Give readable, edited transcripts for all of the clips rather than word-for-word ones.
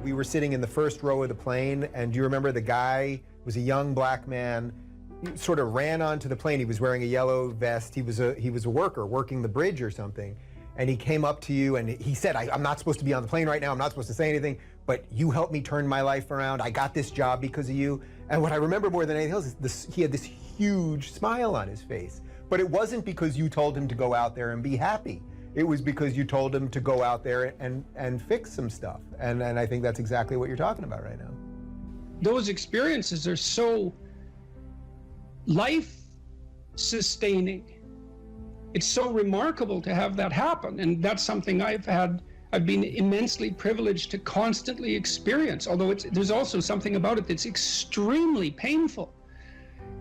We were sitting in the first row of the plane, and do you remember the guy was a young black man, sort of ran onto the plane. He was wearing a yellow vest. He was a worker working the bridge or something. And he came up to you and he said, I'm not supposed to be on the plane right now. I'm not supposed to say anything, but you helped me turn my life around. I got this job because of you. And what I remember more than anything else is he had this huge smile on his face. But it wasn't because you told him to go out there and be happy. It was because you told him to go out there and fix some stuff. And I think that's exactly what you're talking about right now. Those experiences are so life-sustaining. It's so remarkable to have that happen, and that's something I've been immensely privileged to constantly experience, although there's also something about it that's extremely painful.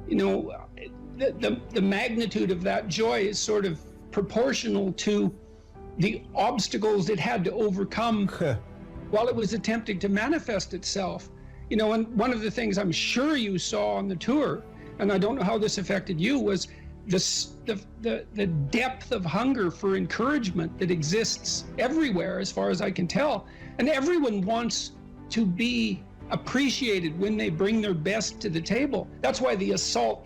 You know, the magnitude of that joy is sort of proportional to the obstacles it had to overcome while it was attempting to manifest itself. You know, and one of the things I'm sure you saw on the tour, and I don't know how this affected you, was the depth of hunger for encouragement that exists everywhere, as far as I can tell. And everyone wants to be appreciated when they bring their best to the table. That's why the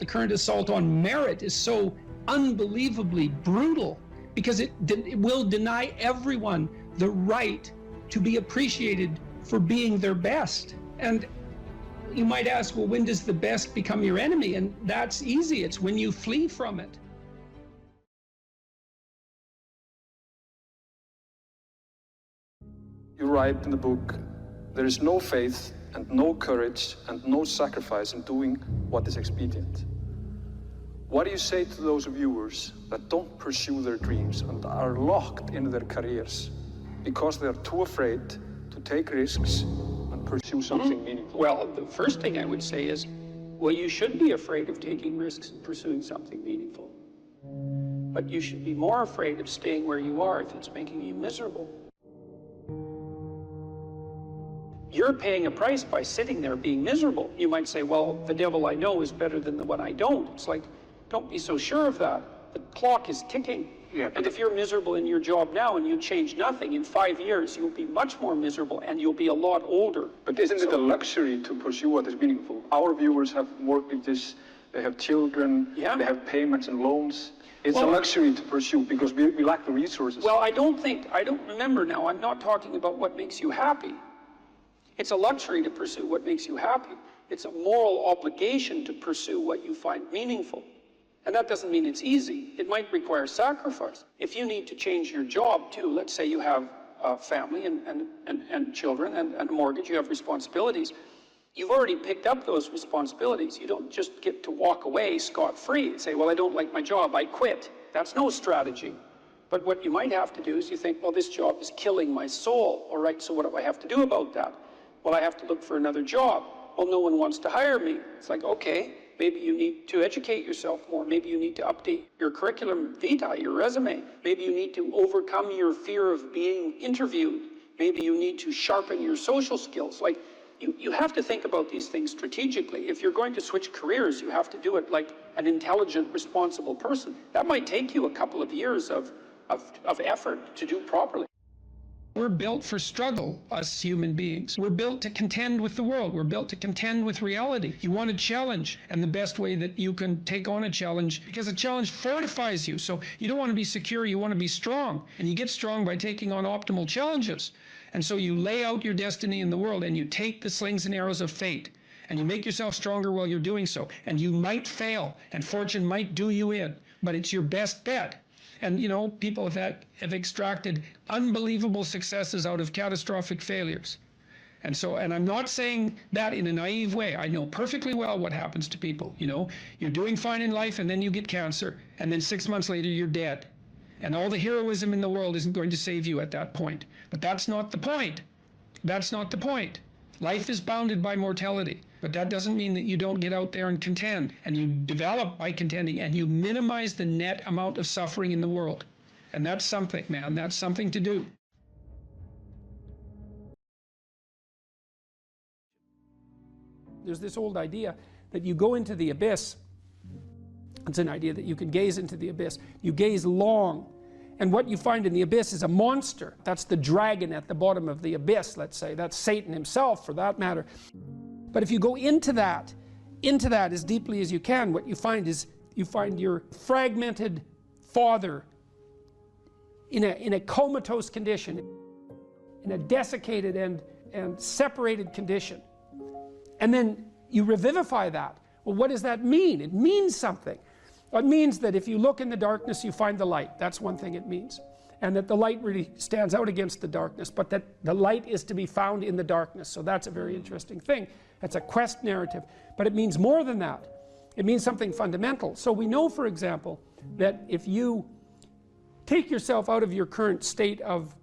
current assault on merit is so unbelievably brutal, because it will deny everyone the right to be appreciated for being their best. And you might ask, well, when does the best become your enemy? And that's easy. It's when you flee from it. You write in the book, there is no faith and no courage and no sacrifice in doing what is expedient. What do you say to those viewers that don't pursue their dreams and are locked in their careers because they are too afraid to take risks and pursue something meaningful? Well, the first thing I would say is, well, you should be afraid of taking risks and pursuing something meaningful. But you should be more afraid of staying where you are if it's making you miserable. You're paying a price by sitting there being miserable. You might say, well, the devil I know is better than the one I don't. It's like, don't be so sure of that. The clock is ticking. Yeah, and if you're miserable in your job now and you change nothing, in 5 years you'll be much more miserable and you'll be a lot older. But isn't it a luxury to pursue what is meaningful? Our viewers have mortgages, they have children, Yeah. they have payments and loans. It's Well, a luxury to pursue because we lack the resources. Well, I don't remember now, I'm not talking about what makes you happy. It's a luxury to pursue what makes you happy. It's a moral obligation to pursue what you find meaningful. And that doesn't mean it's easy. It might require sacrifice. If you need to change your job too, let's say you have a family and children and a mortgage, you have responsibilities. You've already picked up those responsibilities. You don't just get to walk away scot-free and say, well, I don't like my job, I quit. That's no strategy. But what you might have to do is you think, well, this job is killing my soul. All right, so what do I have to do about that? Well, I have to look for another job. Well, no one wants to hire me. It's like, okay, maybe you need to educate yourself more. Maybe you need to update your curriculum vitae, your resume. Maybe you need to overcome your fear of being interviewed. Maybe you need to sharpen your social skills. Like, you have to think about these things strategically. If you're going to switch careers, you have to do it like an intelligent, responsible person. That might take you a couple of years of effort to do properly. We're built for struggle, us human beings. We're built to contend with the world. We're built to contend with reality. You want a challenge, and the best way that you can take on a challenge, because a challenge fortifies you. So you don't want to be secure, you want to be strong. And you get strong by taking on optimal challenges. And so you lay out your destiny in the world, and you take the slings and arrows of fate, and you make yourself stronger while you're doing so. And you might fail, and fortune might do you in, but it's your best bet. And, you know, people have extracted unbelievable successes out of catastrophic failures. And I'm not saying that in a naive way. I know perfectly well what happens to people. You know, you're doing fine in life and then you get cancer, and then 6 months later you're dead. And all the heroism in the world isn't going to save you at that point. But that's not the point. That's not the point. Life is bounded by mortality. But that doesn't mean that you don't get out there and contend. And you develop by contending, and you minimize the net amount of suffering in the world. And that's something, man. That's something to do. There's this old idea that you go into the abyss. It's an idea that you can gaze into the abyss. You gaze long, And what you find in the abyss is a monster. That's the dragon at the bottom of the abyss, let's say. That's Satan himself, for that matter. But if you go into that as deeply as you can, what you find is you find your fragmented father in a comatose condition, in a desiccated and separated condition. And then you revivify that. Well, what does that mean? It means something. It means that if you look in the darkness, you find the light. That's one thing it means. And that the light really stands out against the darkness, but that the light is to be found in the darkness. So that's a very interesting thing. That's a quest narrative. But it means more than that. It means something fundamental. So we know, for example, that if you take yourself out of your current state of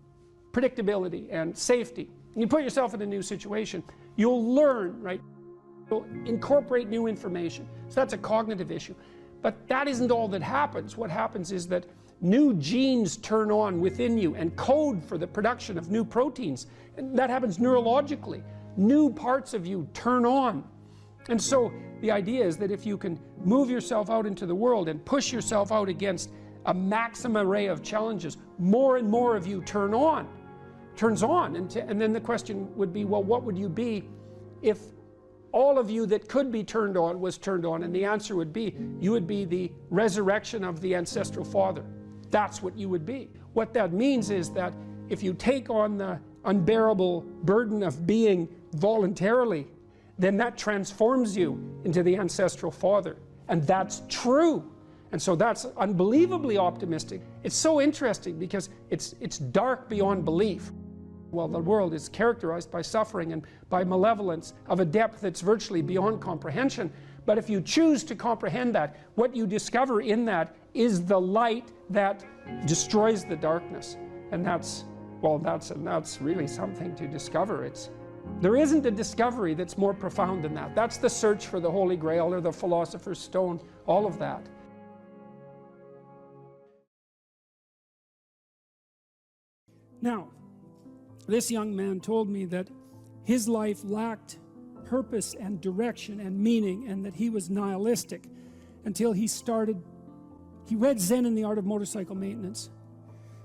predictability and safety, and you put yourself in a new situation, you'll learn, right? You'll incorporate new information. So that's a cognitive issue. But that isn't all that happens. What happens is that new genes turn on within you and code for the production of new proteins. And that happens neurologically. New parts of you turn on. And so the idea is that if you can move yourself out into the world and push yourself out against a maximum array of challenges, more and more of you turns on. And then the question would be, well, what would you be if all of you that could be turned on was turned on? And the answer would be, you would be the resurrection of the ancestral father. That's what you would be. What that means is that if you take on the unbearable burden of being voluntarily, then that transforms you into the ancestral father. And that's true. And so that's unbelievably optimistic. It's so interesting because it's dark beyond belief. Well, the world is characterized by suffering and by malevolence of a depth that's virtually beyond comprehension. But if you choose to comprehend that, what you discover in that is the light that destroys the darkness. And that's really something to discover. There isn't a discovery that's more profound than that. That's the search for the Holy Grail or the Philosopher's Stone, all of that. Now, this young man told me that his life lacked purpose and direction and meaning, and that he was nihilistic until he read Zen and the Art of Motorcycle Maintenance,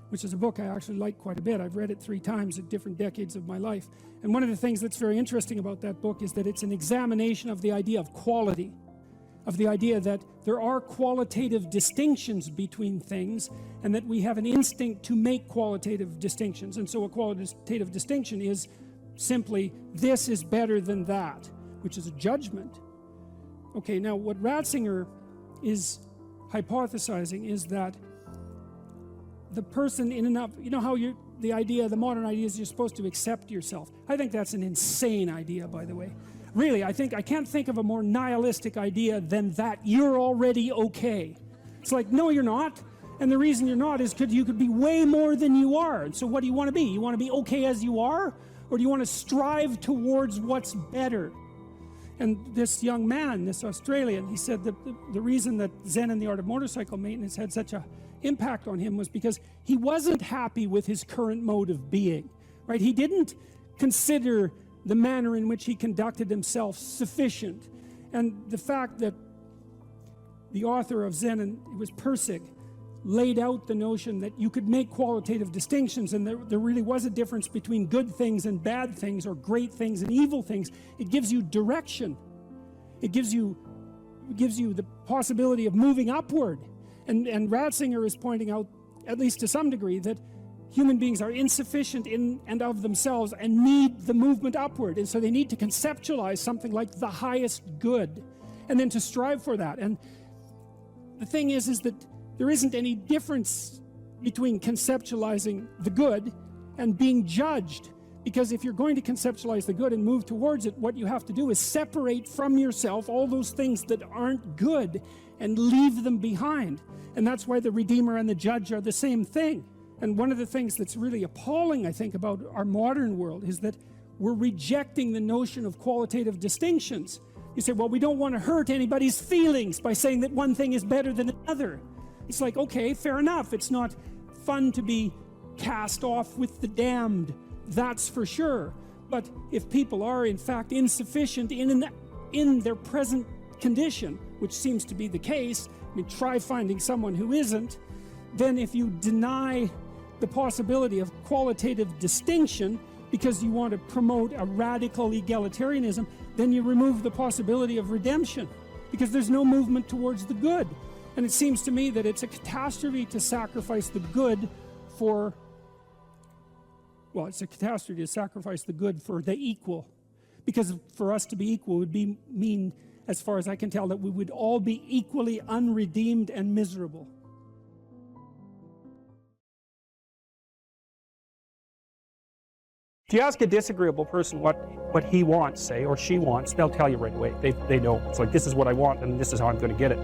which is a book I actually like quite a bit. I've read it 3 times at different decades of my life. And one of the things that's very interesting about that book is that it's an examination of the idea of quality, of the idea that there are qualitative distinctions between things, and that we have an instinct to make qualitative distinctions. And so a qualitative distinction is simply, this is better than that, which is a judgment. Okay, now what Ratzinger is hypothesizing is that the person in and of, you know how the modern idea is you're supposed to accept yourself. I think that's an insane idea, by the way. Really, I can't think of a more nihilistic idea than that you're already okay. It's like, no, you're not. And the reason you're not is because you could be way more than you are. And so what do you want to be? You want to be okay as you are? Or do you want to strive towards what's better? And this young man, this Australian, he said that the reason that Zen and the Art of Motorcycle Maintenance had such an impact on him was because he wasn't happy with his current mode of being, right? He didn't consider the manner in which he conducted himself sufficient. And the fact that the author of Zen, and it was Pirsig, laid out the notion that you could make qualitative distinctions, and there really was a difference between good things and bad things, or great things and evil things. It gives you direction. It gives you the possibility of moving upward. And Ratzinger is pointing out, at least to some degree, that human beings are insufficient in and of themselves and need the movement upward. And so they need to conceptualize something like the highest good, and then to strive for that. And the thing is that there isn't any difference between conceptualizing the good and being judged. Because if you're going to conceptualize the good and move towards it, what you have to do is separate from yourself all those things that aren't good and leave them behind. And that's why the Redeemer and the Judge are the same thing. And one of the things that's really appalling, I think, about our modern world is that we're rejecting the notion of qualitative distinctions. You say, well, we don't want to hurt anybody's feelings by saying that one thing is better than another. It's like, okay, fair enough. It's not fun to be cast off with the damned, that's for sure. But if people are, in fact, insufficient in their present condition, which seems to be the case, I mean, try finding someone who isn't, then if you deny the possibility of qualitative distinction because you want to promote a radical egalitarianism, then you remove the possibility of redemption, because there's no movement towards the good. And it seems to me that it's a catastrophe to sacrifice the good for, well, it's a catastrophe to sacrifice the good for the equal, because for us to be equal would mean, as far as I can tell, that we would all be equally unredeemed and miserable. If you ask a disagreeable person what he wants, say, or she wants, they'll tell you right away. They know. It's like, this is what I want and this is how I'm going to get it.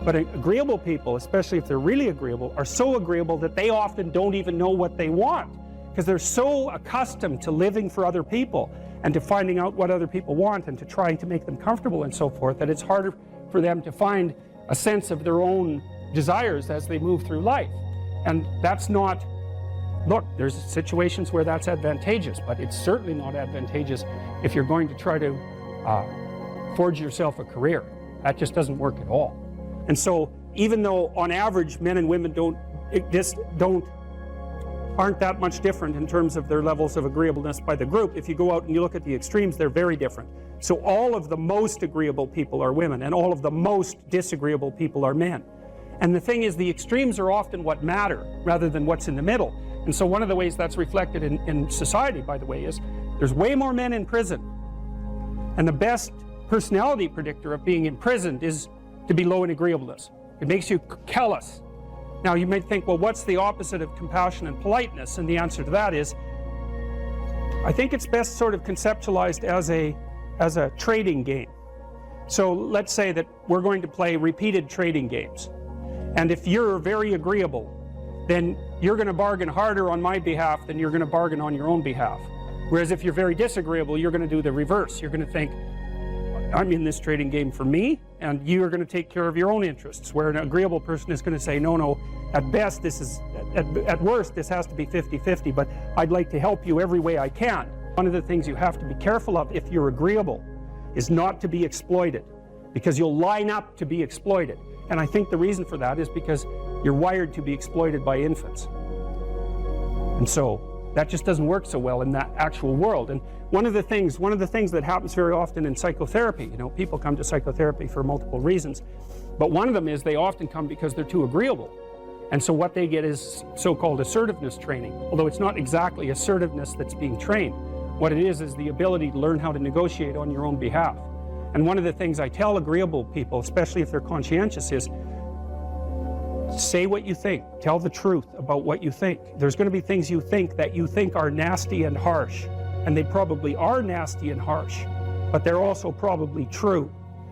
But agreeable people, especially if they're really agreeable, are so agreeable that they often don't even know what they want, because they're so accustomed to living for other people and to finding out what other people want and to trying to make them comfortable and so forth, that it's harder for them to find a sense of their own desires as they move through life. And that's not, look, there's situations where that's advantageous, but it's certainly not advantageous if you're going to try to forge yourself a career. That just doesn't work at all. And so even though on average men and women aren't that much different in terms of their levels of agreeableness by the group, if you go out and you look at the extremes, they're very different. So all of the most agreeable people are women, and all of the most disagreeable people are men. And the thing is, the extremes are often what matter rather than what's in the middle. And so one of the ways that's reflected in society, by the way, is there's way more men in prison. And the best personality predictor of being imprisoned is to be low in agreeableness. It makes you callous. Now you might think, well, what's the opposite of compassion and politeness? And the answer to that is, I think it's best sort of conceptualized as a trading game. So let's say that we're going to play repeated trading games. And if you're very agreeable, then you're going to bargain harder on my behalf than you're going to bargain on your own behalf. Whereas if you're very disagreeable, you're going to do the reverse. You're going to think, I'm in this trading game for me, and you're going to take care of your own interests. Where an agreeable person is going to say, no, at best this is, at worst this has to be 50-50, but I'd like to help you every way I can. One of the things you have to be careful of if you're agreeable is not to be exploited, because you'll line up to be exploited. And I think the reason for that is because you're wired to be exploited by infants. And so that just doesn't work so well in that actual world. And one of the things that happens very often in psychotherapy, people come to psychotherapy for multiple reasons, but one of them is they often come because they're too agreeable. And so what they get is so-called assertiveness training, although it's not exactly assertiveness that's being trained. What it is the ability to learn how to negotiate on your own behalf. And one of the things I tell agreeable people, especially if they're conscientious, is say what you think. Tell the truth about what you think. There's going to be things you think that you think are nasty and harsh, and they probably are nasty and harsh, but they're also probably true.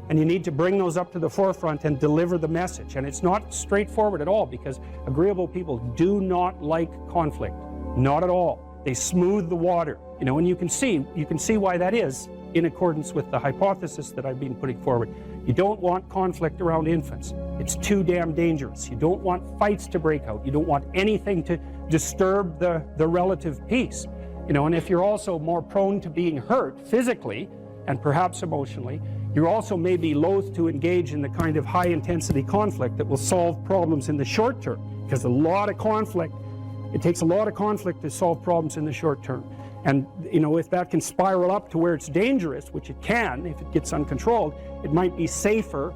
And you need to bring those up to the forefront and deliver the message. And it's not straightforward at all, because agreeable people do not like conflict. Not at all. They smooth the water. And you can see why that is in accordance with the hypothesis that I've been putting forward. You don't want conflict around infants. It's too damn dangerous. You don't want fights to break out. You don't want anything to disturb the relative peace. And if you're also more prone to being hurt physically and perhaps emotionally, you're also maybe loath to engage in the kind of high-intensity conflict that will solve problems in the short term, because it takes a lot of conflict to solve problems in the short term. And if that can spiral up to where it's dangerous, which it can if it gets uncontrolled, it might be safer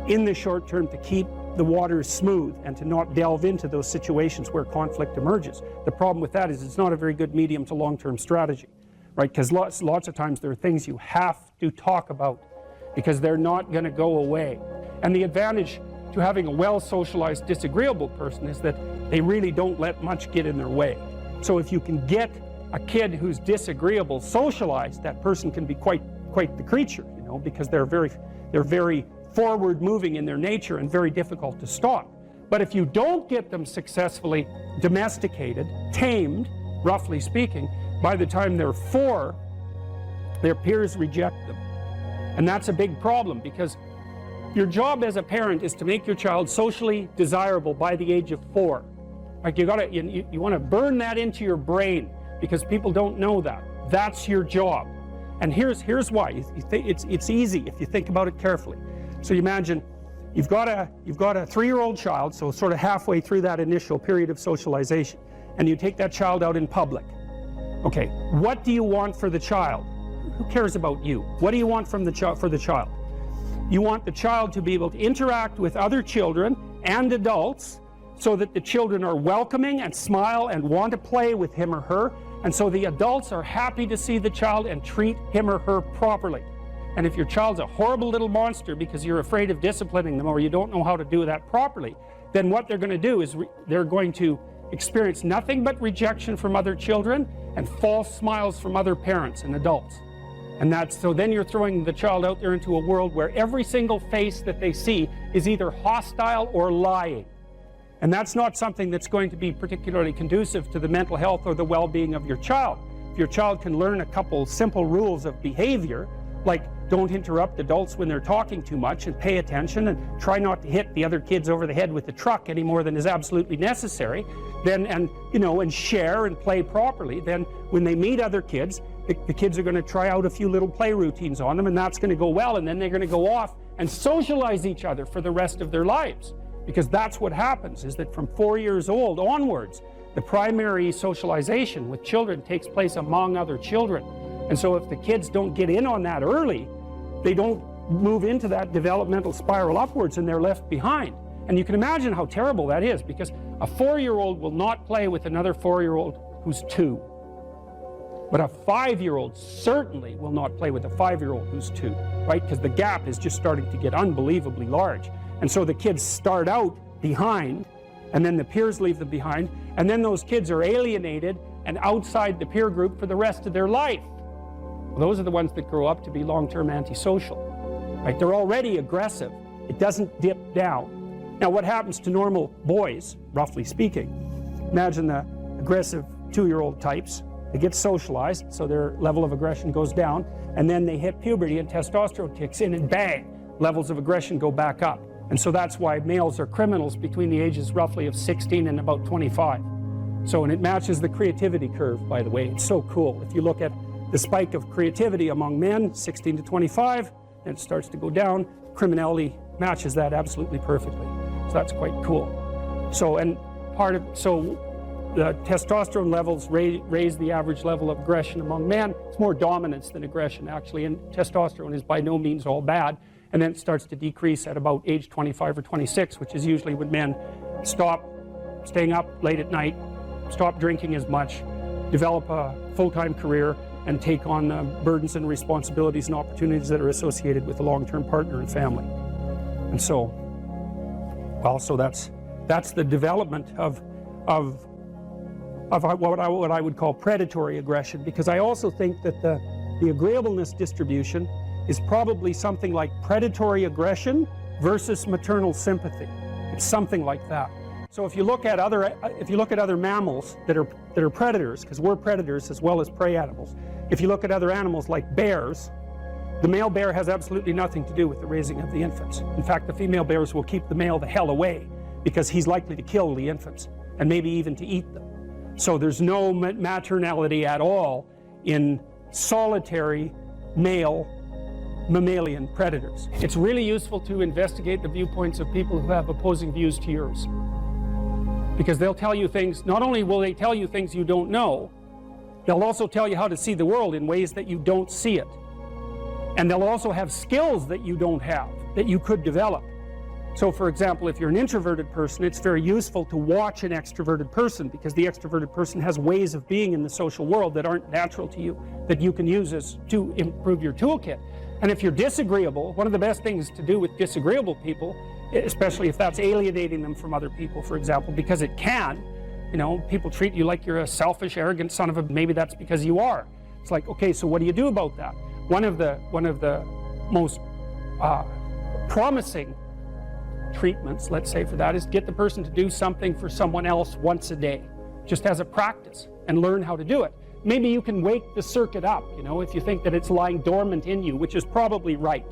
in the short term to keep the waters smooth and to not delve into those situations where conflict emerges. The problem with that is it's not a very good medium to long-term strategy, right? Because lots of times there are things you have to talk about because they're not going to go away. And the advantage to having a well-socialized disagreeable person is that they really don't let much get in their way. So if you can get a kid who's disagreeable socialized, that person can be quite the creature, because they're very forward-moving in their nature and very difficult to stop. But if you don't get them successfully domesticated, tamed, roughly speaking, by the time they're 4, their peers reject them. And that's a big problem, because your job as a parent is to make your child socially desirable by the age of 4. Like you want to burn that into your brain, because people don't know that. That's your job. And here's why. It's easy if you think about it carefully. So you imagine, you've got a 3-year-old child, so sort of halfway through that initial period of socialization, and you take that child out in public. Okay, what do you want for the child? Who cares about you? What do you want from for the child? You want the child to be able to interact with other children and adults so that the children are welcoming and smile and want to play with him or her, and so the adults are happy to see the child and treat him or her properly. And if your child's a horrible little monster because you're afraid of disciplining them or you don't know how to do that properly, then what they're going to do is they're going to experience nothing but rejection from other children and false smiles from other parents and adults. And so then you're throwing the child out there into a world where every single face that they see is either hostile or lying. And that's not something that's going to be particularly conducive to the mental health or the well-being of your child. If your child can learn a couple simple rules of behavior, like don't interrupt adults when they're talking too much and pay attention and try not to hit the other kids over the head with the truck any more than is absolutely necessary, and share and play properly, then when they meet other kids, the kids are going to try out a few little play routines on them, and that's going to go well, and then they're going to go off and socialize each other for the rest of their lives. Because that's what happens, is that from 4 years old onwards, the primary socialization with children takes place among other children. And so if the kids don't get in on that early, they don't move into that developmental spiral upwards and they're left behind. And you can imagine how terrible that is, because a 4-year-old will not play with another 4-year-old who's 2. But a 5-year-old certainly will not play with a 5-year-old who's 2, right? Because the gap is just starting to get unbelievably large. And so the kids start out behind, and then the peers leave them behind, and then those kids are alienated and outside the peer group for the rest of their life. Well, those are the ones that grow up to be long-term antisocial, right? They're already aggressive. It doesn't dip down. Now, what happens to normal boys, roughly speaking? Imagine the aggressive 2-year-old types. They get socialized, so their level of aggression goes down, and then they hit puberty and testosterone kicks in, and bang, levels of aggression go back up. And so that's why males are criminals between the ages roughly of 16 and about 25. So, and it matches the creativity curve, by the way. It's so cool. If you look at the spike of creativity among men, 16 to 25, then it starts to go down. Criminality matches that absolutely perfectly. So that's quite cool. So, and the testosterone levels raise the average level of aggression among men. It's more dominance than aggression, actually, and testosterone is by no means all bad. And then it starts to decrease at about age 25 or 26, which is usually when men stop staying up late at night, stop drinking as much, develop a full-time career, and take on the burdens and responsibilities and opportunities that are associated with a long-term partner and family. And so, well, so that's the development of what I would call predatory aggression, because I also think that the agreeableness distribution is probably something like predatory aggression versus maternal sympathy. It's something like that. So if you look at other mammals that are predators, because we're predators as well as prey animals, if you look at other animals like bears, the male bear has absolutely nothing to do with the raising of the infants. In fact, the female bears will keep the male the hell away because he's likely to kill the infants and maybe even to eat them. So there's no maternality at all in solitary male mammalian predators. It's really useful to investigate the viewpoints of people who have opposing views to yours, because they'll tell you things. Not only will they tell you things you don't know, they'll also tell you how to see the world in ways that you don't see it. And they'll also have skills that you don't have, that you could develop. So for example, if you're an introverted person, it's very useful to watch an extroverted person, because the extroverted person has ways of being in the social world that aren't natural to you, that you can use to improve your toolkit. And if you're disagreeable, one of the best things to do with disagreeable people, especially if that's alienating them from other people, for example, because it can, people treat you like you're a selfish, arrogant son of a, maybe that's because you are. It's like, okay, so what do you do about that? One of the most promising treatments, let's say, for that is get the person to do something for someone else once a day, just as a practice, and learn how to do it. Maybe you can wake the circuit up, if you think that it's lying dormant in you, which is probably right.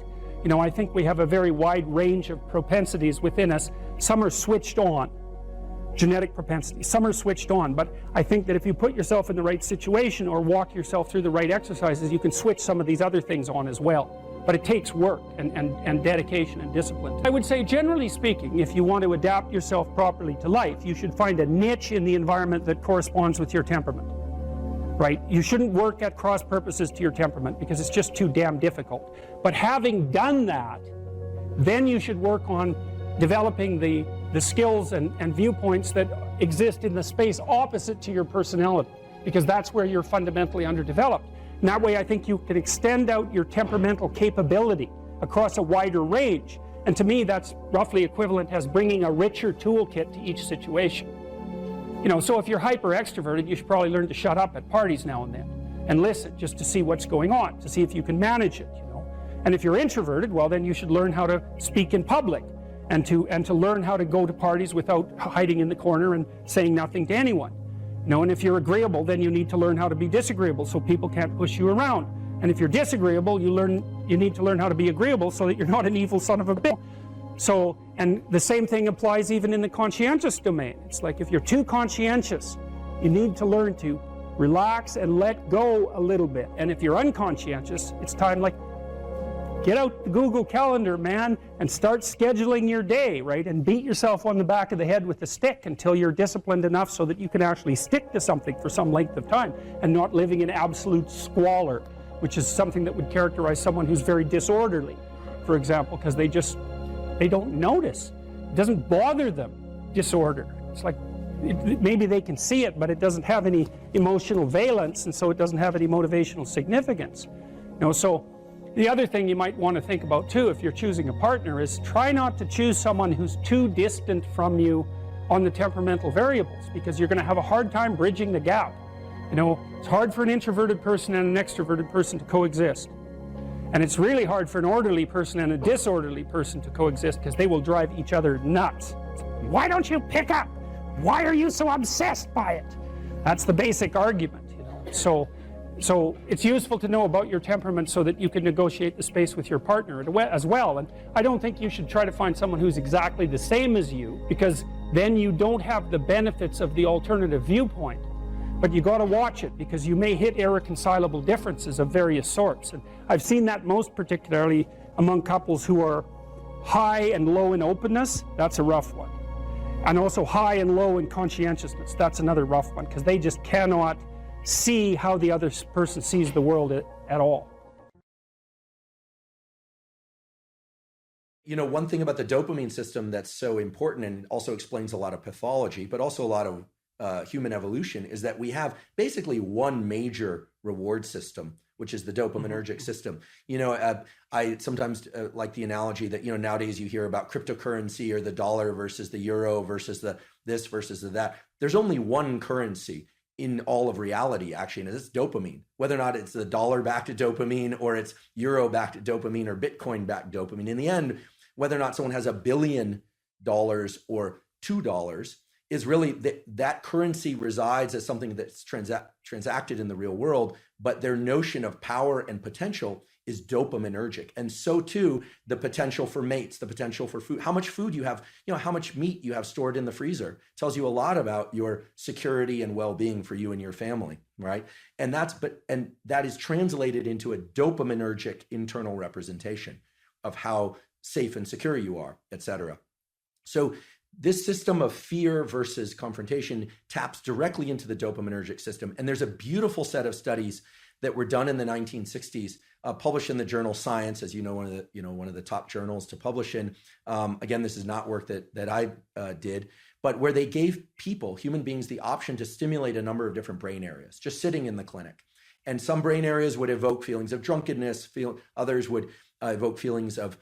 I think we have a very wide range of propensities within us. Some are switched on, genetic propensities. Some are switched on, but I think that if you put yourself in the right situation or walk yourself through the right exercises, you can switch some of these other things on as well. but it takes work and dedication and discipline. I would say, generally speaking, if you want to adapt yourself properly to life, you should find a niche in the environment that corresponds with your temperament, right? You shouldn't work at cross purposes to your temperament because it's just too damn difficult. But having done that, then you should work on developing the skills and viewpoints that exist in the space opposite to your personality, because that's where you're fundamentally underdeveloped. And that way I think you can extend out your temperamental capability across a wider range. And to me, that's roughly equivalent as bringing a richer toolkit to each situation. You know, so if you're hyper extroverted, you should probably learn to shut up at parties now and then and listen just to see what's going on, to see if you can manage it, you know. And if you're introverted, well, then you should learn how to speak in public and to learn how to go to parties without hiding in the corner and saying nothing to anyone. You know, and if you're agreeable, then you need to learn how to be disagreeable so people can't push you around. And if you're disagreeable, you need to learn how to be agreeable so that you're not an evil son of a bitch. So, and the same thing applies even in the conscientious domain. It's like if you're too conscientious, you need to learn to relax and let go a little bit. And if you're unconscientious, it's time, like, get out the Google Calendar, man, and start scheduling your day, right? And beat yourself on the back of the head with a stick until you're disciplined enough so that you can actually stick to something for some length of time and not living in absolute squalor, which is something that would characterize someone who's very disorderly, for example, because they don't notice. It doesn't bother them, disorder. It's like, maybe they can see it, but it doesn't have any emotional valence, and so it doesn't have any motivational significance. You know, so the other thing you might want to think about too, if you're choosing a partner, is try not to choose someone who's too distant from you on the temperamental variables, because you're going to have a hard time bridging the gap. You know, it's hard for an introverted person and an extroverted person to coexist. And it's really hard for an orderly person and a disorderly person to coexist, because they will drive each other nuts. Why don't you pick up? Why are you so obsessed by it? That's the basic argument, you know. So it's useful to know about your temperament so that you can negotiate the space with your partner as well. And I don't think you should try to find someone who's exactly the same as you, because then you don't have the benefits of the alternative viewpoint. But you got to watch it, because you may hit irreconcilable differences of various sorts. And I've seen that most particularly among couples who are high and low in openness. That's a rough one. And also high and low in conscientiousness. That's another rough one, because they just cannot see how the other person sees the world at all. You know, one thing about the dopamine system that's so important and also explains a lot of pathology, but also a lot of human evolution, is that we have basically one major reward system, which is the dopaminergic system. You know, I sometimes like the analogy that, you know, nowadays you hear about cryptocurrency or the dollar versus the euro versus the this versus the that. There's only one currency in all of reality, actually, and it's dopamine. Whether or not it's the dollar-backed dopamine or it's euro-backed dopamine or Bitcoin-backed dopamine, in the end, whether or not someone has $1 billion or $2 is really that currency resides as something that's transacted in the real world, but their notion of power and potential is dopaminergic. And so too, the potential for mates, the potential for food, how much food you have, you know, how much meat you have stored in the freezer tells you a lot about your security and well-being for you and your family, right? And that is translated into a dopaminergic internal representation of how safe and secure you are, et cetera. So this system of fear versus confrontation taps directly into the dopaminergic system. And there's a beautiful set of studies that were done in the 1960s, published in the journal Science, as you know, one of the top journals to publish in. Again, this is not work that I did, but where they gave people, human beings, the option to stimulate a number of different brain areas, just sitting in the clinic. And some brain areas would evoke feelings of drunkenness, others would evoke feelings of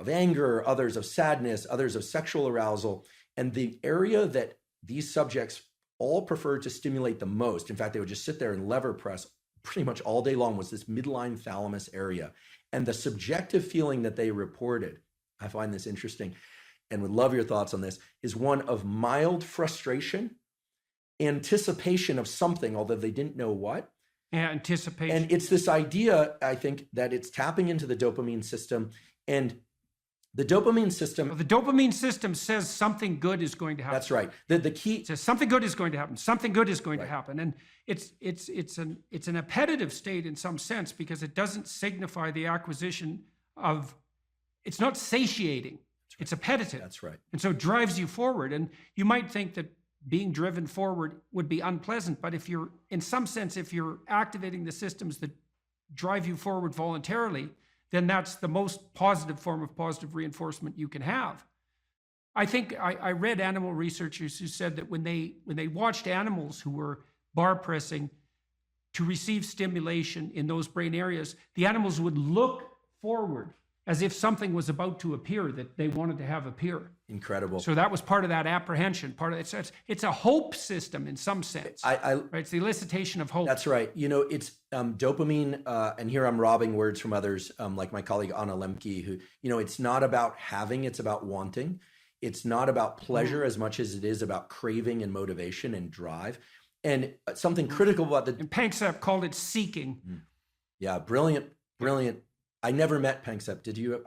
anger, others of sadness, others of sexual arousal. And the area that these subjects all preferred to stimulate the most, in fact, they would just sit there and lever press pretty much all day long, was this midline thalamus area. And the subjective feeling that they reported, I find this interesting and would love your thoughts on this, is one of mild frustration, anticipation of something, although they didn't know what. Yeah, anticipation. And it's this idea, I think, that it's tapping into the dopamine system. And The dopamine system. The dopamine system says something good is going to happen. That's right. The key. It says something good is going to happen. Something good is going to happen, and it's an appetitive state in some sense, because it doesn't signify the acquisition of. It's not satiating. It's appetitive. That's right. And so it drives you forward. And you might think that being driven forward would be unpleasant, but if you're, in some sense, if you're activating the systems that drive you forward voluntarily, then that's the most positive form of positive reinforcement you can have. I think I read animal researchers who said that when they watched animals who were bar pressing to receive stimulation in those brain areas, the animals would look forward as if something was about to appear that they wanted to have appear. Incredible. So that was part of that apprehension. Part of it's a hope system in some sense. Right? It's the elicitation of hope. That's right. You know, it's dopamine, and here I'm robbing words from others, like my colleague Anna Lemke, who, you know, it's not about having, it's about wanting. It's not about pleasure as much as it is about craving and motivation and drive. And something critical about the... And Panksepp called it seeking. Yeah, brilliant. I never met Panksepp. Did you?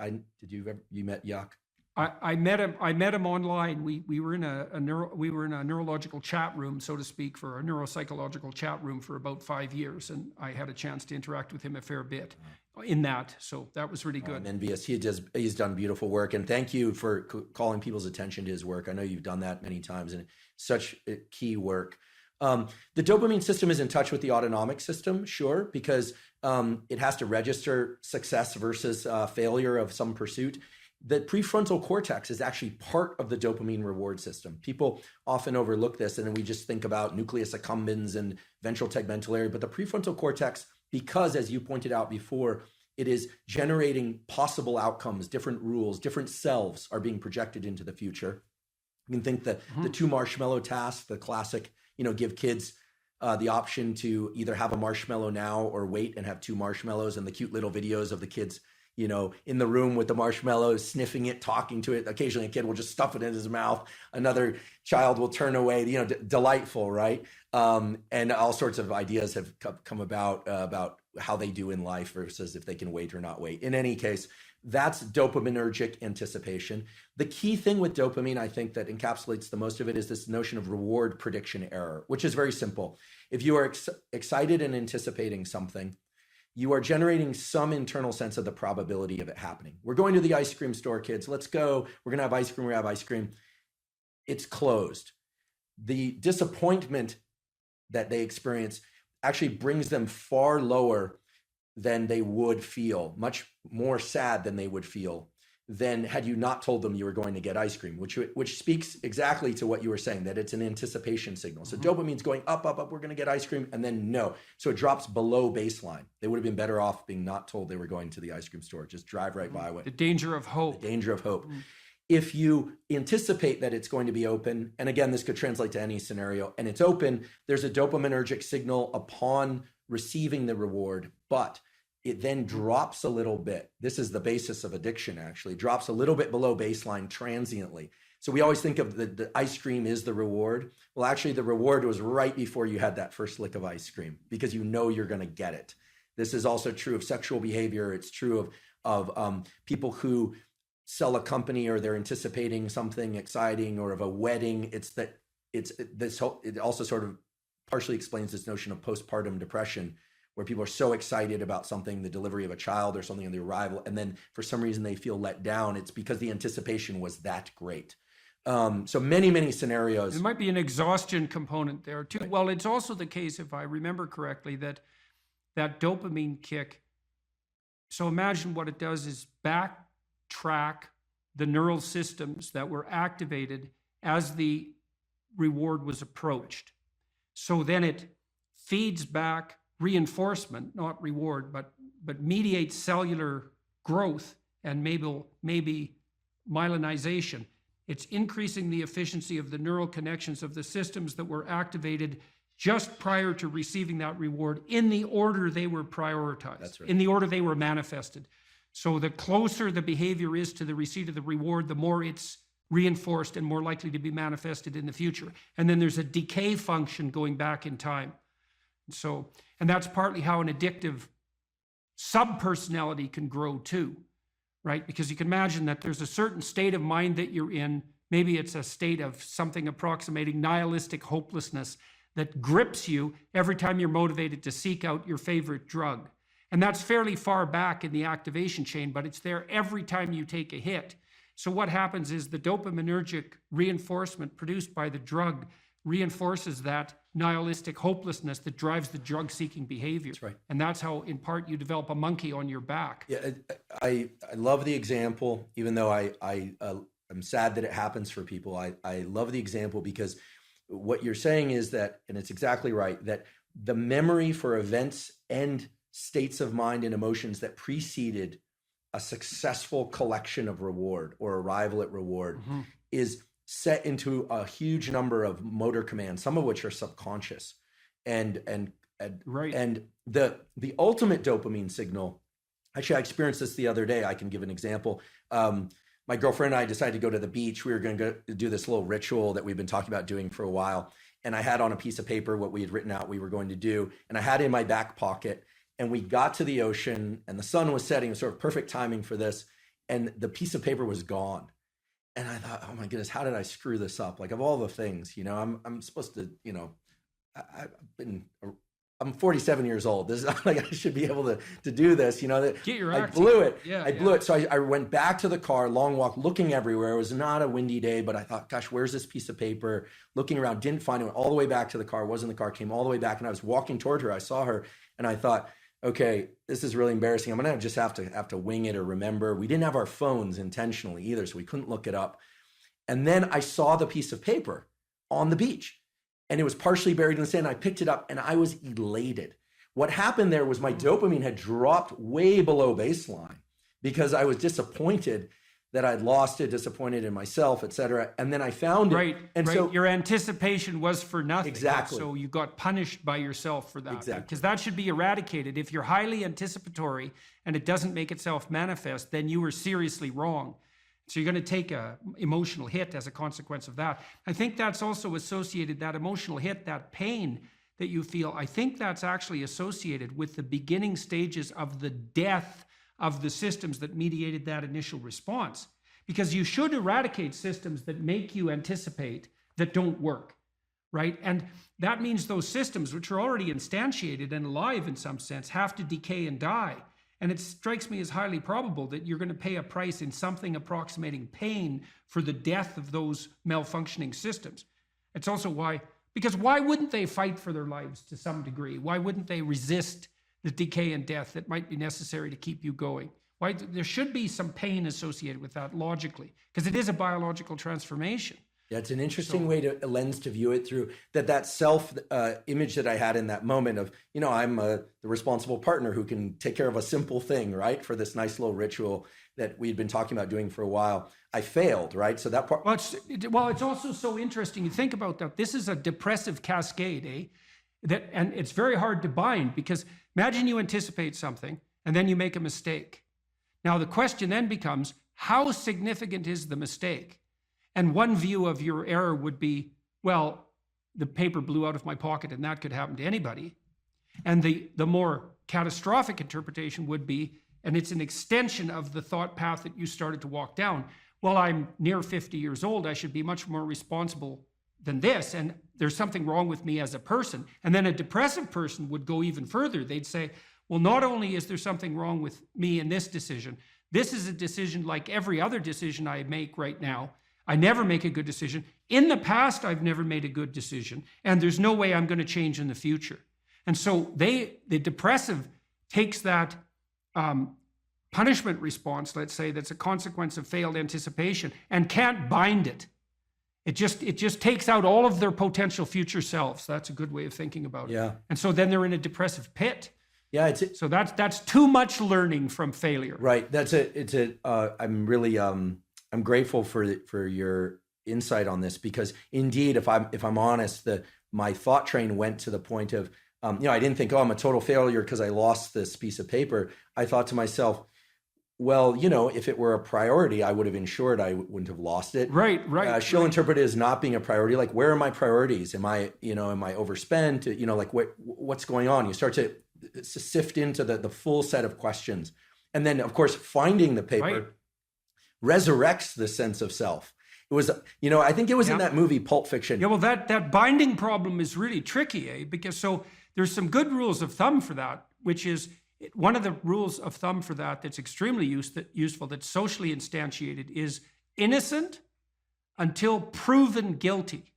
You met Yak? I met him online. We were in a neurological chat room, so to speak, for a neuropsychological chat room for about 5 years, and I had a chance to interact with him a fair bit in that. So that was really good. I'm envious. He's done beautiful work, and thank you for calling people's attention to his work. I know you've done that many times, and such key work. The dopamine system is in touch with the autonomic system, sure, because it has to register success versus failure of some pursuit. The prefrontal cortex is actually part of the dopamine reward system. People often overlook this, and then we just think about nucleus accumbens and ventral tegmental area. But the prefrontal cortex, because as you pointed out before, it is generating possible outcomes, different rules, different selves are being projected into the future. You can think that the 2 marshmallow task, the classic, you know, give kids the option to either have a marshmallow now or wait and have 2 marshmallows, and the cute little videos of the kids, you know, in the room with the marshmallows, sniffing it, talking to it. Occasionally a kid will just stuff it in his mouth. Another child will turn away, you know, delightful, right? And all sorts of ideas have come about how they do in life versus if they can wait or not wait. In any case, that's dopaminergic anticipation. The key thing with dopamine, I think, that encapsulates the most of it is this notion of reward prediction error, which is very simple. If you are excited and anticipating something, you are generating some internal sense of the probability of it happening. We're going to the ice cream store, kids. Let's go. We're going to have ice cream. We have ice cream. It's closed. The disappointment that they experience actually brings them far lower than they would feel, much more sad than they would feel than had you not told them you were going to get ice cream, which speaks exactly to what you were saying, that it's an anticipation signal. So dopamine's going up, we're going to get ice cream, and then no. So it drops below baseline. They would have been better off being not told they were going to the ice cream store. Just drive right by it. The danger of hope. The danger of hope. If you anticipate that it's going to be open, and again, this could translate to any scenario, and it's open, there's a dopaminergic signal upon receiving the reward, but it then drops a little bit. This is the basis of addiction, actually. Drops a little bit below baseline transiently. So we always think of the ice cream is the reward. Well, actually, the reward was right before you had that first lick of ice cream because you know you're going to get it. This is also true of sexual behavior. It's true of people who sell a company or they're anticipating something exciting, or of a wedding. It also sort of partially explains this notion of postpartum depression, where people are so excited about something, the delivery of a child or something, on the arrival, and then for some reason they feel let down. It's because the anticipation was that great. So many scenarios. There might be an exhaustion component there too. Right. Well, it's also the case, if I remember correctly, that dopamine kick, so imagine what it does is backtrack the neural systems that were activated as the reward was approached. So then it feeds back reinforcement, not reward, but mediates cellular growth and maybe myelinization. It's increasing the efficiency of the neural connections of the systems that were activated just prior to receiving that reward in the order they were prioritized. That's right. In the order they were manifested. So the closer the behavior is to the receipt of the reward, the more it's reinforced and more likely to be manifested in the future. And then there's a decay function going back in time. And that's partly how an addictive subpersonality can grow too. right? Because you can imagine that there's a certain state of mind that you're in. Maybe it's a state of something approximating nihilistic hopelessness that grips you every time you're motivated to seek out your favorite drug. And that's fairly far back in the activation chain, but it's there every time you take a hit. So what happens is the dopaminergic reinforcement produced by the drug reinforces that nihilistic hopelessness that drives the drug-seeking behavior. That's right. And that's how, in part, you develop a monkey on your back. Yeah, I love the example, even though I'm sad that it happens for people. I love the example because what you're saying is that, and it's exactly right, that the memory for events and states of mind and emotions that preceded a successful collection of reward or arrival at reward is set into a huge number of motor commands, some of which are subconscious. And the ultimate dopamine signal, actually I experienced this the other day. I can give an example. My girlfriend and I decided to go to the beach. We were going to do this little ritual that we've been talking about doing for a while. And I had on a piece of paper what we had written out we were going to do. And I had it in my back pocket. And we got to the ocean and the sun was setting. It was sort of perfect timing for this. And the piece of paper was gone. And I thought, oh my goodness, how did I screw this up? Like, of all the things, I'm supposed to, I'm 47 years old. This is like, I should be able to do this, Get your I act blew together. it. I blew it. So I went back to the car, long walk, looking everywhere. It was not a windy day, but I thought, gosh, where's this piece of paper? Looking around, didn't find it. Went all the way back to the car, wasn't in the car, came all the way back. And I was walking toward her. I saw her and I thought, okay, this is really embarrassing. I'm going to just have to wing it or remember. We didn't have our phones intentionally either, so we couldn't look it up. And then I saw the piece of paper on the beach and it was partially buried in the sand. I picked it up and I was elated. What happened there was my dopamine had dropped way below baseline because I was disappointed that I'd lost it, disappointed in myself, et cetera. And then I found it. And so your anticipation was for nothing. Exactly. So you got punished by yourself for that. Exactly. Because that should be eradicated. If you're highly anticipatory and it doesn't make itself manifest, then you were seriously wrong. So you're going to take a emotional hit as a consequence of that. I think that's also associated, that emotional hit, that pain that you feel, I think that's actually associated with the beginning stages of the death of the systems that mediated that initial response. Because you should eradicate systems that make you anticipate that don't work, right? And that means those systems, which are already instantiated and alive in some sense, have to decay and die. And it strikes me as highly probable that you're going to pay a price in something approximating pain for the death of those malfunctioning systems. It's also why wouldn't they fight for their lives to some degree? Why wouldn't they resist the decay and death that might be necessary to keep you going? Why there should be some pain associated with that logically, because it is a biological transformation. Yeah, it's an interesting a lens to view it through. That self image that I had in that moment of, I'm the responsible partner who can take care of a simple thing, right? For this nice little ritual that we'd been talking about doing for a while. I failed, right? So that part. Well, it's also so interesting. You think about that. This is a depressive cascade, and it's very hard to bind, because imagine you anticipate something and then you make a mistake. Now the question then becomes, how significant is the mistake? And one view of your error would be, well, the paper blew out of my pocket and that could happen to anybody. And the more catastrophic interpretation would be, and it's an extension of the thought path that you started to walk down, well, I'm near 50 years old, I should be much more responsible than this, and there's something wrong with me as a person. And then a depressive person would go even further. They'd say, well, not only is there something wrong with me in this decision, this is a decision like every other decision I make right now. I never make a good decision. In the past, I've never made a good decision, and there's no way I'm going to change in the future. And so the depressive takes that punishment response, let's say, that's a consequence of failed anticipation, and can't bind it. It just takes out all of their potential future selves. That's a good way of thinking about it. Yeah. And so then they're in a depressive pit. Yeah. So that's too much learning from failure. Right. I'm really I'm grateful for your insight on this, because indeed, if I'm honest, my thought train went to the point of, I didn't think, I'm a total failure because I lost this piece of paper. I thought to myself, well, if it were a priority, I would have ensured I wouldn't have lost it. Right. She'll interpret it as not being a priority. Like, where are my priorities? Am I overspent? Like what's going on? You start to sift into the full set of questions. And then, of course, finding the paper Right. resurrects the sense of self. It was, I think it was in Yeah. that movie, Pulp Fiction. Yeah, well, that binding problem is really tricky, Because so there's some good rules of thumb for that, which is one of the rules of thumb for that that's extremely useful, that's socially instantiated, is innocent until proven guilty.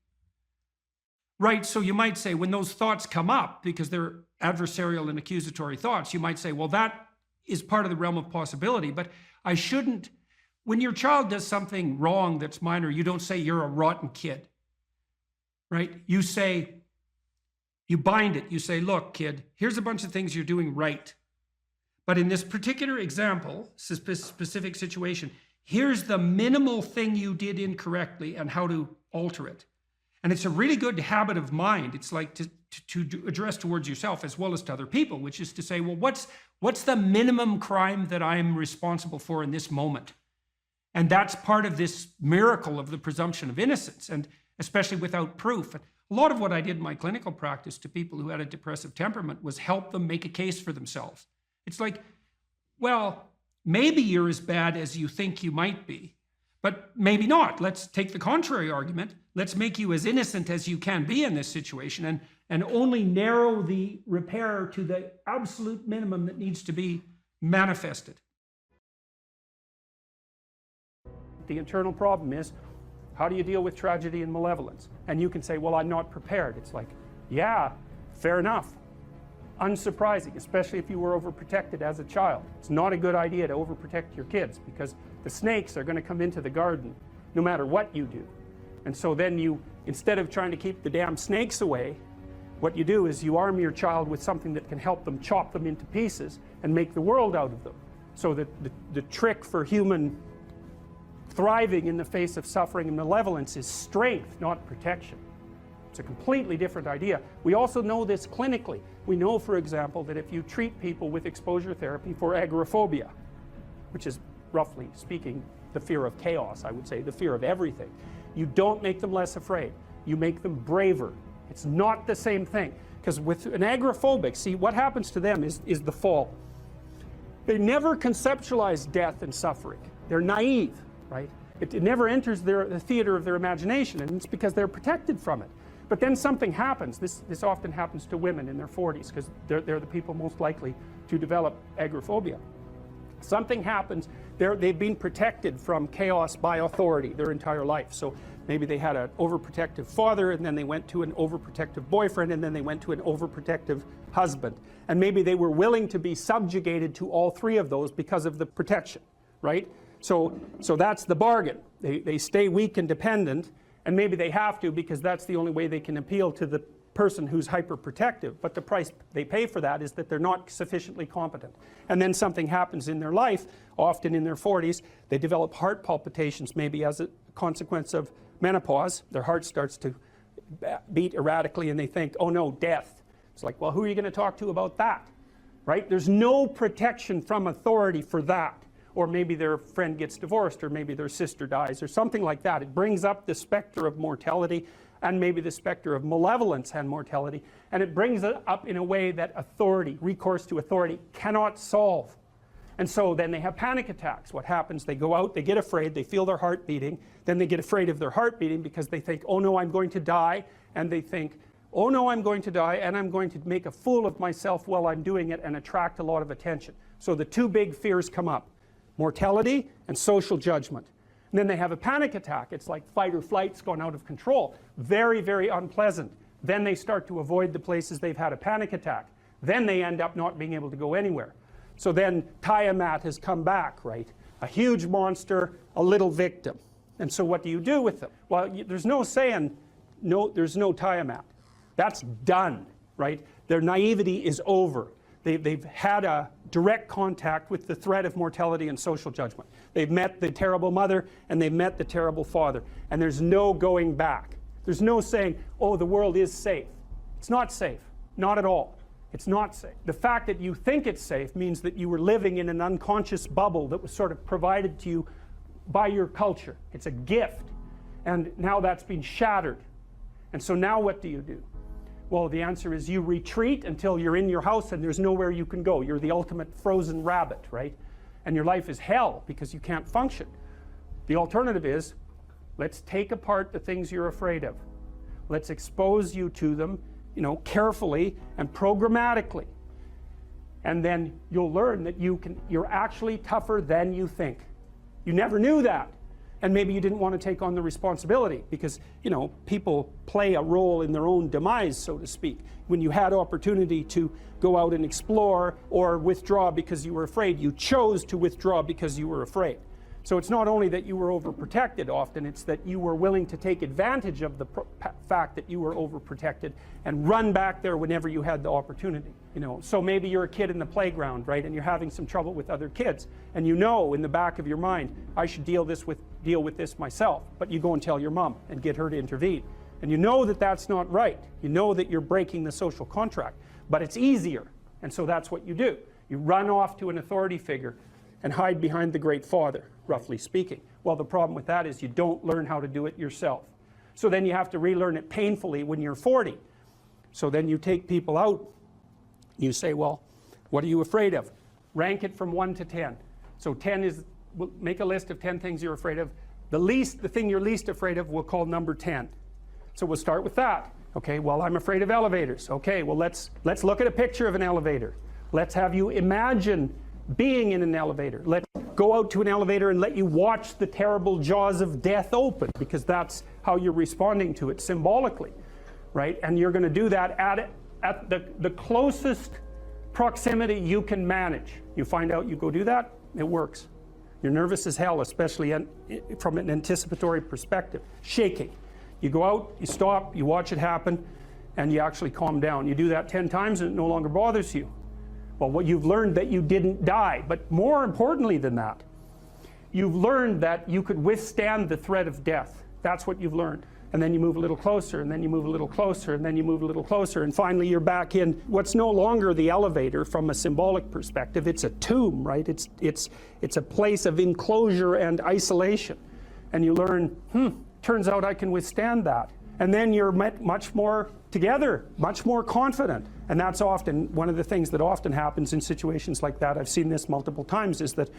Right? So you might say when those thoughts come up, because they're adversarial and accusatory thoughts, you might say, well, that is part of the realm of possibility, but I shouldn't. When your child does something wrong that's minor, you don't say you're a rotten kid, right? You say, you bind it. You say, look, kid, here's a bunch of things you're doing right. But in this particular example, specific situation, here's the minimal thing you did incorrectly and how to alter it. And it's a really good habit of mind. It's like to address towards yourself as well as to other people, which is to say, well, what's the minimum crime that I'm responsible for in this moment? And that's part of this miracle of the presumption of innocence, and especially without proof. And a lot of what I did in my clinical practice to people who had a depressive temperament was help them make a case for themselves. It's like, well, maybe you're as bad as you think you might be, but maybe not. Let's take the contrary argument. Let's make you as innocent as you can be in this situation, and only narrow the repair to the absolute minimum that needs to be manifested. The internal problem is, how do you deal with tragedy and malevolence? And you can say, well, I'm not prepared. It's like, yeah, fair enough. Unsurprising, especially if you were overprotected as a child. It's not a good idea to overprotect your kids, because the snakes are going to come into the garden no matter what you do. And so then you, instead of trying to keep the damn snakes away, what you do is you arm your child with something that can help them chop them into pieces and make the world out of them. So that the trick for human thriving in the face of suffering and malevolence is strength, not protection. It's a completely different idea. We also know this clinically. We know, for example, that if you treat people with exposure therapy for agoraphobia, which is roughly speaking the fear of chaos, I would say, the fear of everything, you don't make them less afraid. You make them braver. It's not the same thing. Because with an agoraphobic, see, what happens to them is the fall. They never conceptualize death and suffering. They're naive. Right? It never enters the theater of their imagination, and it's because they're protected from it. But then something happens. This often happens to women in their 40s, because they're the people most likely to develop agoraphobia. Something happens. They've been protected from chaos by authority their entire life. So maybe they had an overprotective father, and then they went to an overprotective boyfriend, and then they went to an overprotective husband. And maybe they were willing to be subjugated to all three of those because of the protection, right? So that's the bargain. They stay weak and dependent, and maybe they have to because that's the only way they can appeal to the person who's hyperprotective. But the price they pay for that is that they're not sufficiently competent. And then something happens in their life, often in their 40s. They develop heart palpitations, maybe as a consequence of menopause. Their heart starts to beat erratically, and they think, oh no, death. It's like, well, who are you going to talk to about that? Right? There's no protection from authority for that. Or maybe their friend gets divorced, or maybe their sister dies, or something like that. It brings up the specter of mortality, and maybe the specter of malevolence and mortality, and it brings it up in a way that authority, recourse to authority, cannot solve. And so then they have panic attacks. What happens? They go out, they get afraid, they feel their heart beating, then they get afraid of their heart beating because they think, oh no, I'm going to die, and they think, oh no, I'm going to die, and I'm going to make a fool of myself while I'm doing it and attract a lot of attention. So the two big fears come up. Mortality and social judgment. And then they have a panic attack. It's like fight or flight's gone out of control. Very, very unpleasant. Then they start to avoid the places they've had a panic attack. Then they end up not being able to go anywhere. So then Tiamat has come back, right? A huge monster, a little victim. And so what do you do with them? Well, there's no saying, no, there's no Tiamat. That's done, right? Their naivety is over. They've had a direct contact with the threat of mortality and social judgment. They've met the terrible mother and they've met the terrible father. And there's no going back. There's no saying, oh, the world is safe. It's not safe. Not at all. It's not safe. The fact that you think it's safe means that you were living in an unconscious bubble that was sort of provided to you by your culture. It's a gift. And now that's been shattered. And so now what do you do? Well, the answer is you retreat until you're in your house and there's nowhere you can go. You're the ultimate frozen rabbit, right? and your life is hell because you can't function. The alternative is, let's take apart the things you're afraid of. Let's expose you to them, carefully and programmatically. And then you'll learn that you're actually tougher than you think. You never knew that. And maybe you didn't want to take on the responsibility because, people play a role in their own demise, so to speak. When you had opportunity to go out and explore or withdraw because you were afraid, you chose to withdraw because you were afraid. So it's not only that you were overprotected often, it's that you were willing to take advantage of the fact that you were overprotected and run back there whenever you had the opportunity. So maybe you're a kid in the playground, right, and you're having some trouble with other kids, and in the back of your mind, I should deal with this myself, but you go and tell your mom and get her to intervene. And you know that that's not right. You know that you're breaking the social contract, but it's easier, and so that's what you do. You run off to an authority figure and hide behind the Great Father, roughly speaking. Well, the problem with that is you don't learn how to do it yourself. So then you have to relearn it painfully when you're 40. So then you take people out, you say, well, what are you afraid of? Rank it from 1 to 10. So 10 is, make a list of 10 things you're afraid of. The thing you're least afraid of we'll call number 10. So we'll start with that. Okay, well, I'm afraid of elevators. Okay, well, let's look at a picture of an elevator. Let's have you imagine being in an elevator. Let's go out to an elevator and let you watch the terrible jaws of death open, because that's how you're responding to it symbolically, right? And you're going to do that at the closest proximity you can manage. You find out, you go do that, it works. You're nervous as hell, especially from an anticipatory perspective. Shaking. You go out, you stop, you watch it happen, and you actually calm down. You do that 10 times and it no longer bothers you. Well, what you've learned that you didn't die, but more importantly than that, you've learned that you could withstand the threat of death. That's what you've learned. And then you move a little closer, and then you move a little closer, and then you move a little closer, and finally you're back in what's no longer the elevator from a symbolic perspective. It's a tomb, right? It's a place of enclosure and isolation. And you learn, turns out I can withstand that. And then you're much more together, much more confident. And that's often one of the things that often happens in situations like that. I've seen this multiple times, is that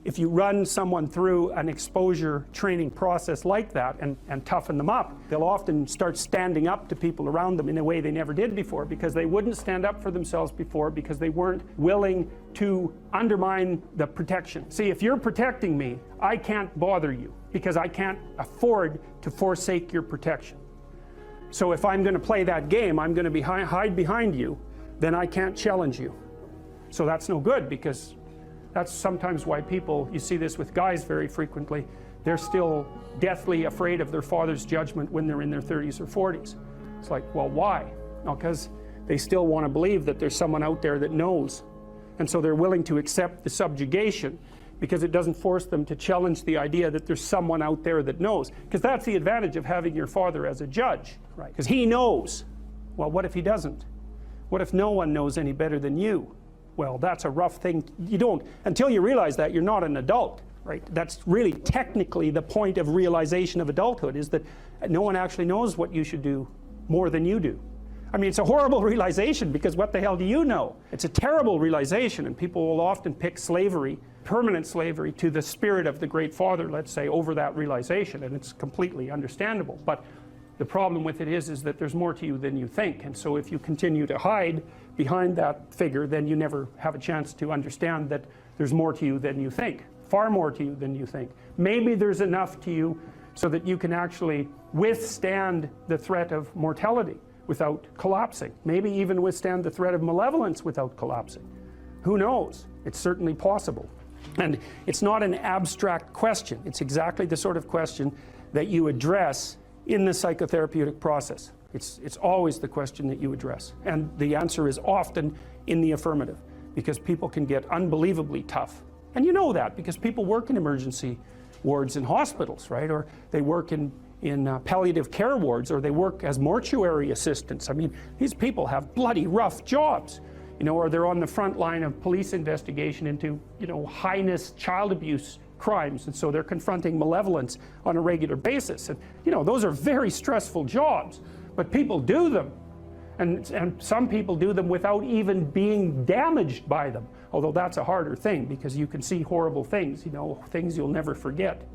if you run someone through an exposure training process like that and toughen them up, they'll often start standing up to people around them in a way they never did before, because they wouldn't stand up for themselves before because they weren't willing to undermine the protection. See, if you're protecting me, I can't bother you because I can't afford to forsake your protection. So if I'm going to play that game, I'm going to hide behind you, then I can't challenge you. So that's no good, because that's sometimes why people, you see this with guys very frequently, they're still deathly afraid of their father's judgment when they're in their 30s or 40s. It's like, well, why? No, because they still want to believe that there's someone out there that knows. And so they're willing to accept the subjugation because it doesn't force them to challenge the idea that there's someone out there that knows. Because that's the advantage of having your father as a judge, right? Because he knows. Well, what if he doesn't? What if no one knows any better than you? Well, that's a rough thing. You don't, until you realize that, you're not an adult, right? That's really technically the point of realization of adulthood, is that no one actually knows what you should do more than you do. I mean, it's a horrible realization, because what the hell do you know? It's a terrible realization, and people will often pick slavery, permanent slavery, to the spirit of the Great Father, let's say, over that realization, and it's completely understandable. But the problem with it is that there's more to you than you think, and so if you continue to hide behind that figure, then you never have a chance to understand that there's more to you than you think, far more to you than you think. Maybe there's enough to you so that you can actually withstand the threat of mortality without collapsing. Maybe even withstand the threat of malevolence without collapsing. Who knows? It's certainly possible. And it's not an abstract question. It's exactly the sort of question that you address in the psychotherapeutic process. It's always the question that you address. And the answer is often in the affirmative, because people can get unbelievably tough. And you know that because people work in emergency wards in hospitals, right? Or they work in palliative care wards, or they work as mortuary assistants. I mean, these people have bloody rough jobs, you know, or they're on the front line of police investigation into, you know, heinous child abuse crimes, and so they're confronting malevolence on a regular basis. And, you know, those are very stressful jobs, but people do them. And some people do them without even being damaged by them. Although that's a harder thing, because you can see horrible things, you know, things you'll never forget.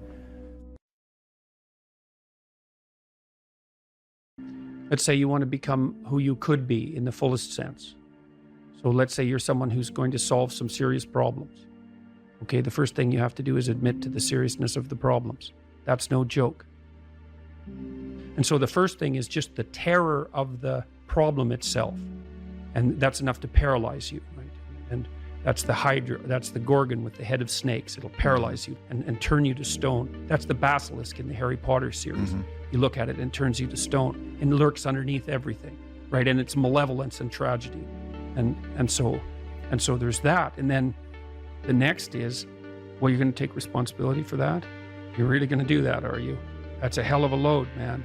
Let's say you want to become who you could be in the fullest sense. So let's say you're someone who's going to solve some serious problems. Okay, the first thing you have to do is admit to the seriousness of the problems. That's no joke. And so the first thing is just the terror of the problem itself. And that's enough to paralyze you, right? And that's the Hydra, that's the Gorgon with the head of snakes. It'll paralyze you and turn you to stone. That's the basilisk in the Harry Potter series. You look at it and it turns you to stone and lurks underneath everything, right? And it's malevolence and tragedy. And so there's that. And then the next is, well, you're going to take responsibility for that? You're really going to do that, are you? That's a hell of a load, man.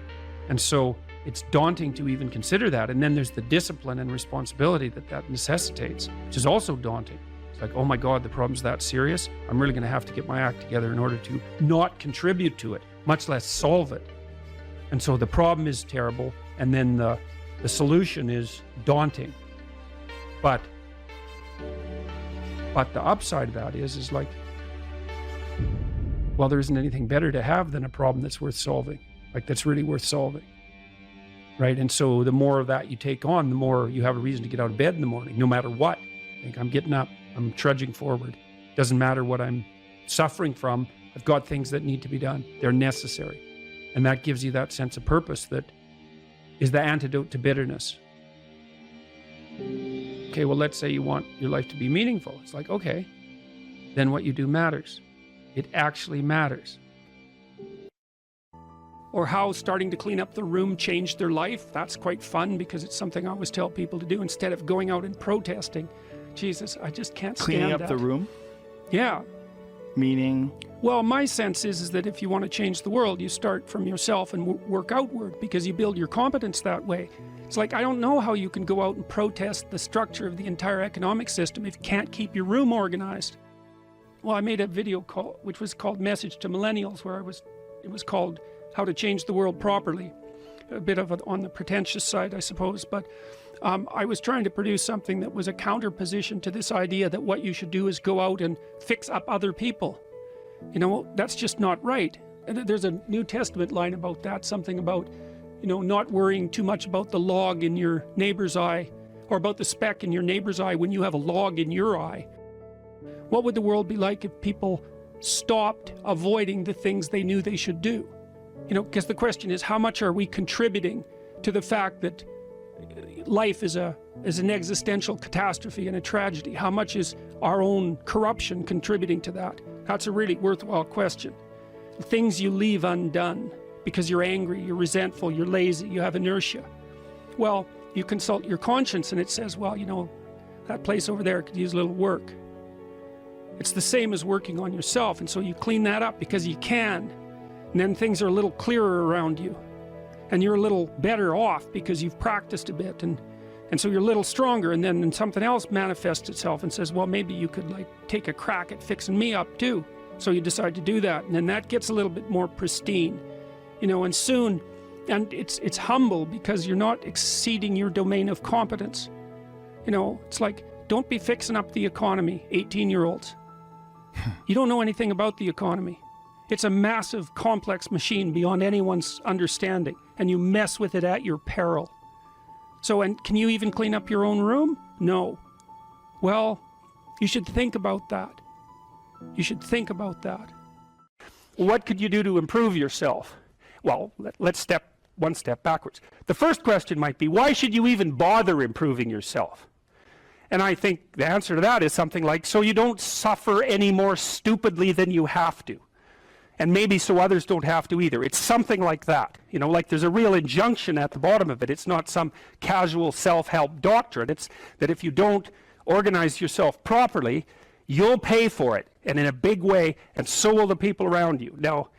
And so it's daunting to even consider that. And then there's the discipline and responsibility that necessitates, which is also daunting. It's like, oh my God, the problem's that serious. I'm really going to have to get my act together in order to not contribute to it, much less solve it. And so the problem is terrible. And then the solution is daunting. But the upside of that is like, well, there isn't anything better to have than a problem that's worth solving, like that's really worth solving, right? And so the more of that you take on, the more you have a reason to get out of bed in the morning, no matter what. Like, I'm getting up, I'm trudging forward. Doesn't matter what I'm suffering from. I've got things that need to be done. They're necessary. And that gives you that sense of purpose that is the antidote to bitterness. Okay, well, let's say you want your life to be meaningful. It's like, okay, then what you do matters. It actually matters. Or how starting to clean up the room changed their life. That's quite fun, because it's something I always tell people to do instead of going out and protesting. Jesus, I just can't stand Cleaning up that. the room? Yeah. Meaning? Well, my sense is that if you want to change the world, you start from yourself and work outward, because you build your competence that way. It's like, I don't know how you can go out and protest the structure of the entire economic system if you can't keep your room organized. Well, I made a video which was called Message to Millennials, where it was called How to Change the World Properly. A bit of on the pretentious side, I suppose, but I was trying to produce something that was a counterposition to this idea that what you should do is go out and fix up other people. You know, that's just not right. And there's a New Testament line about that, something about, you know, not worrying too much about the log in your neighbor's eye, or about the speck in your neighbor's eye when you have a log in your eye. What would the world be like if people stopped avoiding the things they knew they should do? You know, because the question is, how much are we contributing to the fact that life is an existential catastrophe and a tragedy? How much is our own corruption contributing to that? That's a really worthwhile question. The things you leave undone because you're angry, you're resentful, you're lazy, you have inertia. Well, you consult your conscience and it says, well, you know, that place over there could use a little work. It's the same as working on yourself, and so you clean that up because you can. And then things are a little clearer around you. And you're a little better off because you've practiced a bit, and so you're a little stronger, and then something else manifests itself and says, well, maybe you could like take a crack at fixing me up too. So you decide to do that, and then that gets a little bit more pristine, you know, and soon, and it's humble because you're not exceeding your domain of competence. You know, it's like, don't be fixing up the economy, 18-year-olds. You don't know anything about the economy. It's a massive, complex machine beyond anyone's understanding, and you mess with it at your peril. So, and can you even clean up your own room? No. Well, you should think about that. You should think about that. What could you do to improve yourself? Well, let's step one step backwards. The first question might be, why should you even bother improving yourself? And I think the answer to that is something like, so you don't suffer any more stupidly than you have to. And maybe so others don't have to either. It's something like that. You know, like there's a real injunction at the bottom of it. It's not some casual self-help doctrine. It's that if you don't organize yourself properly, you'll pay for it, and in a big way, and so will the people around you. Now,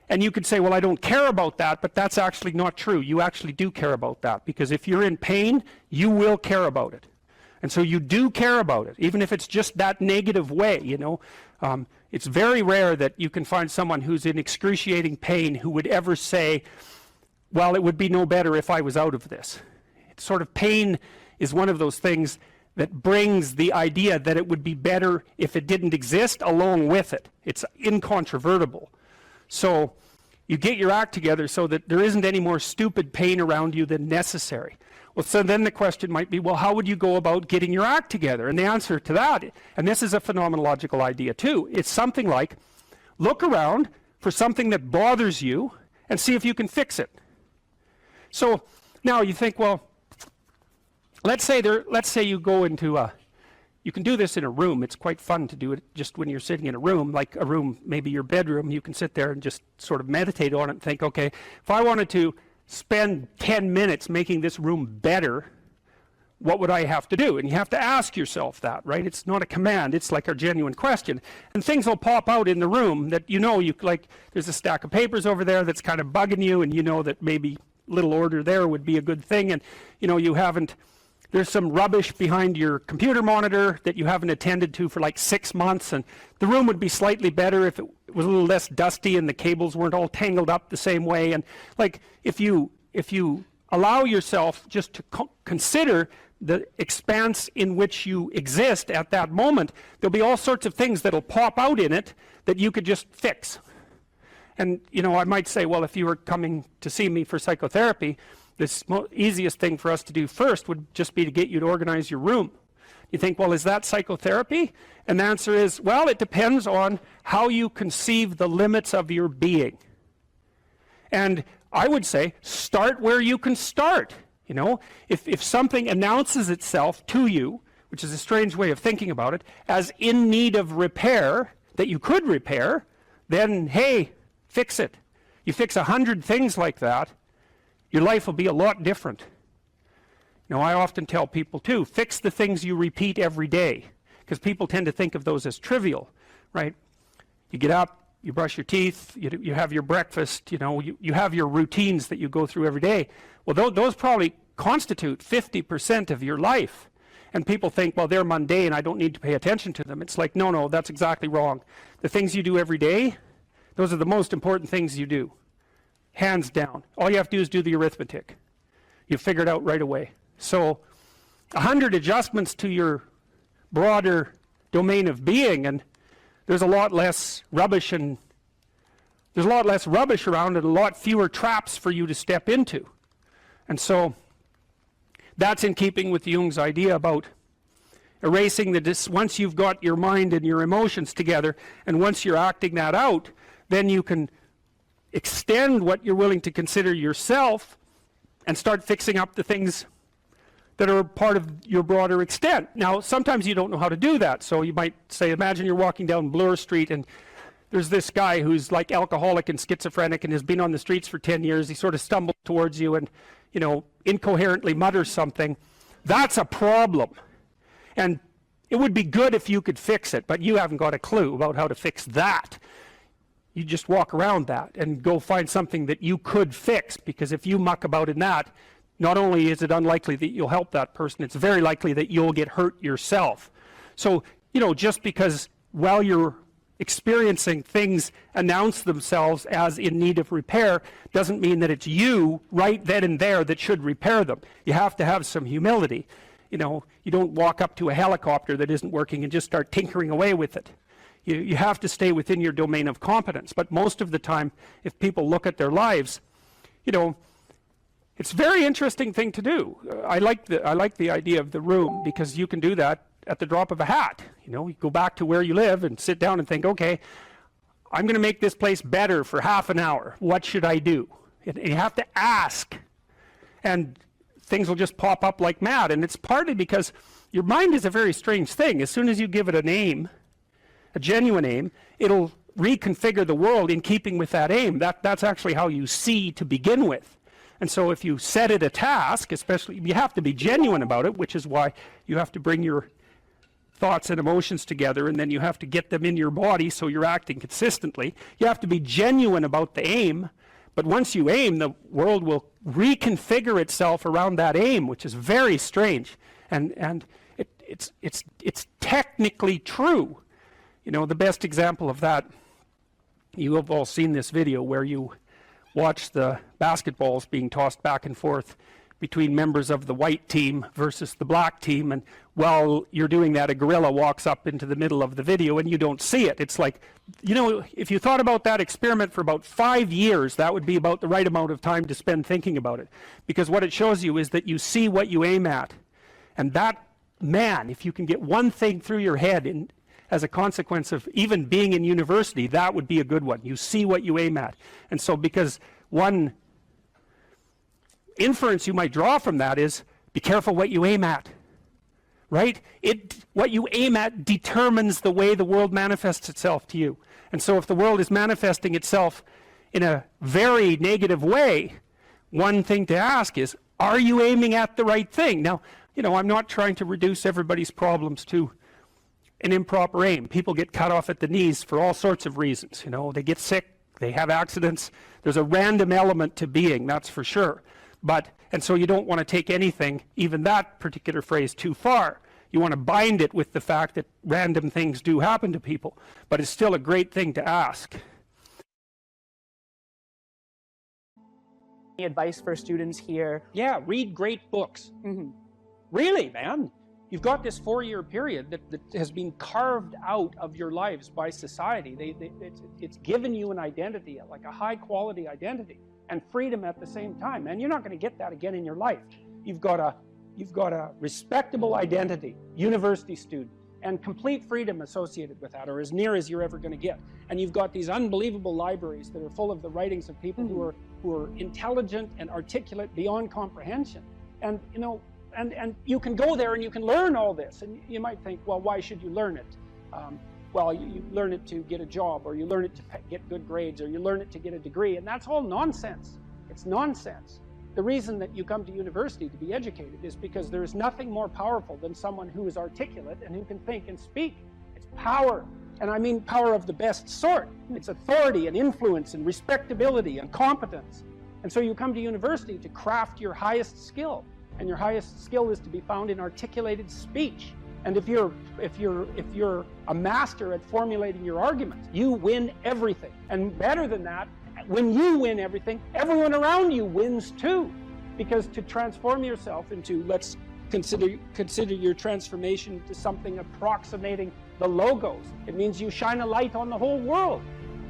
and you could say, well, I don't care about that, but that's actually not true. You actually do care about that, because if you're in pain, you will care about it. And so you do care about it, even if it's just that negative way, you know. It's very rare that you can find someone who's in excruciating pain who would ever say, well, it would be no better if I was out of this. sort of pain is one of those things that brings the idea that it would be better if it didn't exist along with it. It's incontrovertible. So you get your act together so that there isn't any more stupid pain around you than necessary. Well, so then the question might be, well, how would you go about getting your act together? And the answer to that, and this is a phenomenological idea too, it's something like, look around for something that bothers you and see if you can fix it. So now you think, well, let's say you go into you can do this in a room. It's quite fun to do it just when you're sitting in a room, like a room, maybe your bedroom. You can sit there and just sort of meditate on it and think, okay, if I wanted to spend 10 minutes making this room better, what would I have to do? And you have to ask yourself that, right? It's not a command, it's like a genuine question. And things will pop out in the room that you like, there's a stack of papers over there that's kind of bugging you, and you know that maybe little order there would be a good thing, and there's some rubbish behind your computer monitor that you haven't attended to for like 6 months, and the room would be slightly better if it was a little less dusty and the cables weren't all tangled up the same way. And like, if you allow yourself just to consider the expanse in which you exist at that moment, there'll be all sorts of things that'll pop out in it that you could just fix. And I might say, well, if you were coming to see me for psychotherapy, the easiest thing for us to do first would just be to get you to organize your room. You think, well, is that psychotherapy? And the answer is, well, it depends on how you conceive the limits of your being. And I would say, start where you can start. If something announces itself to you, which is a strange way of thinking about it, as in need of repair, that you could repair, then, hey, fix it. You fix 100 things like that, your life will be a lot different. I often tell people too, fix the things you repeat every day, because people tend to think of those as trivial, right? You get up, you brush your teeth, you have your breakfast, you have your routines that you go through every day. Well, those probably constitute 50% of your life. And people think, well, they're mundane, I don't need to pay attention to them. It's like, no, that's exactly wrong. The things you do every day, those are the most important things you do. Hands down. All you have to do is do the arithmetic. You figure it out right away. So 100 adjustments to your broader domain of being, and there's a lot less rubbish around, and a lot fewer traps for you to step into. And so that's in keeping with Jung's idea about erasing once you've got your mind and your emotions together, and once you're acting that out, then you can extend what you're willing to consider yourself and start fixing up the things that are part of your broader extent. Now, sometimes you don't know how to do that. So you might say, imagine you're walking down Bloor Street and there's this guy who's like alcoholic and schizophrenic and has been on the streets for 10 years. He sort of stumbles towards you and, incoherently mutters something. That's a problem. And it would be good if you could fix it, but you haven't got a clue about how to fix that. You just walk around that and go find something that you could fix, because if you muck about in that, not only is it unlikely that you'll help that person, it's very likely that you'll get hurt yourself. So, just because while you're experiencing things announce themselves as in need of repair doesn't mean that it's you right then and there that should repair them. You have to have some humility. You don't walk up to a helicopter that isn't working and just start tinkering away with it. You have to stay within your domain of competence. But most of the time, if people look at their lives, it's a very interesting thing to do. I like the idea of the room, because you can do that at the drop of a hat. You go back to where you live and sit down and think, okay, I'm going to make this place better for half an hour. What should I do? And you have to ask. And things will just pop up like mad. And it's partly because your mind is a very strange thing. As soon as you give it a name, a genuine aim, it'll reconfigure the world in keeping with that aim. That's actually how you see to begin with. And so if you set it a task, especially, you have to be genuine about it, which is why you have to bring your thoughts and emotions together, and then you have to get them in your body so you're acting consistently. You have to be genuine about the aim, but once you aim, the world will reconfigure itself around that aim, which is very strange. And it's technically true. The best example of that, you have all seen this video where you watch the basketballs being tossed back and forth between members of the white team versus the black team, and while you're doing that, a gorilla walks up into the middle of the video and you don't see it. It's like, you know, if you thought about that experiment for about 5 years, that would be about the right amount of time to spend thinking about it. Because what it shows you is that you see what you aim at. And that, man, if you can get one thing through your head as a consequence of even being in university, that would be a good one. You see what you aim at. And so because one inference you might draw from that is, be careful what you aim at, right? What you aim at determines the way the world manifests itself to you. And so if the world is manifesting itself in a very negative way, one thing to ask is, are you aiming at the right thing? Now, you know, I'm not trying to reduce everybody's problems to an improper aim. People get cut off at the knees for all sorts of reasons. You know, they get sick, they have accidents. There's a random element to being, that's for sure. And so you don't want to take anything, even that particular phrase, too far. You want to bind it with the fact that random things do happen to people. But it's still a great thing to ask. Any advice for students here? Yeah, read great books. Really, man. You've got this 4-year period that has been carved out of your lives by society. It's given you an identity, like a high-quality identity, and freedom at the same time. And you're not going to get that again in your life. You've got a respectable identity, university student, and complete freedom associated with that, or as near as you're ever going to get. And you've got these unbelievable libraries that are full of the writings of people who are intelligent and articulate beyond comprehension. And you know, and you can go there and you can learn all this. And you might think, well, why should you learn it? Well, you learn it to get a job, or you learn it to get good grades, or you learn it to get a degree, and that's all nonsense. It's nonsense. The reason that you come to university to be educated is because there is nothing more powerful than someone who is articulate and who can think and speak. It's power, and I mean power of the best sort. It's authority and influence and respectability and competence. And so you come to university to craft your highest skill, and your highest skill is to be found in articulated speech. And if you're a master at formulating your arguments, you win everything. And better than that, when you win everything, everyone around you wins too. Because to transform yourself into, let's consider your transformation to something approximating the logos. It means you shine a light on the whole world.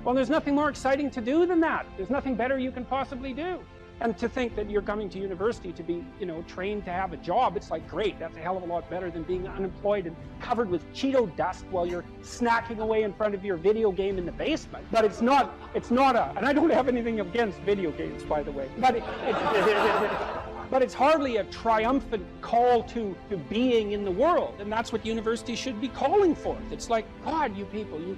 Well, there's nothing more exciting to do than that. There's nothing better you can possibly do. And to think that you're coming to university to be, you know, trained to have a job, it's like, great, that's a hell of a lot better than being unemployed and covered with Cheeto dust while you're snacking away in front of your video game in the basement. But it's not and I don't have anything against video games, by the way, but it's hardly a triumphant call to being in the world, and that's what university should be calling forth. It's like, God, you people, you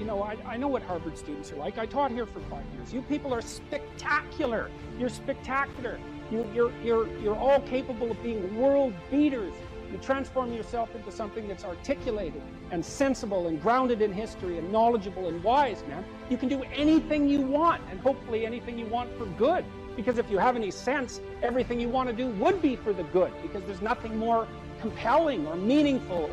know, I know what Harvard students are like. I taught here for 5 years. You people are spectacular. You're spectacular. You're all capable of being world beaters. You transform yourself into something that's articulated and sensible and grounded in history and knowledgeable and wise, man. You can do anything you want, and hopefully anything you want for good. Because if you have any sense, everything you want to do would be for the good, because there's nothing more compelling or meaningful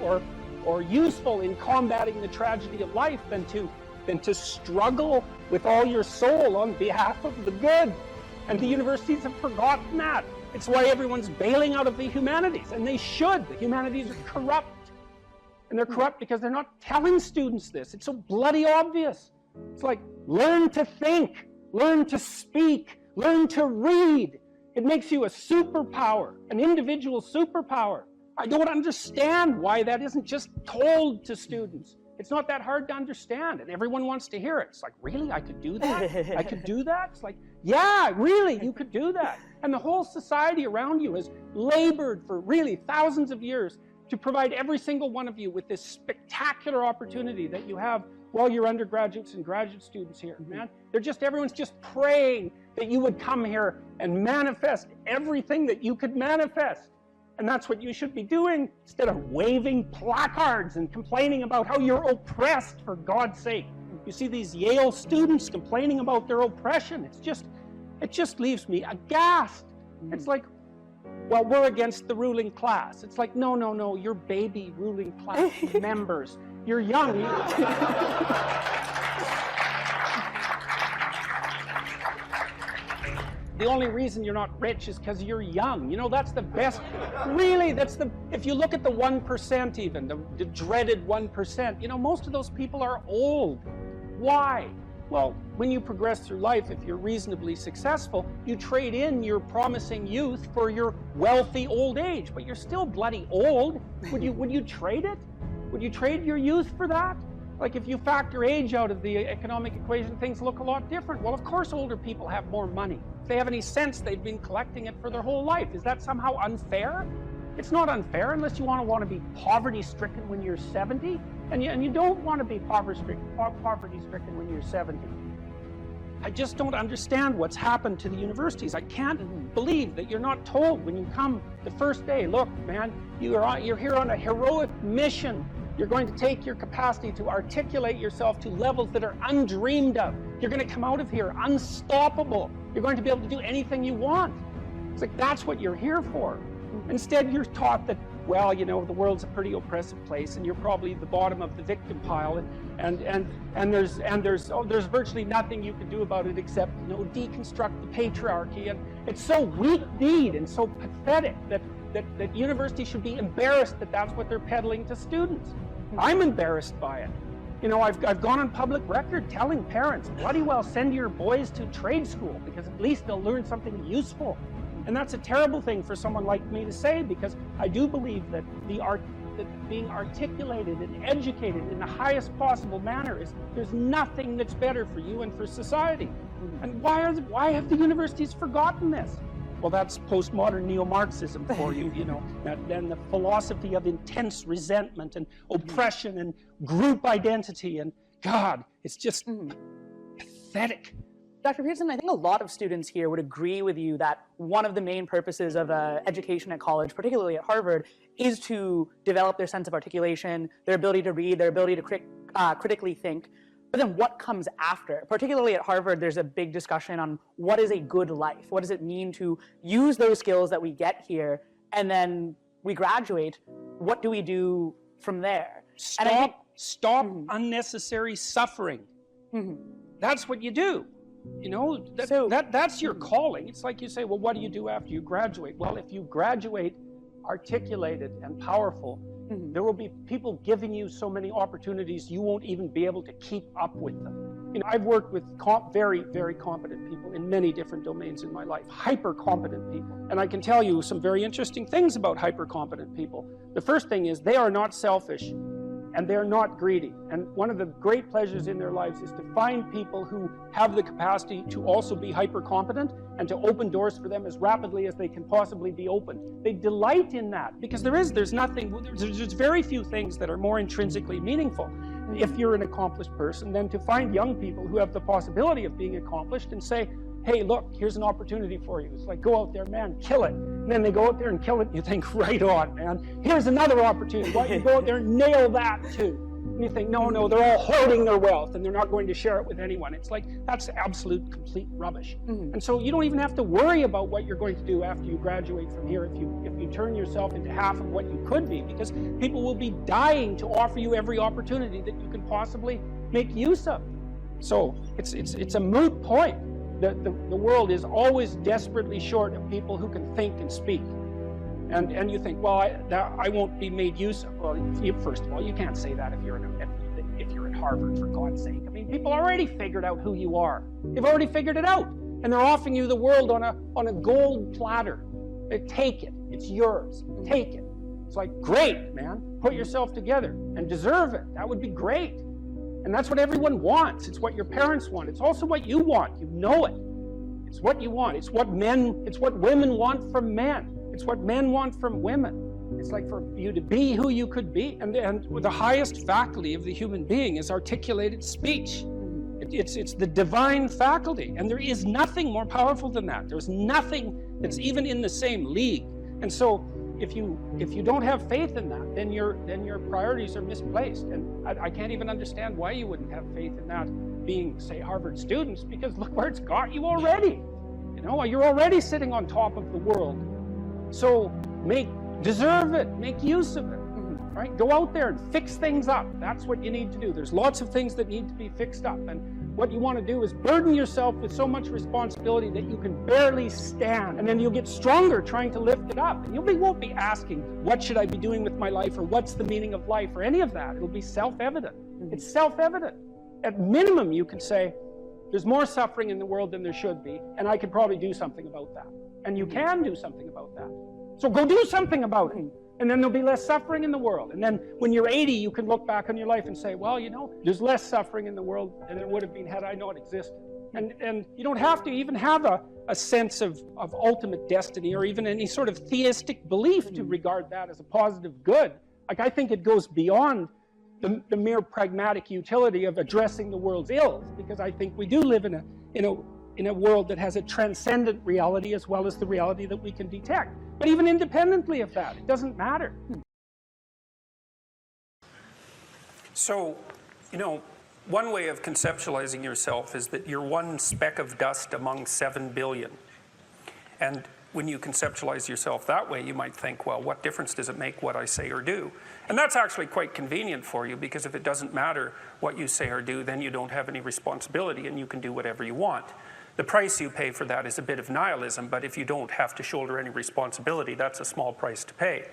or useful in combating the tragedy of life than to struggle with all your soul on behalf of the good. And the universities have forgotten that. It's why everyone's bailing out of the humanities, and they should. The humanities are corrupt. And they're corrupt because they're not telling students this. It's so bloody obvious. It's like, learn to think, learn to speak, learn to read. It makes you a superpower, an individual superpower. I don't understand why that isn't just told to students. It's not that hard to understand, and everyone wants to hear it. It's like, really? I could do that? I could do that? It's like, yeah, really, you could do that. And the whole society around you has labored for really thousands of years to provide every single one of you with this spectacular opportunity that you have while you're undergraduates and graduate students here, man. Everyone's just praying that you would come here and manifest everything that you could manifest. And that's what you should be doing, instead of waving placards and complaining about how you're oppressed, for God's sake. You see these Yale students complaining about their oppression. It just leaves me aghast. It's like, well, we're against the ruling class. It's like, no, you're baby ruling class members. You're young. The only reason you're not rich is because you're young. You know, that's the best. Really, if you look at the 1% even, the dreaded 1%, you know, most of those people are old. Why? Well, when you progress through life, if you're reasonably successful, you trade in your promising youth for your wealthy old age, but you're still bloody old. Would you trade it? Would you trade your youth for that? Like if you factor age out of the economic equation, things look a lot different. Well, of course older people have more money. If they have any sense, they've been collecting it for their whole life. Is that somehow unfair? It's not unfair unless you want to be poverty-stricken when you're 70, and you don't want to be poverty-stricken when you're 70. I just don't understand what's happened to the universities. I can't believe that you're not told when you come the first day, look, man, you're here on a heroic mission. You're going to take your capacity to articulate yourself to levels that are undreamed of. You're going to come out of here unstoppable. You're going to be able to do anything you want. It's like, that's what you're here for. Instead, you're taught that, well, you know, the world's a pretty oppressive place, and you're probably the bottom of the victim pile, and there's virtually nothing you can do about it except, you know, deconstruct the patriarchy. And it's so weak-kneed and so pathetic that universities should be embarrassed that that's what they're peddling to students. I'm embarrassed by it. You know, I've gone on public record telling parents, bloody well send your boys to trade school because at least they'll learn something useful. And that's a terrible thing for someone like me to say, because I do believe that being articulated and educated in the highest possible manner there's nothing that's better for you and for society. And why have the universities forgotten this? Well, that's postmodern neo-Marxism for you, you know, and the philosophy of intense resentment and oppression and group identity, and God, it's just pathetic. Dr. Peterson, I think a lot of students here would agree with you that one of the main purposes of education at college, particularly at Harvard, is to develop their sense of articulation, their ability to read, their ability to critically think. But then what comes after? Particularly at Harvard, there's a big discussion on what is a good life? What does it mean to use those skills that we get here, and then we graduate? What do we do from there? Stop unnecessary suffering. That's what you do. You know, that's your calling. It's like you say, well, what do you do after you graduate? Well, if you graduate articulated and powerful, there will be people giving you so many opportunities you won't even be able to keep up with them. You know, I've worked with very, very competent people in many different domains in my life, hyper-competent people. And I can tell you some very interesting things about hyper-competent people. The first thing is they are not selfish and they're not greedy. And one of the great pleasures in their lives is to find people who have the capacity to also be hyper-competent and to open doors for them as rapidly as they can possibly be opened. They delight in that because there's very few things that are more intrinsically meaningful if you're an accomplished person than to find young people who have the possibility of being accomplished and say, hey, look, here's an opportunity for you. It's like, go out there, man, kill it. And then they go out there and kill it, and you think, right on, man. Here's another opportunity. Why don't you go out there and nail that too? And you think, no, they're all hoarding their wealth, and they're not going to share it with anyone. It's like, that's absolute, complete rubbish. And so you don't even have to worry about what you're going to do after you graduate from here if you turn yourself into half of what you could be, because people will be dying to offer you every opportunity that you can possibly make use of. So it's a moot point. The world is always desperately short of people who can think and speak. And you think, well, I won't be made use of. Well, first of all, you can't say that if you're at Harvard, for God's sake. I mean, people already figured out who you are. They've already figured it out. And they're offering you the world on a gold platter. Take it. It's yours. Take it. It's like, great, man. Put yourself together and deserve it. That would be great. And that's what everyone wants. It's what your parents want. It's also what you want. You know it. It's what you want. It's what women want from men. It's what men want from women. It's like for you to be who you could be. And the highest faculty of the human being is articulated speech. It's the divine faculty. And there is nothing more powerful than that. There's nothing that's even in the same league. And so if you don't have faith in that, then your priorities are misplaced. And I can't even understand why you wouldn't have faith in that being, say, Harvard students, because look where it's got you already. You know, you're already sitting on top of the world. So deserve it, make use of it, right? Go out there and fix things up. That's what you need to do. There's lots of things that need to be fixed up. And what you want to do is burden yourself with so much responsibility that you can barely stand. And then you'll get stronger trying to lift it up. And you won't be asking, what should I be doing with my life, or what's the meaning of life, or any of that. It'll be self-evident. It's self-evident. At minimum, you can say, there's more suffering in the world than there should be, and I could probably do something about that. And you can do something about that. So go do something about it. And then there'll be less suffering in the world. And then when you're 80, you can look back on your life and say, well, you know, there's less suffering in the world than there would have been had I not existed. And you don't have to even have a sense of ultimate destiny or even any sort of theistic belief to regard that as a positive good. Like, I think it goes beyond the mere pragmatic utility of addressing the world's ills, because I think we do live in a world that has a transcendent reality as well as the reality that we can detect. But even independently of that, it doesn't matter. So, you know, one way of conceptualizing yourself is that you're one speck of dust among 7 billion. And when you conceptualize yourself that way, you might think, well, what difference does it make what I say or do? And that's actually quite convenient for you, because if it doesn't matter what you say or do, then you don't have any responsibility and you can do whatever you want. The price you pay for that is a bit of nihilism, but if you don't have to shoulder any responsibility, that's a small price to pay.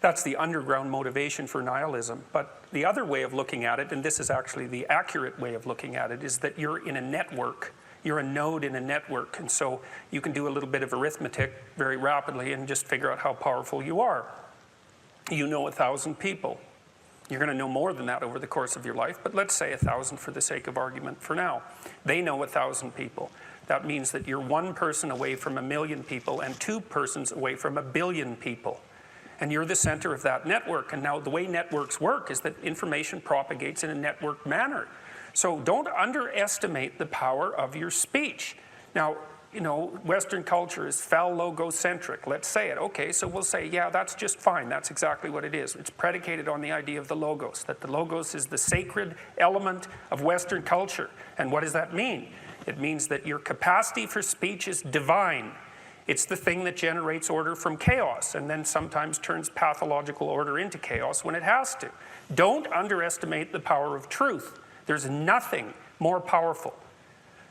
That's the underground motivation for nihilism. But the other way of looking at it, and this is actually the accurate way of looking at it, is that you're in a network. You're a node in a network, and so you can do a little bit of arithmetic very rapidly and just figure out how powerful you are. You know 1,000 people. You're going to know more than that over the course of your life, but let's say 1,000 for the sake of argument for now. They know 1,000 people. That means that you're one person away from 1,000,000 people and 2 persons away from 1,000,000,000 people. And you're the center of that network. And now the way networks work is that information propagates in a networked manner. So don't underestimate the power of your speech. Now, you know, Western culture is phallogocentric. Let's say it. Okay, so we'll say, yeah, that's just fine. That's exactly what it is. It's predicated on the idea of the logos, that the logos is the sacred element of Western culture. And what does that mean? It means that your capacity for speech is divine. It's the thing that generates order from chaos and then sometimes turns pathological order into chaos when it has to. Don't underestimate the power of truth. There's nothing more powerful.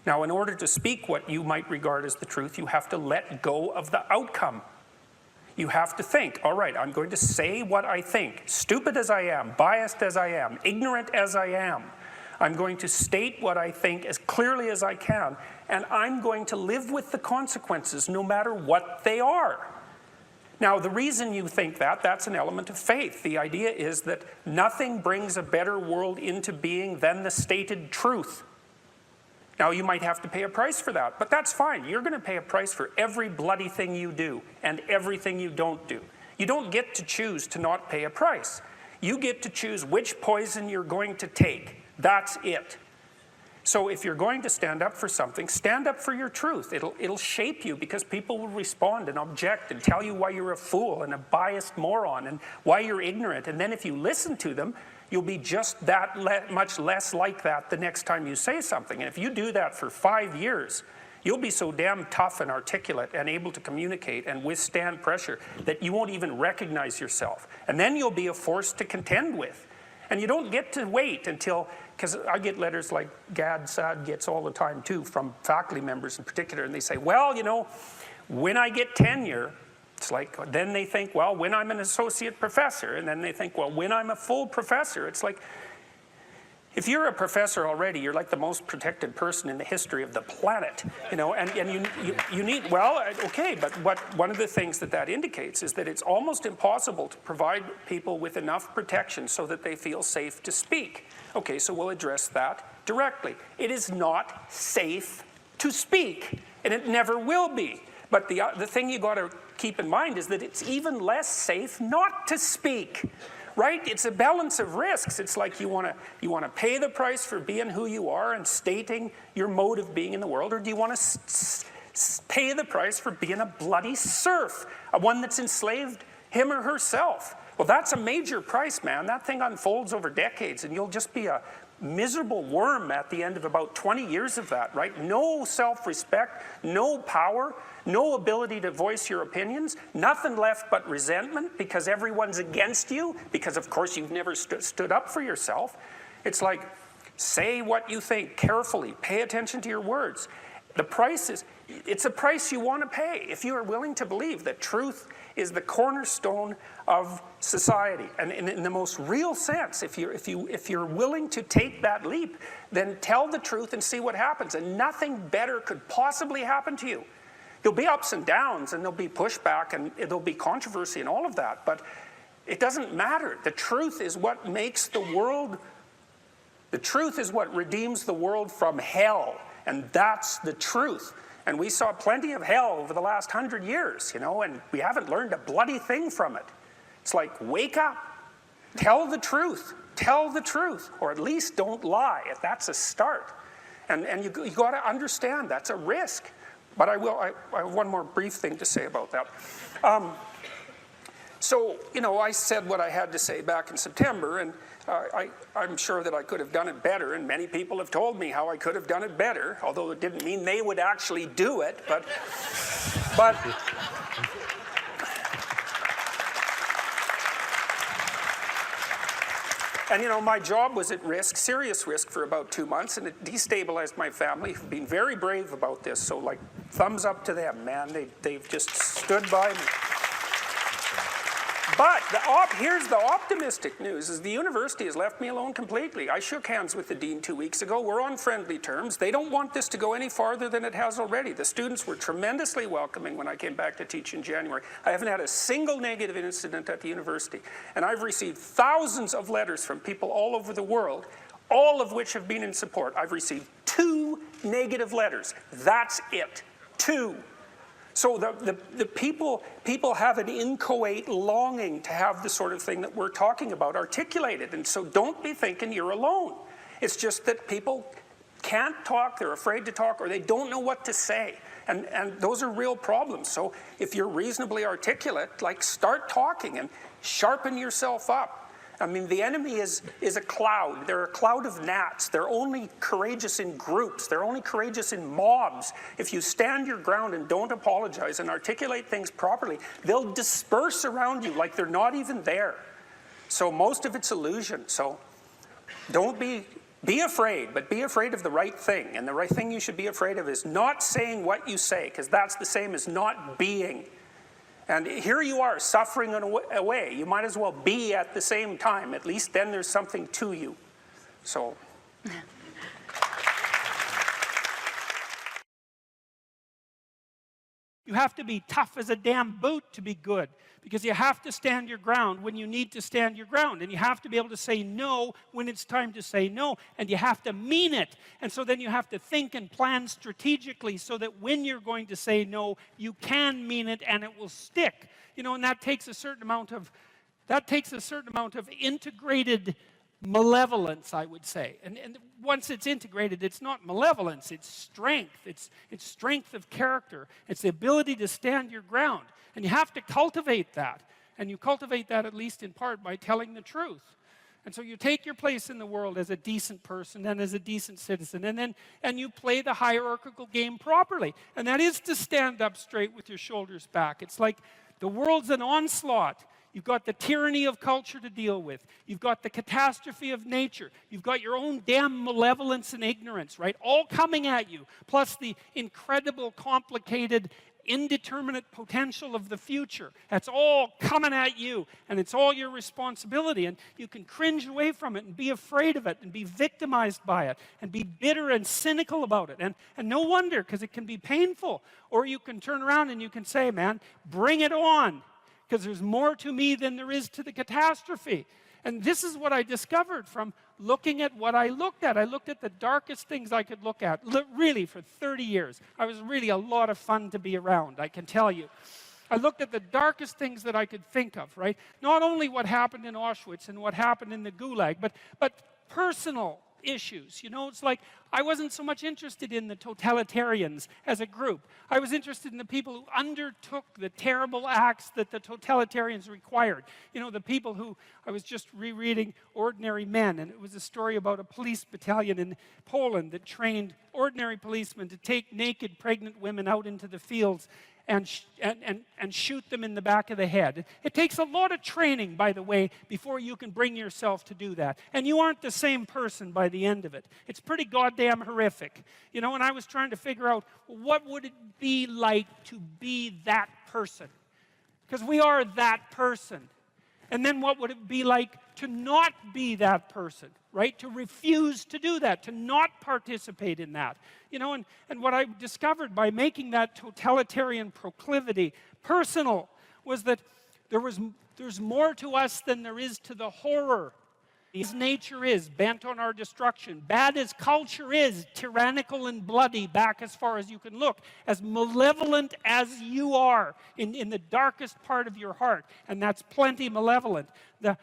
Now, in order to speak what you might regard as the truth, you have to let go of the outcome. You have to think, all right, I'm going to say what I think, stupid as I am, biased as I am, ignorant as I am. I'm going to state what I think as clearly as I can, and I'm going to live with the consequences no matter what they are. Now, the reason you think that, that's an element of faith. The idea is that nothing brings a better world into being than the stated truth. Now, you might have to pay a price for that, but that's fine. You're going to pay a price for every bloody thing you do and everything you don't do. You don't get to choose to not pay a price. You get to choose which poison you're going to take. That's it. So if you're going to stand up for something, stand up for your truth. It'll shape you, because people will respond and object and tell you why you're a fool and a biased moron and why you're ignorant. And then if you listen to them, you'll be just that much less like that the next time you say something. And if you do that for 5 years, you'll be so damn tough and articulate and able to communicate and withstand pressure that you won't even recognize yourself. And then you'll be a force to contend with. And you don't get to wait until, because I get letters like Gad Saad gets all the time too, from faculty members in particular, and they say, well, you know, when I get tenure, it's like, then they think, well, when I'm an associate professor, and then they think, well, when I'm a full professor. It's like, if you're a professor already, you're like the most protected person in the history of the planet, you know, and you need, well, okay, but one of the things that indicates is that it's almost impossible to provide people with enough protection so that they feel safe to speak. Okay, so we'll address that directly. It is not safe to speak, and it never will be. But the thing you got to keep in mind is that it's even less safe not to speak. Right? It's a balance of risks. It's like you want to pay the price for being who you are and stating your mode of being in the world, or do you want to pay the price for being a bloody serf, one that's enslaved him or herself? Well, that's a major price, man. That thing unfolds over decades, and you'll just be a miserable worm at the end of about 20 years of that, right? No self-respect, no power, no ability to voice your opinions, nothing left but resentment because everyone's against you, because of course you've never stood up for yourself. It's like Say what you think carefully. Pay attention to your words. The price is, it's a price you want to pay if you are willing to believe that truth is the cornerstone of society. And in the most real sense, if you're willing to take that leap, then tell the truth and see what happens. And nothing better could possibly happen to you. There'll be ups and downs, and there'll be pushback, and there'll be controversy and all of that, but it doesn't matter. The truth is what makes the world, the truth is what redeems the world from hell, and that's the truth. And we saw plenty of hell over the last 100 years, you know, and we haven't learned a bloody thing from it. It's like, wake up, tell the truth, or at least don't lie. That's a start. And you got to understand that's a risk. But I have one more brief thing to say about that. So, you know, I said what I had to say back in September, and I'm sure that I could have done it better, and many people have told me how I could have done it better, although it didn't mean they would actually do it, but and you know, my job was at risk, serious risk, for about 2 months, and it destabilized my family, who've been very brave about this, so like, thumbs up to them, man. They've just stood by me. But here's the optimistic news, is the university has left me alone completely. I shook hands with the dean 2 weeks ago. We're on friendly terms. They don't want this to go any farther than it has already. The students were tremendously welcoming when I came back to teach in January. I haven't had a single negative incident at the university. And I've received thousands of letters from people all over the world, all of which have been in support. I've received 2 negative letters. That's it. 2. So the people have an inchoate longing to have the sort of thing that we're talking about articulated. And so don't be thinking you're alone. It's just that people can't talk, they're afraid to talk, or they don't know what to say. And those are real problems. So if you're reasonably articulate, like, start talking and sharpen yourself up. I mean, the enemy is a cloud. They're a cloud of gnats. They're only courageous in groups. They're only courageous in mobs. If you stand your ground and don't apologize and articulate things properly, they'll disperse around you like they're not even there. So most of it's illusion. So don't be afraid, but be afraid of the right thing. And the right thing you should be afraid of is not saying what you say, because that's the same as not being. And here you are, suffering away. You might as well be at the same time. At least then there's something to you. So. You have to be tough as a damn boot to be good, because you have to stand your ground when you need to stand your ground, and you have to be able to say no when it's time to say no, and you have to mean it. And so then you have to think and plan strategically so that when you're going to say no, you can mean it and it will stick. You know, and that takes a certain amount of integrated malevolence, I would say. And once it's integrated, it's not malevolence, it's strength. It's strength of character. It's the ability to stand your ground. And you have to cultivate that. And you cultivate that at least in part by telling the truth. And so you take your place in the world as a decent person and as a decent citizen, and you play the hierarchical game properly. And that is to stand up straight with your shoulders back. It's like the world's an onslaught. You've got the tyranny of culture to deal with. You've got the catastrophe of nature. You've got your own damn malevolence and ignorance, right? All coming at you, plus the incredible, complicated, indeterminate potential of the future. That's all coming at you, and it's all your responsibility. And you can cringe away from it and be afraid of it and be victimized by it and be bitter and cynical about it. And no wonder, because it can be painful. Or you can turn around and you can say, man, bring it on, because there's more to me than there is to the catastrophe. And this is what I discovered from looking at what I looked at. I looked at the darkest things I could look at, really, for 30 years. I was really a lot of fun to be around, I can tell you. I looked at the darkest things that I could think of, right? Not only what happened in Auschwitz and what happened in the Gulag, but personal issues. You know, it's like I wasn't so much interested in the totalitarians as a group. I was interested in the people who undertook the terrible acts that the totalitarians required. You know, the people who, I was just rereading Ordinary Men, and it was a story about a police battalion in Poland that trained ordinary policemen to take naked pregnant women out into the fields and shoot them in the back of the head. It takes a lot of training, by the way, before you can bring yourself to do that. And you aren't the same person by the end of it. It's pretty goddamn horrific. You know, and I was trying to figure out, what would it be like to be that person? Because we are that person. And then what would it be like to not be that person, right? To refuse to do that, to not participate in that. You know, and what I discovered by making that totalitarian proclivity personal was that there's more to us than there is to the horror. As nature is, bent on our destruction, bad as culture is, tyrannical and bloody, back as far as you can look, as malevolent as you are in the darkest part of your heart, and that's plenty malevolent. The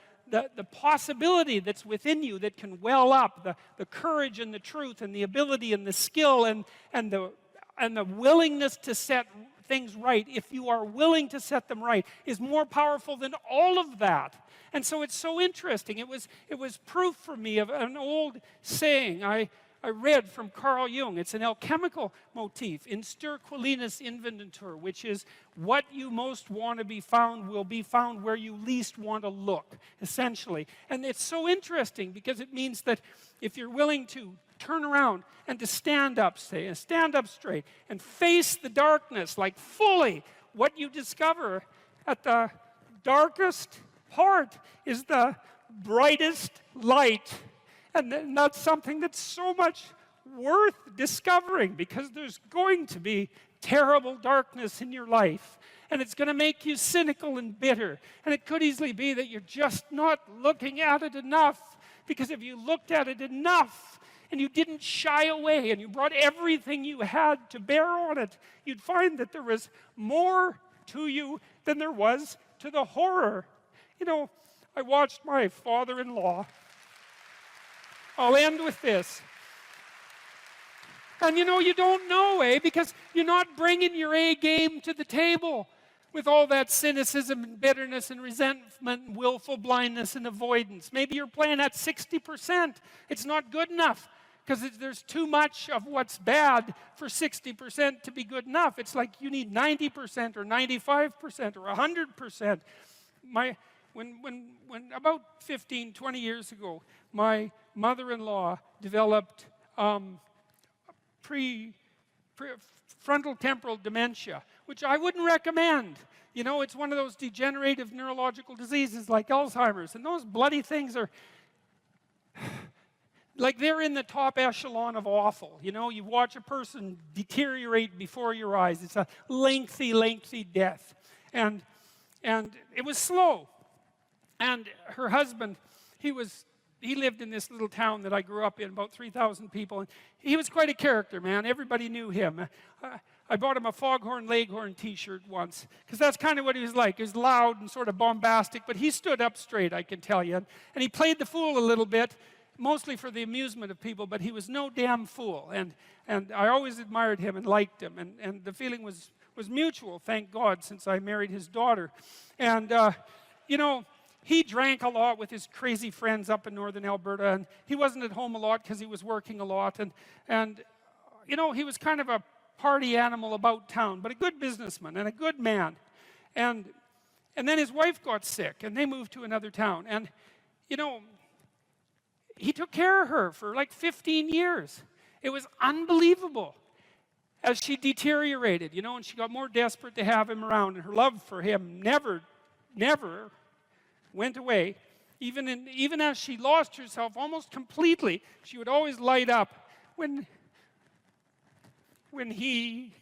possibility that's within you that can well up, the courage and the truth and the ability and the skill and the willingness to set things right, if you are willing to set them right, is more powerful than all of that. And so it's so interesting. It was proof for me of an old saying I read from Carl Jung. It's an alchemical motif, in stir qualinus inventur, which is what you most want to be found will be found where you least want to look, essentially. And it's so interesting because it means that if you're willing to turn around and to stand up, stand up straight, and face the darkness like fully, what you discover at the darkest part is the brightest light. And that's something that's so much worth discovering, because there's going to be terrible darkness in your life. And it's going to make you cynical and bitter. And it could easily be that you're just not looking at it enough. Because if you looked at it enough, and you didn't shy away, and you brought everything you had to bear on it, you'd find that there was more to you than there was to the horror. You know, I watched my father-in-law. I'll end with this. And you know, you don't know, because you're not bringing your A game to the table with all that cynicism and bitterness and resentment and willful blindness and avoidance. Maybe you're playing at 60%. It's not good enough, because there's too much of what's bad for 60% to be good enough. It's like you need 90% or 95% or 100%. When about 15, 20 years ago, my mother-in-law developed frontal temporal dementia, which I wouldn't recommend. You know, it's one of those degenerative neurological diseases like Alzheimer's, and those bloody things are like they're in the top echelon of awful. You know, you watch a person deteriorate before your eyes. It's a lengthy, lengthy death. And it was slow. And her husband, he lived in this little town that I grew up in, about 3,000 people. And he was quite a character, man. Everybody knew him. I bought him a Foghorn Leghorn t-shirt once, because that's kind of what he was like. He was loud and sort of bombastic, but he stood up straight, I can tell you. And he played the fool a little bit, mostly for the amusement of people, but he was no damn fool. And I always admired him and liked him. And the feeling was mutual, thank God, since I married his daughter. And, you know, he drank a lot with his crazy friends up in northern Alberta, and he wasn't at home a lot because he was working a lot. And you know, he was kind of a party animal about town, but a good businessman and a good man. And then his wife got sick, and they moved to another town. And, you know, he took care of her for like 15 years. It was unbelievable as she deteriorated, you know, and she got more desperate to have him around, and her love for him never went away. Even as she lost herself almost completely, she would always light up when he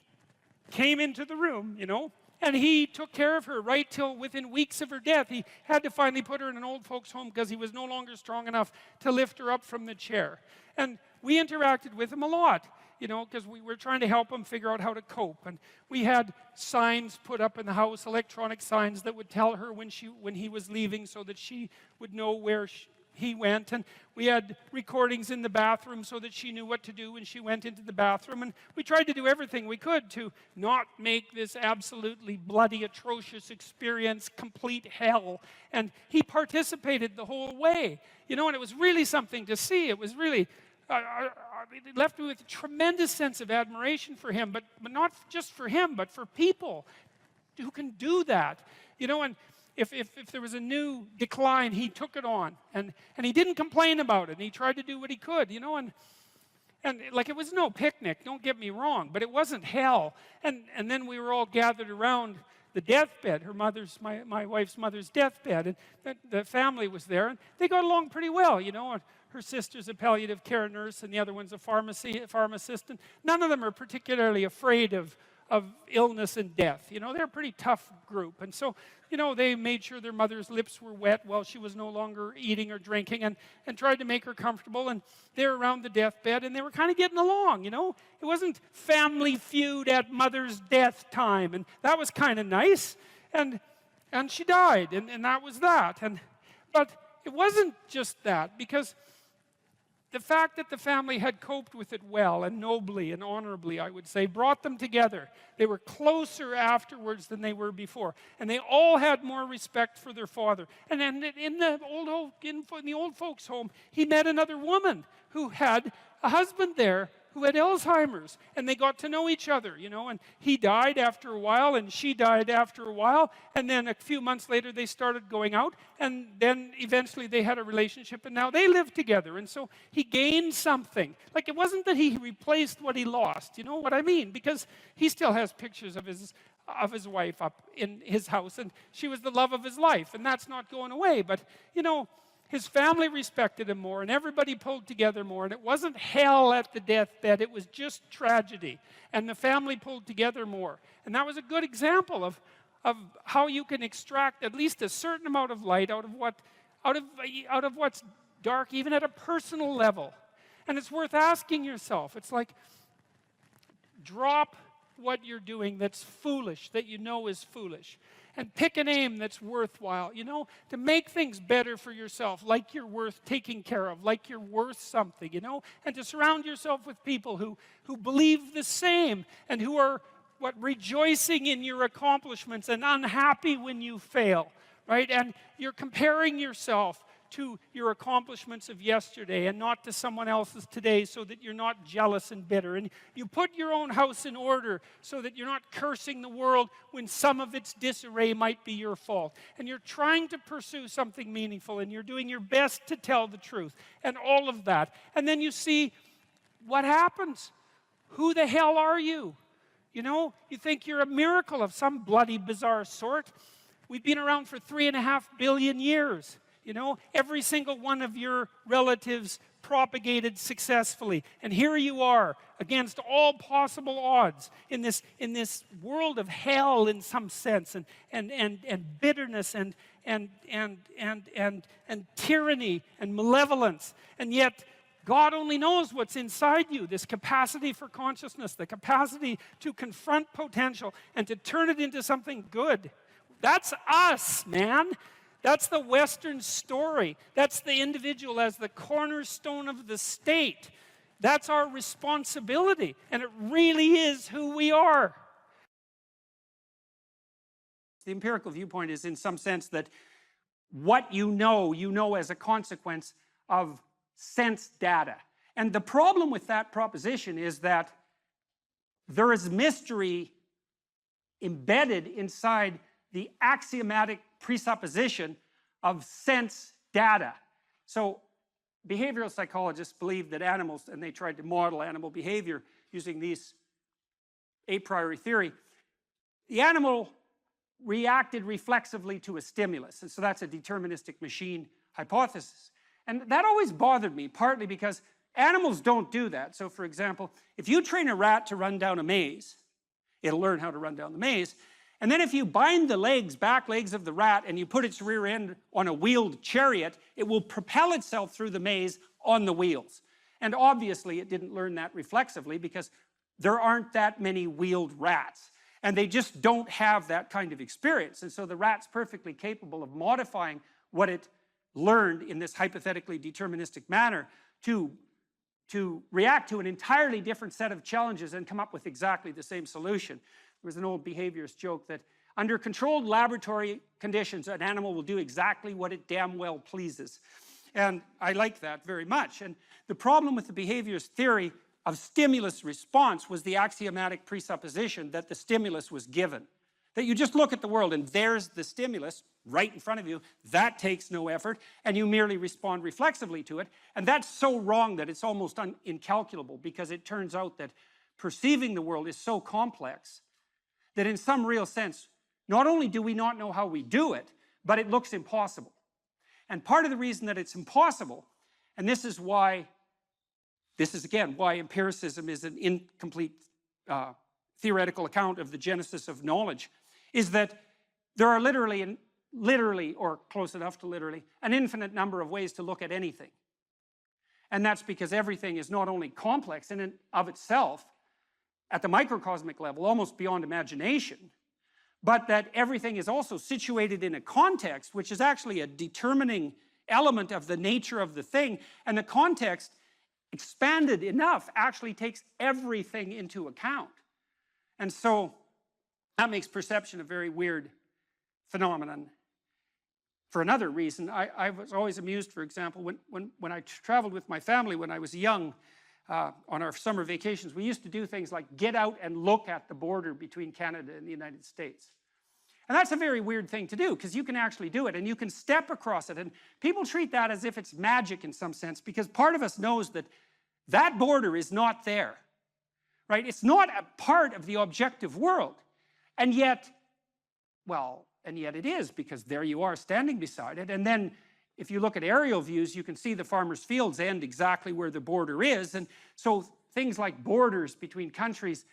came into the room, you know. And he took care of her right till within weeks of her death. He had to finally put her in an old folks' home because he was no longer strong enough to lift her up from the chair. And we interacted with him a lot, you know, because we were trying to help him figure out how to cope. And we had signs put up in the house, electronic signs that would tell her when he was leaving, so that she would know where he went. And we had recordings in the bathroom so that she knew what to do when she went into the bathroom. And we tried to do everything we could to not make this absolutely bloody, atrocious experience complete hell. And he participated the whole way, you know, and it was really something to see. It was really it left me with a tremendous sense of admiration for him, but not just for him, but for people who can do that. You know, and if there was a new decline, he took it on, and he didn't complain about it, and he tried to do what he could, you know, and like, it was no picnic, don't get me wrong, but it wasn't hell. And then we were all gathered around the deathbed, my wife's mother's deathbed, and the family was there, and they got along pretty well, you know. And her sister's a palliative care nurse, and the other one's a pharmacist, and none of them are particularly afraid of illness and death. You know, they're a pretty tough group. And so, you know, they made sure their mother's lips were wet while she was no longer eating or drinking, and tried to make her comfortable. And they were around the deathbed, and they were kind of getting along, you know. It wasn't Family Feud at mother's death time, and that was kind of nice. And she died, and that was that. But it wasn't just that, because the fact that the family had coped with it well and nobly and honorably, I would say, brought them together. They were closer afterwards than they were before. And they all had more respect for their father. And then in the old folks' home, he met another woman who had a husband there who had Alzheimer's. And they got to know each other, you know. And he died after a while, and she died after a while. And then a few months later, they started going out. And then eventually they had a relationship, and now they live together. And so he gained something. Like, it wasn't that he replaced what he lost, you know what I mean? Because he still has pictures of his wife up in his house, and she was the love of his life, and that's not going away. But, you know, his family respected him more, and everybody pulled together more, and it wasn't hell at the deathbed, it was just tragedy, and the family pulled together more. And that was a good example of how you can extract at least a certain amount of light out of what's dark, even at a personal level. And it's worth asking yourself. It's like, drop what you're doing that's foolish, that you know is foolish, and pick an aim that's worthwhile, you know, to make things better for yourself, like you're worth taking care of, like you're worth something, you know, and to surround yourself with people who believe the same, and who are rejoicing in your accomplishments and unhappy when you fail, right? And you're comparing yourself to your accomplishments of yesterday and not to someone else's today, so that you're not jealous and bitter. And you put your own house in order so that you're not cursing the world when some of its disarray might be your fault. And you're trying to pursue something meaningful, and you're doing your best to tell the truth, and all of that. And then you see what happens. Who the hell are you? You know, you think you're a miracle of some bloody bizarre sort. We've been around for 3.5 billion years. You know, every single one of your relatives propagated successfully. And here you are, against all possible odds, in this world of hell in some sense, and bitterness and tyranny and malevolence. And yet, God only knows what's inside you, this capacity for consciousness, the capacity to confront potential and to turn it into something good. That's us, man. That's the Western story. That's the individual as the cornerstone of the state. That's our responsibility, and it really is who we are. The empirical viewpoint is, in some sense, that what you know as a consequence of sense data. And the problem with that proposition is that there is mystery embedded inside the axiomatic presupposition of sense data. So behavioral psychologists believe that animals, and they tried to model animal behavior using these a priori theory, the animal reacted reflexively to a stimulus. And so that's a deterministic machine hypothesis. And that always bothered me, partly because animals don't do that. So for example, if you train a rat to run down a maze, it'll learn how to run down the maze. And then if you bind the back legs of the rat, and you put its rear end on a wheeled chariot, it will propel itself through the maze on the wheels. And obviously it didn't learn that reflexively, because there aren't that many wheeled rats. And they just don't have that kind of experience. And so the rat's perfectly capable of modifying what it learned in this hypothetically deterministic manner to react to an entirely different set of challenges and come up with exactly the same solution. There was an old behaviorist joke that under controlled laboratory conditions, an animal will do exactly what it damn well pleases. And I like that very much. And the problem with the behaviorist theory of stimulus response was the axiomatic presupposition that the stimulus was given. That you just look at the world and there's the stimulus right in front of you. That takes no effort, and you merely respond reflexively to it. And that's so wrong that it's almost incalculable, because it turns out that perceiving the world is so complex that in some real sense, not only do we not know how we do it, but it looks impossible. And part of the reason that it's impossible, and this is again why empiricism is an incomplete theoretical account of the genesis of knowledge, is that there are literally, or close enough to literally, an infinite number of ways to look at anything. And that's because everything is not only complex in and of itself, at the microcosmic level, almost beyond imagination, but that everything is also situated in a context, which is actually a determining element of the nature of the thing, and the context, expanded enough, actually takes everything into account. And so that makes perception a very weird phenomenon. For another reason, I was always amused, for example, when I traveled with my family when I was young, on our summer vacations, we used to do things like get out and look at the border between Canada and the United States. And that's a very weird thing to do, because you can actually do it, and you can step across it, and people treat that as if it's magic in some sense, because part of us knows that that border is not there, right? It's not a part of the objective world, and yet it is, because there you are standing beside it. And then if you look at aerial views, you can see the farmers' fields end exactly where the border is. And so things like borders between countries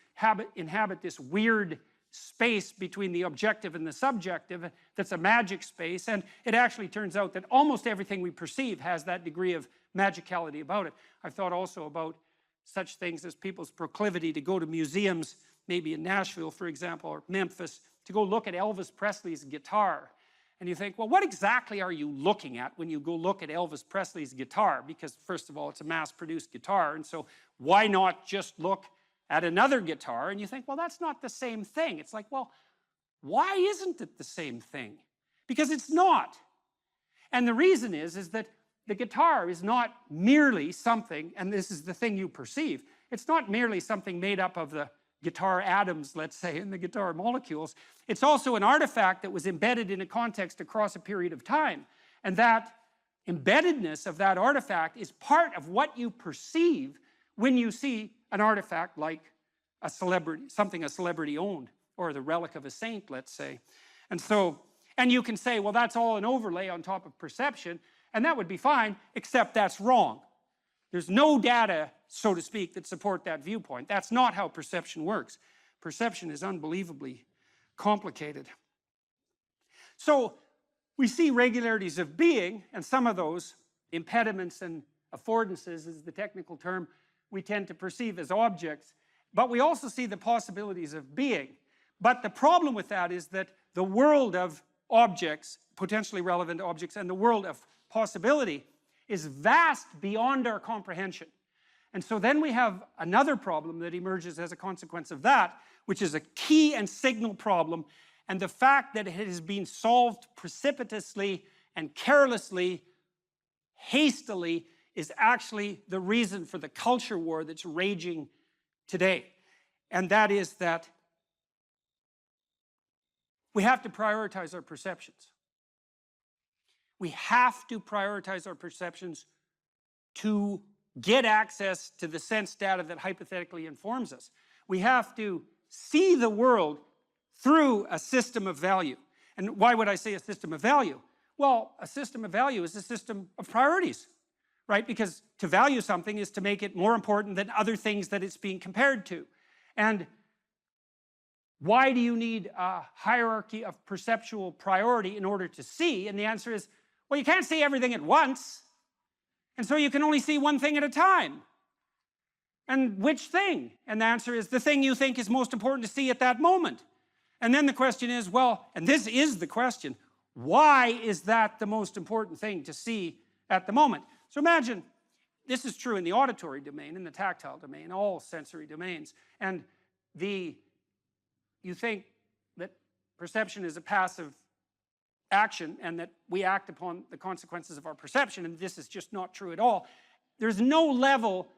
inhabit this weird space between the objective and the subjective that's a magic space. And it actually turns out that almost everything we perceive has that degree of magicality about it. I've thought also about such things as people's proclivity to go to museums, maybe in Nashville, for example, or Memphis, to go look at Elvis Presley's guitar. And you think, well, what exactly are you looking at when you go look at Elvis Presley's guitar? Because first of all, it's a mass-produced guitar, and so why not just look at another guitar? And you think, well, that's not the same thing. It's like, well, why isn't it the same thing? Because it's not. And the reason is that the guitar is not merely something, and this is the thing you perceive, it's not merely something made up of the guitar atoms, let's say, and the guitar molecules. It's also an artifact that was embedded in a context across a period of time. And that embeddedness of that artifact is part of what you perceive when you see an artifact like a celebrity, something a celebrity owned, or the relic of a saint, let's say. And you can say, well, that's all an overlay on top of perception, and that would be fine, except that's wrong. There's no data, so to speak, that support that viewpoint. That's not how perception works. Perception is unbelievably complicated. So we see regularities of being, and some of those, impediments and affordances is the technical term, we tend to perceive as objects. But we also see the possibilities of being. But the problem with that is that the world of objects, potentially relevant objects, and the world of possibility is vast beyond our comprehension. And so then we have another problem that emerges as a consequence of that, which is a key and signal problem, and the fact that it has been solved precipitously and carelessly, hastily, is actually the reason for the culture war that's raging today. And that is that we have to prioritize our perceptions. We have to prioritize our perceptions to get access to the sense data that hypothetically informs us. We have to see the world through a system of value. And why would I say a system of value? Well, a system of value is a system of priorities, right? Because to value something is to make it more important than other things that it's being compared to. And why do you need a hierarchy of perceptual priority in order to see? And the answer is, well, you can't see everything at once. And so you can only see one thing at a time. And which thing? And the answer is the thing you think is most important to see at that moment. And then the question is, well, and this is the question, why is that the most important thing to see at the moment? So imagine, this is true in the auditory domain, in the tactile domain, all sensory domains. And you think that perception is a passive action and that we act upon the consequences of our perception, and this is just not true at all. There's no level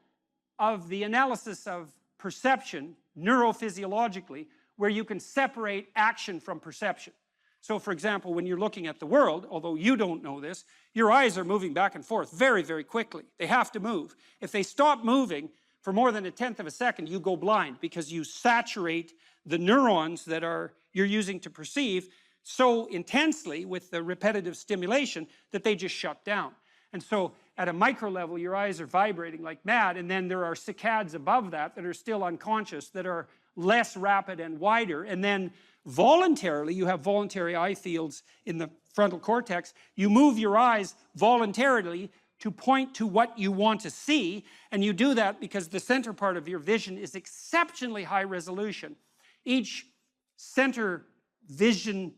of the analysis of perception neurophysiologically where you can separate action from perception. So for example, when you're looking at the world, although you don't know this, your eyes are moving back and forth very, very quickly. They have to move. If they stop moving for more than 1/10 of a second, you go blind because you saturate the neurons that you're using to perceive so intensely with the repetitive stimulation that they just shut down. And so at a micro level, your eyes are vibrating like mad, and then there are saccades above that are still unconscious, that are less rapid and wider, and then voluntarily, you have voluntary eye fields in the frontal cortex, you move your eyes voluntarily to point to what you want to see, and you do that because the center part of your vision is exceptionally high resolution. Each center vision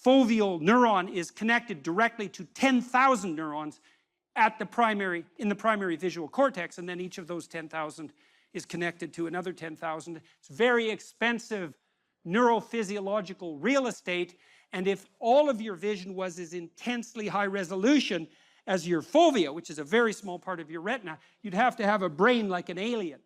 foveal neuron is connected directly to 10,000 neurons in the primary visual cortex, and then each of those 10,000 is connected to another 10,000. It's very expensive neurophysiological real estate, and if all of your vision was as intensely high resolution as your fovea, which is a very small part of your retina, you'd have to have a brain like an alien.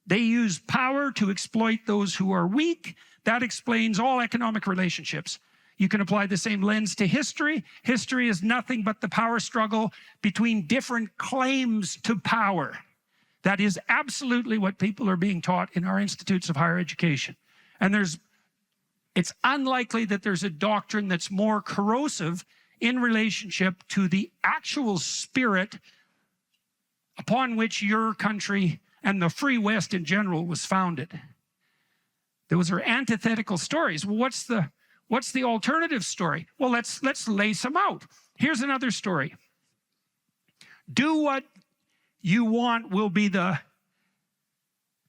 They use power to exploit those who are weak. That explains all economic relationships. You can apply the same lens to history. History is nothing but the power struggle between different claims to power. That is absolutely what people are being taught in our institutes of higher education. And it's unlikely that there's a doctrine that's more corrosive in relationship to the actual spirit upon which your country and the free West in general was founded. Those are antithetical stories. Well, what's the alternative story? Well, let's lay some out. Here's another story. Do what you want will be the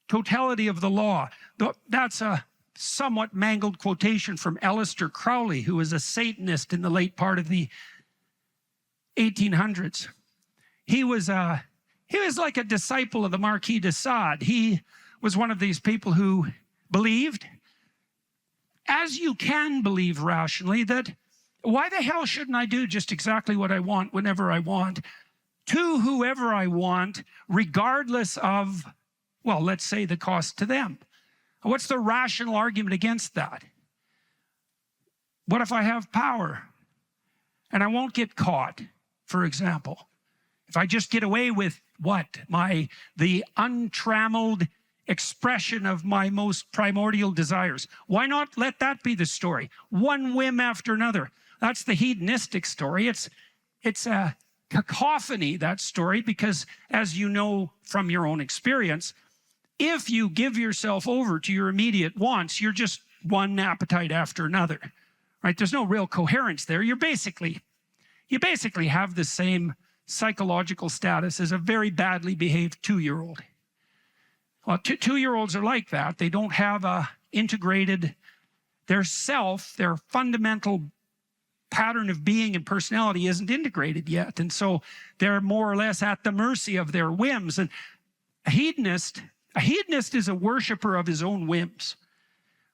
totality of the law. That's a somewhat mangled quotation from Aleister Crowley, who was a Satanist in the late part of the 1800s. He was like a disciple of the Marquis de Sade. He was one of these people who believed, as you can believe rationally, that why the hell shouldn't I do just exactly what I want whenever I want to whoever I want, regardless of, well, let's say the cost to them. What's the rational argument against that? What if I have power and I won't get caught, for example? If I just get away with what? The untrammeled expression of my most primordial desires. Why not let that be the story? One whim after another. That's the hedonistic story. It's a cacophony, that story, because as you know from your own experience, if you give yourself over to your immediate wants, you're just one appetite after another, right? There's no real coherence there. You basically have the same psychological status as a very badly behaved 2-year-old. Well, 2-year-olds are like that. They don't have their fundamental pattern of being and personality isn't integrated yet. And so they're more or less at the mercy of their whims. And a hedonist is a worshiper of his own whims,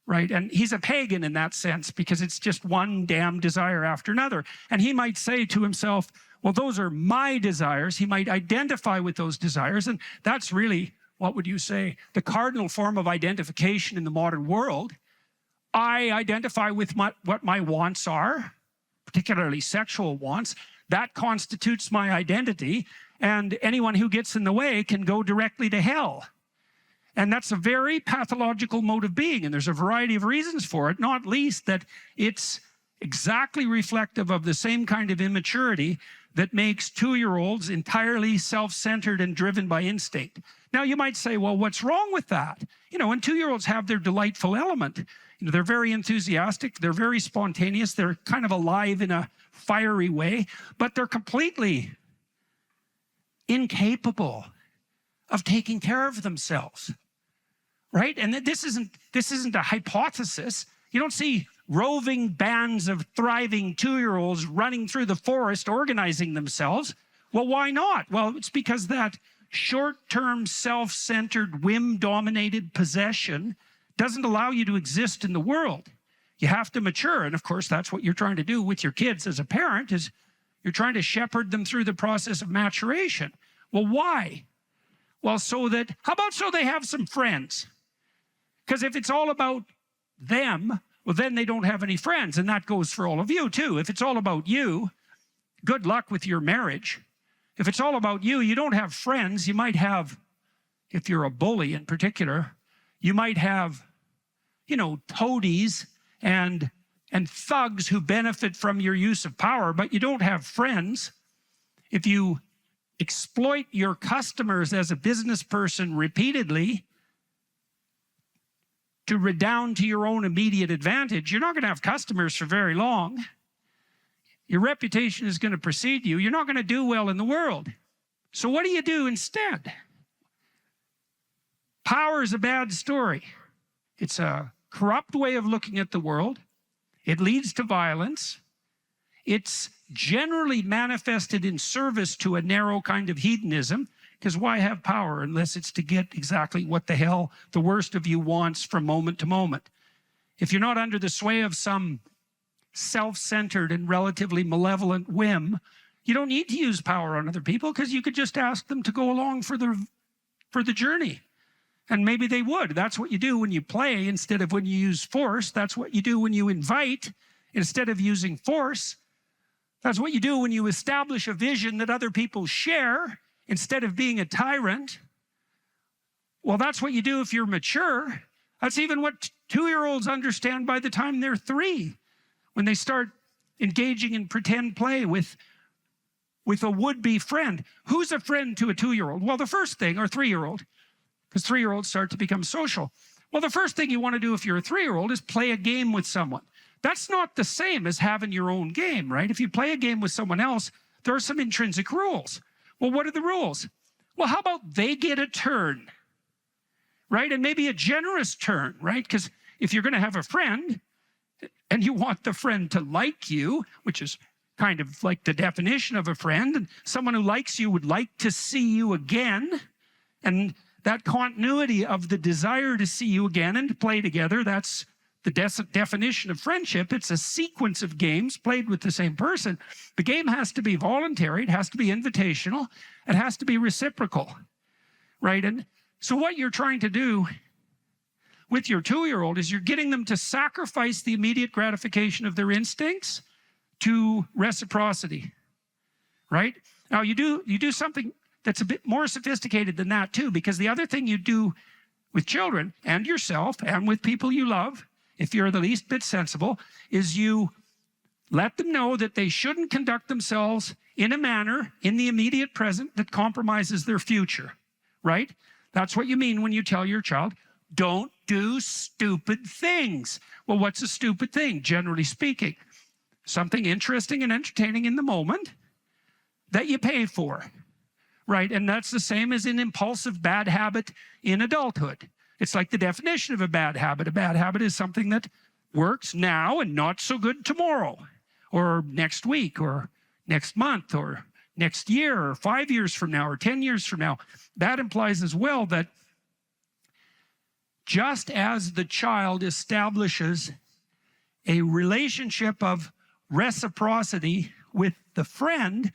right? And he's a pagan in that sense because it's just one damn desire after another. And he might say to himself, well, those are my desires. He might identify with those desires. And that's really, what would you say, the cardinal form of identification in the modern world. I identify with what my wants are, particularly sexual wants. That constitutes my identity. And anyone who gets in the way can go directly to hell. And that's a very pathological mode of being. And there's a variety of reasons for it, not least that it's exactly reflective of the same kind of immaturity that makes 2-year-olds entirely self-centered and driven by instinct. Now, you might say, well, what's wrong with that? You know, and 2-year-olds have their delightful element. You know, they're very enthusiastic. They're very spontaneous. They're kind of alive in a fiery way, but they're completely incapable of taking care of themselves, right? And this isn't a hypothesis. You don't see roving bands of thriving 2-year-olds running through the forest organizing themselves. Well, why not? Well, it's because that short-term, self-centered, whim-dominated possession doesn't allow you to exist in the world. You have to mature. And of course, that's what you're trying to do with your kids as a parent, is you're trying to shepherd them through the process of maturation. Well, why? Well, how about so they have some friends? Because if it's all about them, well, then they don't have any friends. And that goes for all of you too. If it's all about you, good luck with your marriage. If it's all about you, you don't have friends. You might have, if you're a bully in particular, you might have, toadies and thugs who benefit from your use of power, but you don't have friends. If you exploit your customers as a business person repeatedly to redound to your own immediate advantage, you're not going to have customers for very long. Your reputation is going to precede you. You're not going to do well in the world. So what do you do instead? Power is a bad story. It's a corrupt way of looking at the world. It leads to violence. It's generally manifested in service to a narrow kind of hedonism, because why have power unless it's to get exactly what the hell the worst of you wants from moment to moment? If you're not under the sway of some self-centered and relatively malevolent whim, you don't need to use power on other people, because you could just ask them to go along for the journey. And maybe they would. That's what you do when you play instead of when you use force. That's what you do when you invite instead of using force. That's what you do when you establish a vision that other people share instead of being a tyrant. Well, that's what you do if you're mature. That's even what 2-year-olds understand by the time they're 3, when they start engaging in pretend play with a would-be friend. Who's a friend to a 2-year-old? Well, the first thing, or 3-year-old, because 3-year-olds start to become social. Well, the first thing you want to do if you're a 3-year-old is play a game with someone. That's not the same as having your own game, right? If you play a game with someone else, there are some intrinsic rules. Well, what are the rules? Well, how about they get a turn, right? And maybe a generous turn, right? Because if you're going to have a friend and you want the friend to like you, which is kind of like the definition of a friend, and someone who likes you would like to see you again, and that continuity of the desire to see you again and to play together, that's the definition of friendship. It's a sequence of games played with the same person. The game has to be voluntary, it has to be invitational, it has to be reciprocal, right? And so what you're trying to do with your 2-year-old is you're getting them to sacrifice the immediate gratification of their instincts to reciprocity, right? Now you do something that's a bit more sophisticated than that too, because the other thing you do with children and yourself and with people you love, if you're the least bit sensible, is you let them know that they shouldn't conduct themselves in a manner in the immediate present that compromises their future, right? That's what you mean when you tell your child, don't do stupid things. Well, what's a stupid thing, generally speaking? Something interesting and entertaining in the moment that you pay for, right? And that's the same as an impulsive bad habit in adulthood. It's like the definition of a bad habit. A bad habit is something that works now and not so good tomorrow, or next week, or next month, or next year, or 5 years from now, or 10 years from now. That implies as well that just as the child establishes a relationship of reciprocity with the friend,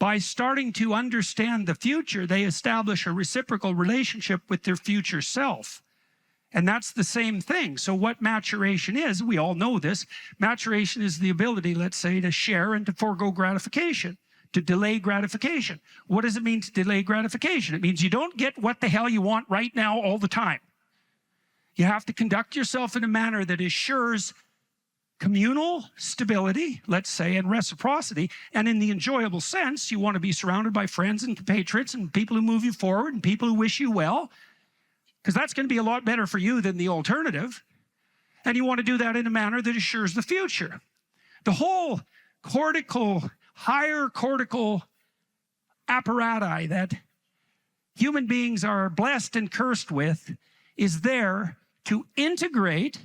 by starting to understand the future, they establish a reciprocal relationship with their future self. And that's the same thing. So what maturation is, we all know this, maturation is the ability, let's say, to share and to forego gratification, to delay gratification. What does it mean to delay gratification? It means you don't get what the hell you want right now all the time. You have to conduct yourself in a manner that assures communal stability, let's say, and reciprocity. And in the enjoyable sense, you want to be surrounded by friends and compatriots and people who move you forward and people who wish you well, because that's going to be a lot better for you than the alternative. And you want to do that in a manner that assures the future. The whole higher cortical apparatus that human beings are blessed and cursed with is there to integrate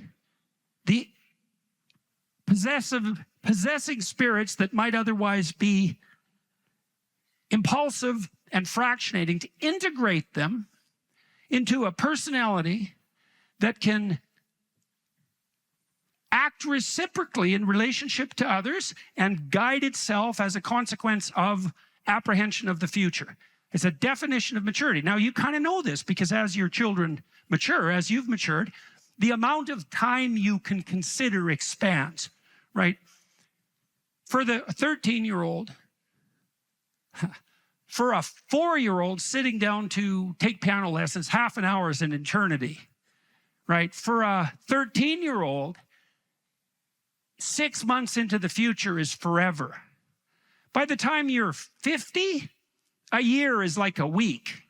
the possessing spirits that might otherwise be impulsive and fractionating, to integrate them into a personality that can act reciprocally in relationship to others, and guide itself as a consequence of apprehension of the future. It's a definition of maturity. Now, you kind of know this because as your children mature, as you've matured, the amount of time you can consider expands, right? For the 13-year-old, for a 4-year-old sitting down to take piano lessons, half an hour is an eternity, right? For a 13-year-old, 6 months into the future is forever. By the time you're 50, a year is like a week,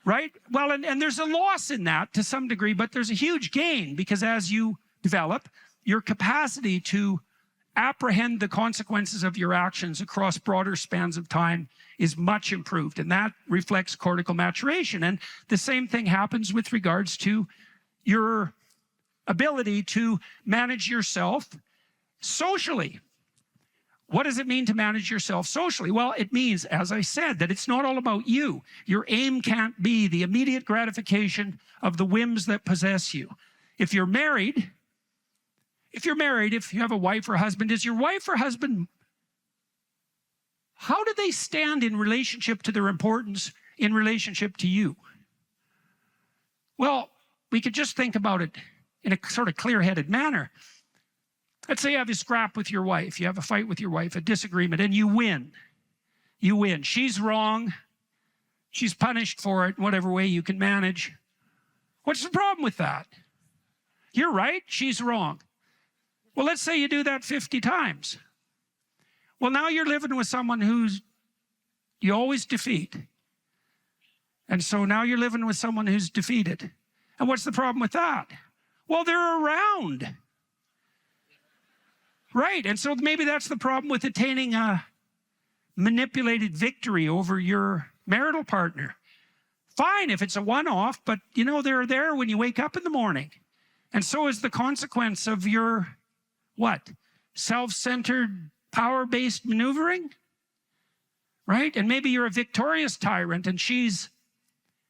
right? Well, and there's a loss in that to some degree, but there's a huge gain because as you develop, your capacity to apprehend the consequences of your actions across broader spans of time is much improved, and that reflects cortical maturation. And the same thing happens with regards to your ability to manage yourself socially. What does it mean to manage yourself socially? Well, it means, as I said, that it's not all about you. Your aim can't be the immediate gratification of the whims that possess you. If you're married, if you have a wife or husband, is your wife or husband, how do they stand in relationship to their importance in relationship to you? Well, we could just think about it in a sort of clear-headed manner. Let's say you have a scrap with your wife, you have a fight with your wife, a disagreement, and you win. You win. She's wrong. She's punished for it in whatever way you can manage. What's the problem with that? You're right, she's wrong. Well, let's say you do that 50 times. Well, now you're living with someone you always defeat. And so now you're living with someone who's defeated. And what's the problem with that? Well, they're around. Right, and so maybe that's the problem with attaining a manipulated victory over your marital partner. Fine if it's a one-off, but you know they're there when you wake up in the morning. And so is the consequence of your, what? Self-centered, power-based maneuvering? Right, and maybe you're a victorious tyrant and she's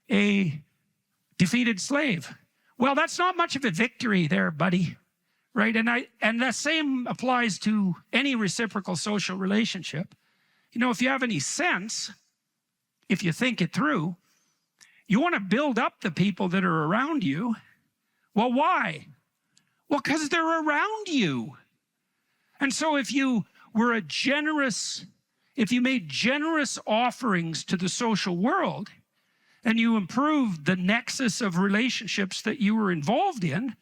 a defeated slave. Well, that's not much of a victory there, buddy. Right, and the same applies to any reciprocal social relationship. You know, if you have any sense, if you think it through, you want to build up the people that are around you. Well, why? Well, because they're around you. And so if you made generous offerings to the social world and you improved the nexus of relationships that you were involved in,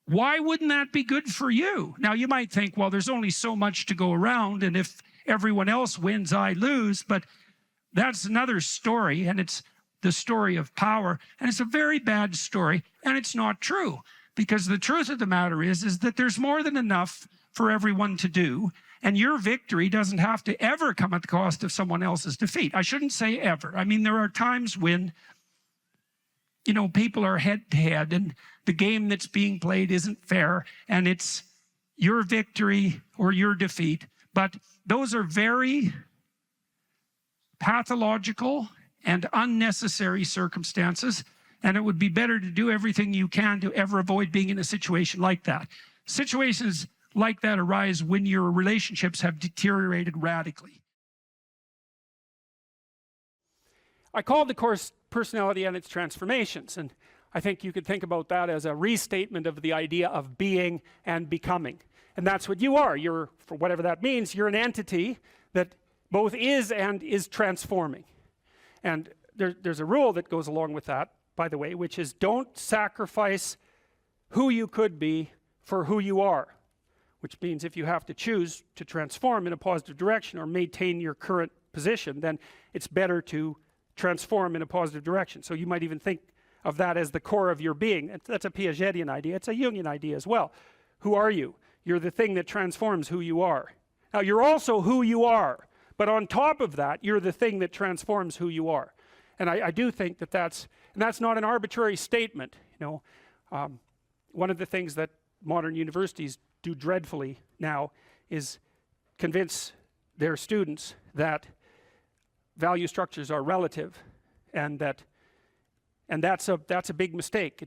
why wouldn't that be good for you? Now, you might think, well, there's only so much to go around, and if everyone else wins, I lose. But that's another story, and it's the story of power. And it's a very bad story, and it's not true. Because the truth of the matter is that there's more than enough for everyone to do, and your victory doesn't have to ever come at the cost of someone else's defeat. I shouldn't say ever. I mean, there are times when, you know, people are head-to-head, and the game that's being played isn't fair, and it's your victory or your defeat. But those are very pathological and unnecessary circumstances, and it would be better to do everything you can to ever avoid being in a situation like that. Situations like that arise when your relationships have deteriorated radically. I called the course Personality and Its Transformations, and I think you could think about that as a restatement of the idea of being and becoming. And that's what you are. You're, for whatever that means, you're an entity that both is and is transforming. And there's a rule that goes along with that, by the way, which is don't sacrifice who you could be for who you are. Which means if you have to choose to transform in a positive direction or maintain your current position, then it's better to transform in a positive direction. So you might even think of that as the core of your being. That's a Piagetian idea. It's a Jungian idea as well. Who are you? You're the thing that transforms who you are. Now, you're also who you are, but on top of that, you're the thing that transforms who you are. And I do think that that's not an arbitrary statement. You know, one of the things that modern universities do dreadfully now is convince their students that value structures are relative, and that's a big mistake.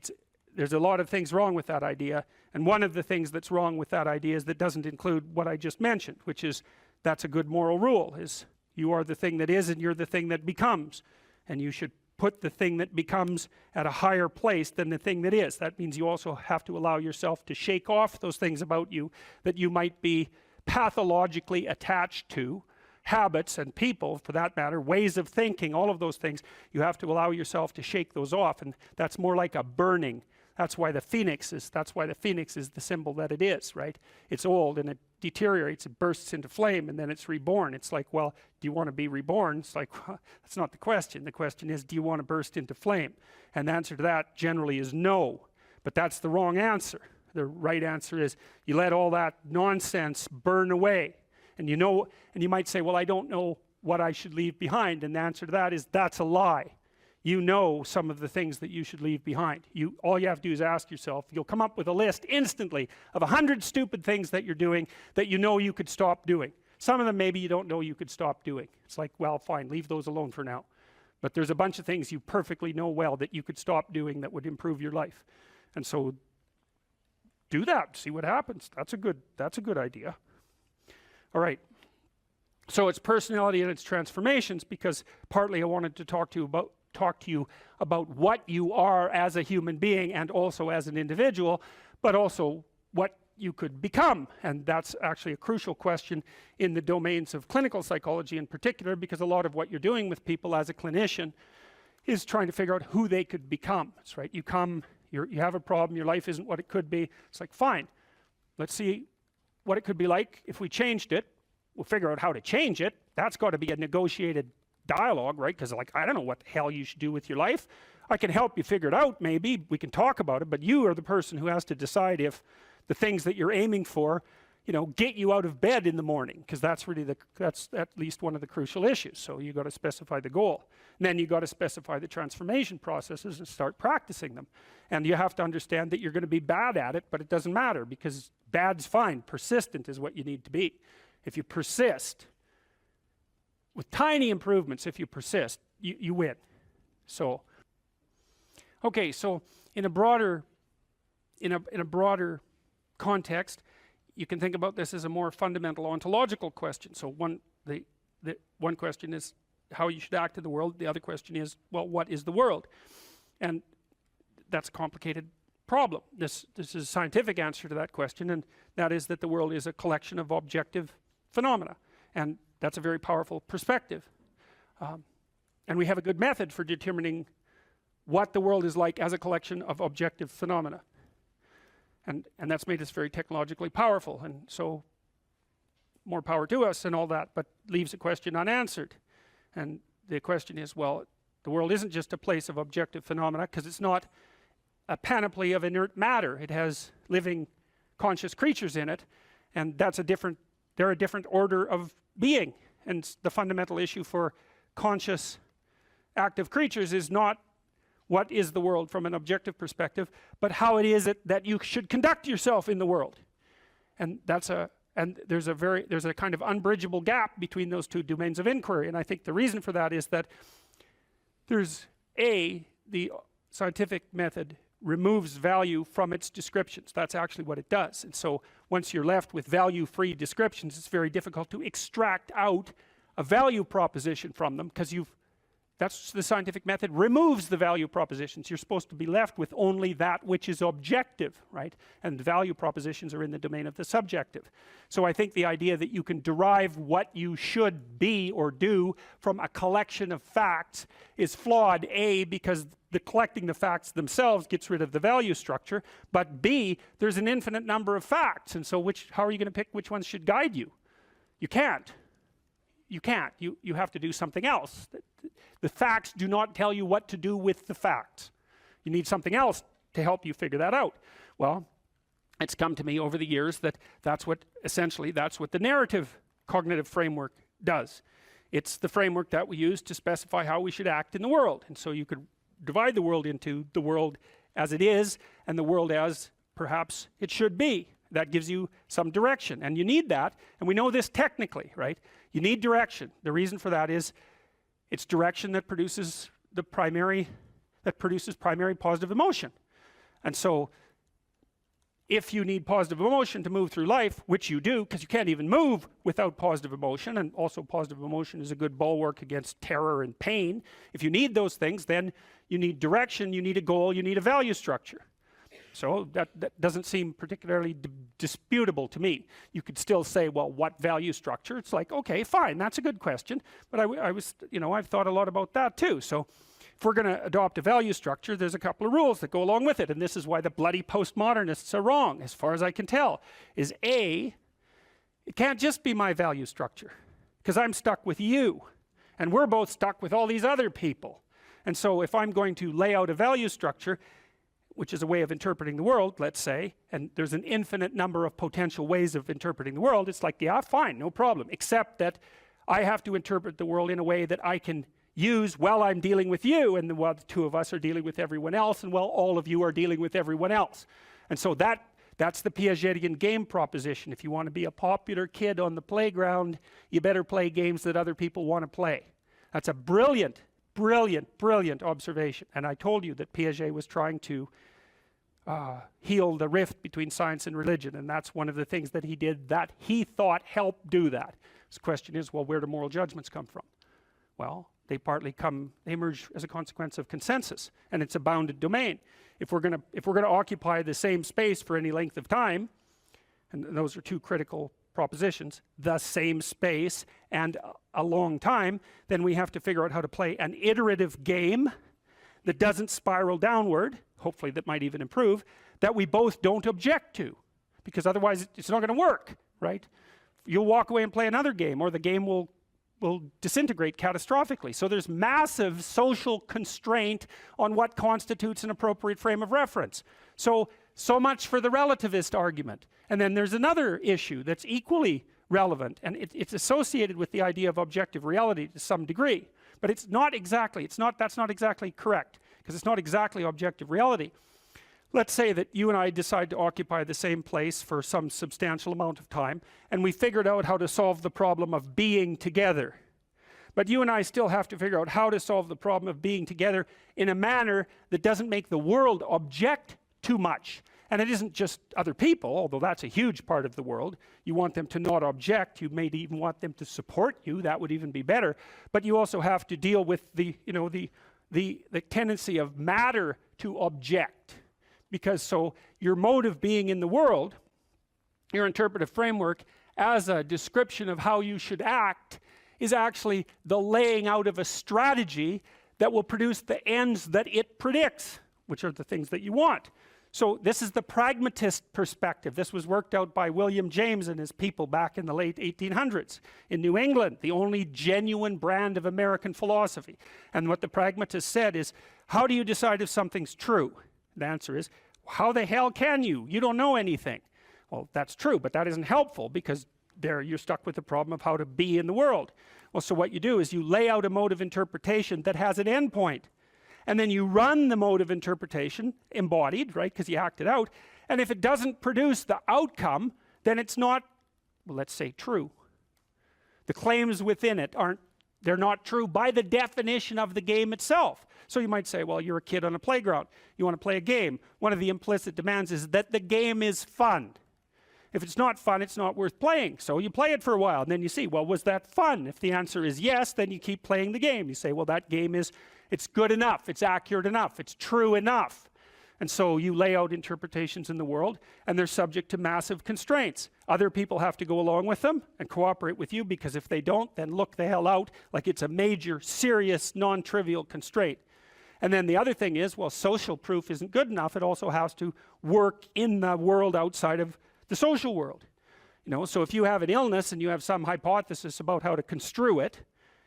there's a lot of things wrong with that idea, and one of the things that's wrong with that idea is that doesn't include what I just mentioned, which is that's a good moral rule, is you are the thing that is and you're the thing that becomes, and you should put the thing that becomes at a higher place than the thing that is. That means you also have to allow yourself to shake off those things about you that you might be pathologically attached to, habits and people for that matter, ways of thinking, all of those things. You have to allow yourself to shake those off, and that's more like a burning. That's why the phoenix is the symbol that it is, right? It's old and it deteriorates, it bursts into flame, and then it's reborn. It's like, well, do you want to be reborn? It's like, well, that's not the question. The question is, do you want to burst into flame? And the answer to that generally is no, but that's the wrong answer. The right answer is you let all that nonsense burn away. And you know, and you might say, well, I don't know what I should leave behind, and the answer to that is that's a lie. You know some of the things that you should leave behind. All you have to do is ask yourself. You'll come up with a list instantly of 100 stupid things that you're doing that you know you could stop doing. Some of them maybe you don't know you could stop doing. It's like, well, fine, leave those alone for now. But there's a bunch of things you perfectly know well that you could stop doing that would improve your life. And so do that, see what happens. That's a good idea. All right. So it's personality and its transformations, because partly I wanted to talk to you about what you are as a human being and also as an individual, but also what you could become. And that's actually a crucial question in the domains of clinical psychology in particular, because a lot of what you're doing with people as a clinician is trying to figure out who they could become. That's right. You have a problem, your life isn't what it could be. It's like, fine, let's see what it could be like if we changed it. We'll figure out how to change it. That's got to be a negotiated dialogue, right? Because like, I don't know what the hell you should do with your life. I can help you figure it out, maybe we can talk about it, but you are the person who has to decide if the things that you're aiming for, you know, get you out of bed in the morning, because that's at least one of the crucial issues. So you got to specify the goal, and then you got to specify the transformation processes and start practicing them. And you have to understand that you're going to be bad at it, but it doesn't matter, because bad's fine. Persistent is what you need to be. If you persist with tiny improvements, if you persist, you win. So okay, so in a broader context, you can think about this as a more fundamental ontological question. So one question is how you should act in the world. The other question is, well, what is the world? And that's a complicated problem. This is a scientific answer to that question, and that is that the world is a collection of objective phenomena, and that's a very powerful perspective. And we have a good method for determining what the world is like as a collection of objective phenomena. And that's made us very technologically powerful, and so more power to us and all that, but leaves a question unanswered. And the question is, well, the world isn't just a place of objective phenomena, because it's not a panoply of inert matter. It has living conscious creatures in it, and they're a different order of being. And the fundamental issue for conscious active creatures is not what is the world from an objective perspective, but how it is that you should conduct yourself in the world. And there's a kind of unbridgeable gap between those two domains of inquiry. And I think the reason for that is that the scientific method removes value from its descriptions. That's actually what it does. And so once you're left with value-free descriptions, it's very difficult to extract out a value proposition from them, because that's the scientific method removes the value propositions. You're supposed to be left with only that which is objective, right? And the value propositions are in the domain of the subjective. So I think the idea that you can derive what you should be or do from a collection of facts is flawed, A, because the collecting the facts themselves gets rid of the value structure, but B, there's an infinite number of facts, and so how are you going to pick which ones should guide you? You can't. You have to do something else. The facts do not tell you what to do with the facts. You need something else to help you figure that out. Well, it's come to me over the years that that's what the narrative cognitive framework does. It's the framework that we use to specify how we should act in the world. And so you could divide the world into the world as it is and the world as perhaps it should be. That gives you some direction, and you need that, and we know this technically, right? You need direction. The reason for that is it's direction that produces primary positive emotion. And so if you need positive emotion to move through life, which you do, because you can't even move without positive emotion, and also positive emotion is a good bulwark against terror and pain. If you need those things, then you need direction, you need a goal, you need a value structure. So that doesn't seem particularly disputable to me. You could still say, well, what value structure? It's like, okay, fine, that's a good question. But I've thought a lot about that too. So if we're going to adopt a value structure, there's a couple of rules that go along with it. And this is why the bloody postmodernists are wrong, as far as I can tell, is A, it can't just be my value structure, because I'm stuck with you. And we're both stuck with all these other people. And so if I'm going to lay out a value structure, which is a way of interpreting the world, let's say, and there's an infinite number of potential ways of interpreting the world, it's like, yeah, fine, no problem, except that I have to interpret the world in a way that I can use while I'm dealing with you, and while the two of us are dealing with everyone else, and while all of you are dealing with everyone else. And so that's the Piagetian game proposition. If you want to be a popular kid on the playground, you better play games that other people want to play. That's a brilliant observation. And I told you that Piaget was trying to heal the rift between science and religion, and that's one of the things that he did that he thought helped do that. So the question is, well, where do moral judgments come from? Well, they emerge as a consequence of consensus, and it's a bounded domain. If we're going to occupy the same space for any length of time, and those are two critical propositions, the same space and a long time, then we have to figure out how to play an iterative game that doesn't spiral downward, hopefully that might even improve, that we both don't object to, because otherwise it's not going to work, right? You'll walk away and play another game, or the game will disintegrate catastrophically. So there's massive social constraint on what constitutes an appropriate frame of reference. So much for the relativist argument. And then there's another issue that's equally relevant, and it's associated with the idea of objective reality to some degree. But that's not exactly correct, because it's not exactly objective reality. Let's say that you and I decide to occupy the same place for some substantial amount of time, and we figured out how to solve the problem of being together. But you and I still have to figure out how to solve the problem of being together in a manner that doesn't make the world object too much. And it isn't just other people, although that's a huge part of the world. You want them to not object. You may even want them to support you. That would even be better. But you also have to deal with the tendency of matter to object. Because so your mode of being in the world, your interpretive framework, as a description of how you should act, is actually the laying out of a strategy that will produce the ends that it predicts, which are the things that you want. So this is the pragmatist perspective. This was worked out by William James and his people back in the late 1800s in New England, the only genuine brand of American philosophy. And what the pragmatist said is, how do you decide if something's true? The answer is, how the hell can you? You don't know anything. Well, that's true, but that isn't helpful, because there you're stuck with the problem of how to be in the world. Well, so what you do is you lay out a mode of interpretation that has an endpoint. And then you run the mode of interpretation, embodied, right, because you act it out. And if it doesn't produce the outcome, then it's not, well, let's say, true. The claims within it they're not true by the definition of the game itself. So you might say, well, you're a kid on a playground. You want to play a game. One of the implicit demands is that the game is fun. If it's not fun, it's not worth playing. So you play it for a while, and then you see, well, was that fun? If the answer is yes, then you keep playing the game. You say, well, that game it's good enough, it's accurate enough, it's true enough. And so you lay out interpretations in the world, and they're subject to massive constraints. Other people have to go along with them and cooperate with you, because if they don't, then look the hell out, like it's a major, serious, non-trivial constraint. And then the other thing is, well, social proof isn't good enough. It also has to work in the world outside of the social world. So if you have an illness and you have some hypothesis about how to construe it,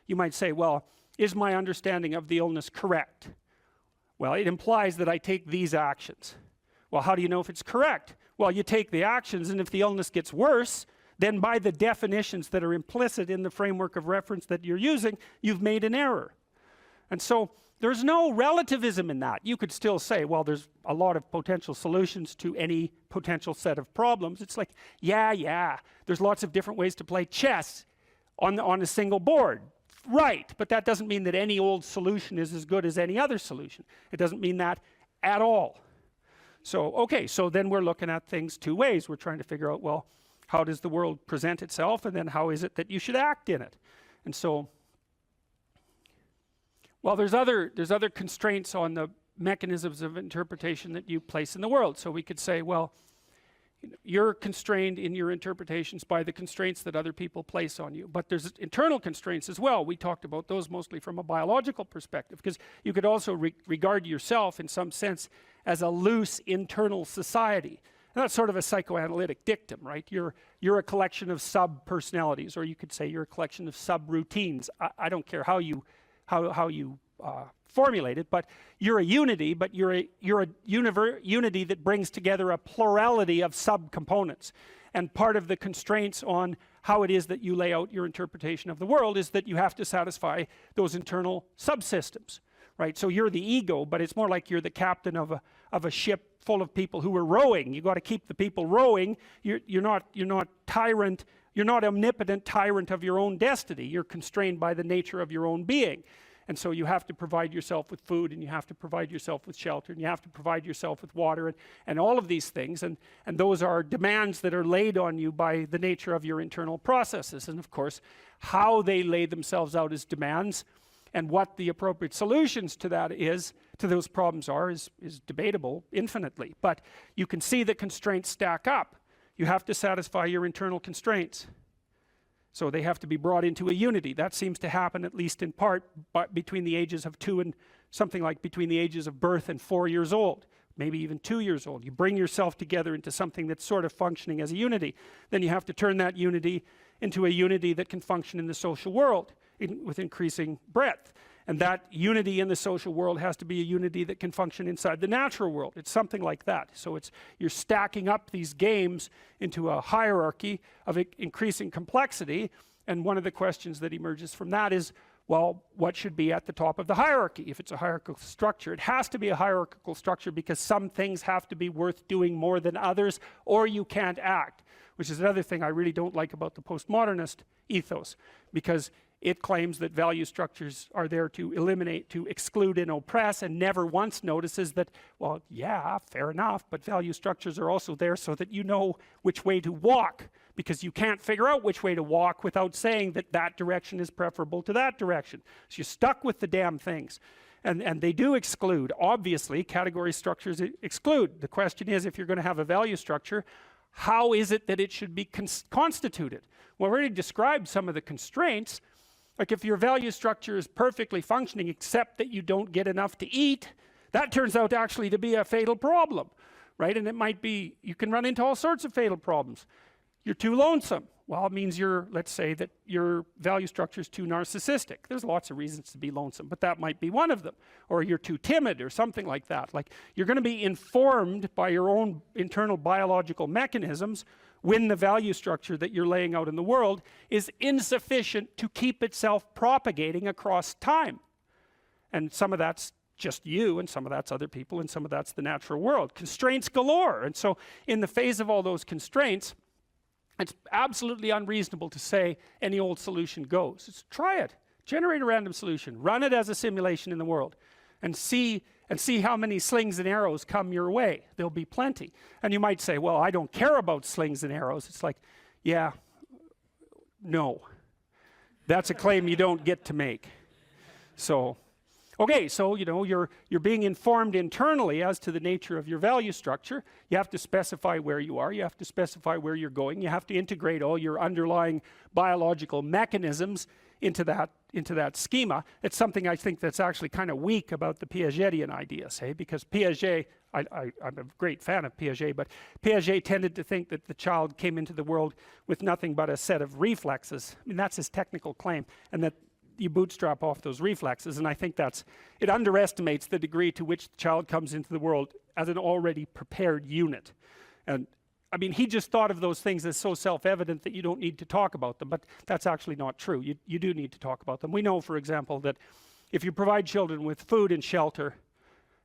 you might say, well, is my understanding of the illness correct? Well, it implies that I take these actions. Well, how do you know if it's correct? Well, you take the actions, and if the illness gets worse, then by the definitions that are implicit in the framework of reference that you're using, you've made an error. And so there's no relativism in that. You could still say, well, there's a lot of potential solutions to any potential set of problems. It's like, yeah, there's lots of different ways to play chess on a single board. Right, but that doesn't mean that any old solution is as good as any other solution. It doesn't mean that at all. So, okay, so then we're looking at things two ways. We're trying to figure out, well, how does the world present itself, and then how is it that you should act in it? And so, well, there's other constraints on the mechanisms of interpretation that you place in the world. So we could say, well, you're constrained in your interpretations by the constraints that other people place on you. But there's internal constraints as well. We talked about those mostly from a biological perspective, because you could also regard yourself in some sense as a loose internal society. And that's sort of a psychoanalytic dictum, right? You're a collection of sub-personalities, or you could say you're a collection of sub-routines. I don't care how you formulate it, but you're a unity, but you're a unity that brings together a plurality of subcomponents. And part of the constraints on how it is that you lay out your interpretation of the world is that you have to satisfy those internal subsystems, right? So you're the ego, but it's more like you're the captain of a ship full of people who are rowing. You got to keep the people rowing. You're not tyrant. You're not omnipotent tyrant of your own destiny. You're constrained by the nature of your own being. And so you have to provide yourself with food, and you have to provide yourself with shelter, and you have to provide yourself with water, and all of these things. And those are demands that are laid on you by the nature of your internal processes. And of course, how they lay themselves out as demands and what the appropriate solutions to that is, to those problems are, is debatable infinitely. But you can see the constraints stack up. You have to satisfy your internal constraints. So they have to be brought into a unity. That seems to happen, at least in part, between the ages of 2 and something like between the ages of birth and 4 years old, maybe even 2 years old. You bring yourself together into something that's sort of functioning as a unity. Then you have to turn that unity into a unity that can function in the social world with increasing breadth. And that unity in the social world has to be a unity that can function inside the natural world. It's something like that. So you're stacking up these games into a hierarchy of increasing complexity. And one of the questions that emerges from that is, well, what should be at the top of the hierarchy? If it's a hierarchical structure, it has to be a hierarchical structure because some things have to be worth doing more than others, or you can't act, which is another thing I really don't like about the postmodernist ethos, because it claims that value structures are there to eliminate, to exclude and oppress, and never once notices that, well, yeah, fair enough, but value structures are also there so that you know which way to walk, because you can't figure out which way to walk without saying that that direction is preferable to that direction. So you're stuck with the damn things. And they do exclude. Obviously, category structures exclude. The question is, if you're going to have a value structure, how is it that it should be constituted? Well, we already described some of the constraints. Like if your value structure is perfectly functioning except that you don't get enough to eat, that turns out actually to be a fatal problem, right? And it might be, you can run into all sorts of fatal problems. You're too lonesome. Well, it means let's say that your value structure is too narcissistic. There's lots of reasons to be lonesome, but that might be one of them. Or you're too timid or something like that. Like you're going to be informed by your own internal biological mechanisms when the value structure that you're laying out in the world is insufficient to keep itself propagating across time. And some of that's just you, and some of that's other people, and some of that's the natural world. Constraints galore. And so in the face of all those constraints, it's absolutely unreasonable to say any old solution goes. Just try it. Generate a random solution. Run it as a simulation in the world. And see how many slings and arrows come your way. There'll be plenty. And you might say, well, I don't care about slings and arrows. It's like, yeah, no. That's a claim you don't get to make. So, okay, so you're being informed internally as to the nature of your value structure. You have to specify where you are. You have to specify where you're going. You have to integrate all your underlying biological mechanisms into that schema. It's something I think that's actually kind of weak about the Piagetian ideas, because Piaget, I'm a great fan of Piaget, but Piaget tended to think that the child came into the world with nothing but a set of reflexes. I mean, that's his technical claim, and that you bootstrap off those reflexes, and I think it underestimates the degree to which the child comes into the world as an already prepared unit. And I mean, he just thought of those things as so self-evident that you don't need to talk about them, but that's actually not true. You do need to talk about them. We know, for example, that if you provide children with food and shelter,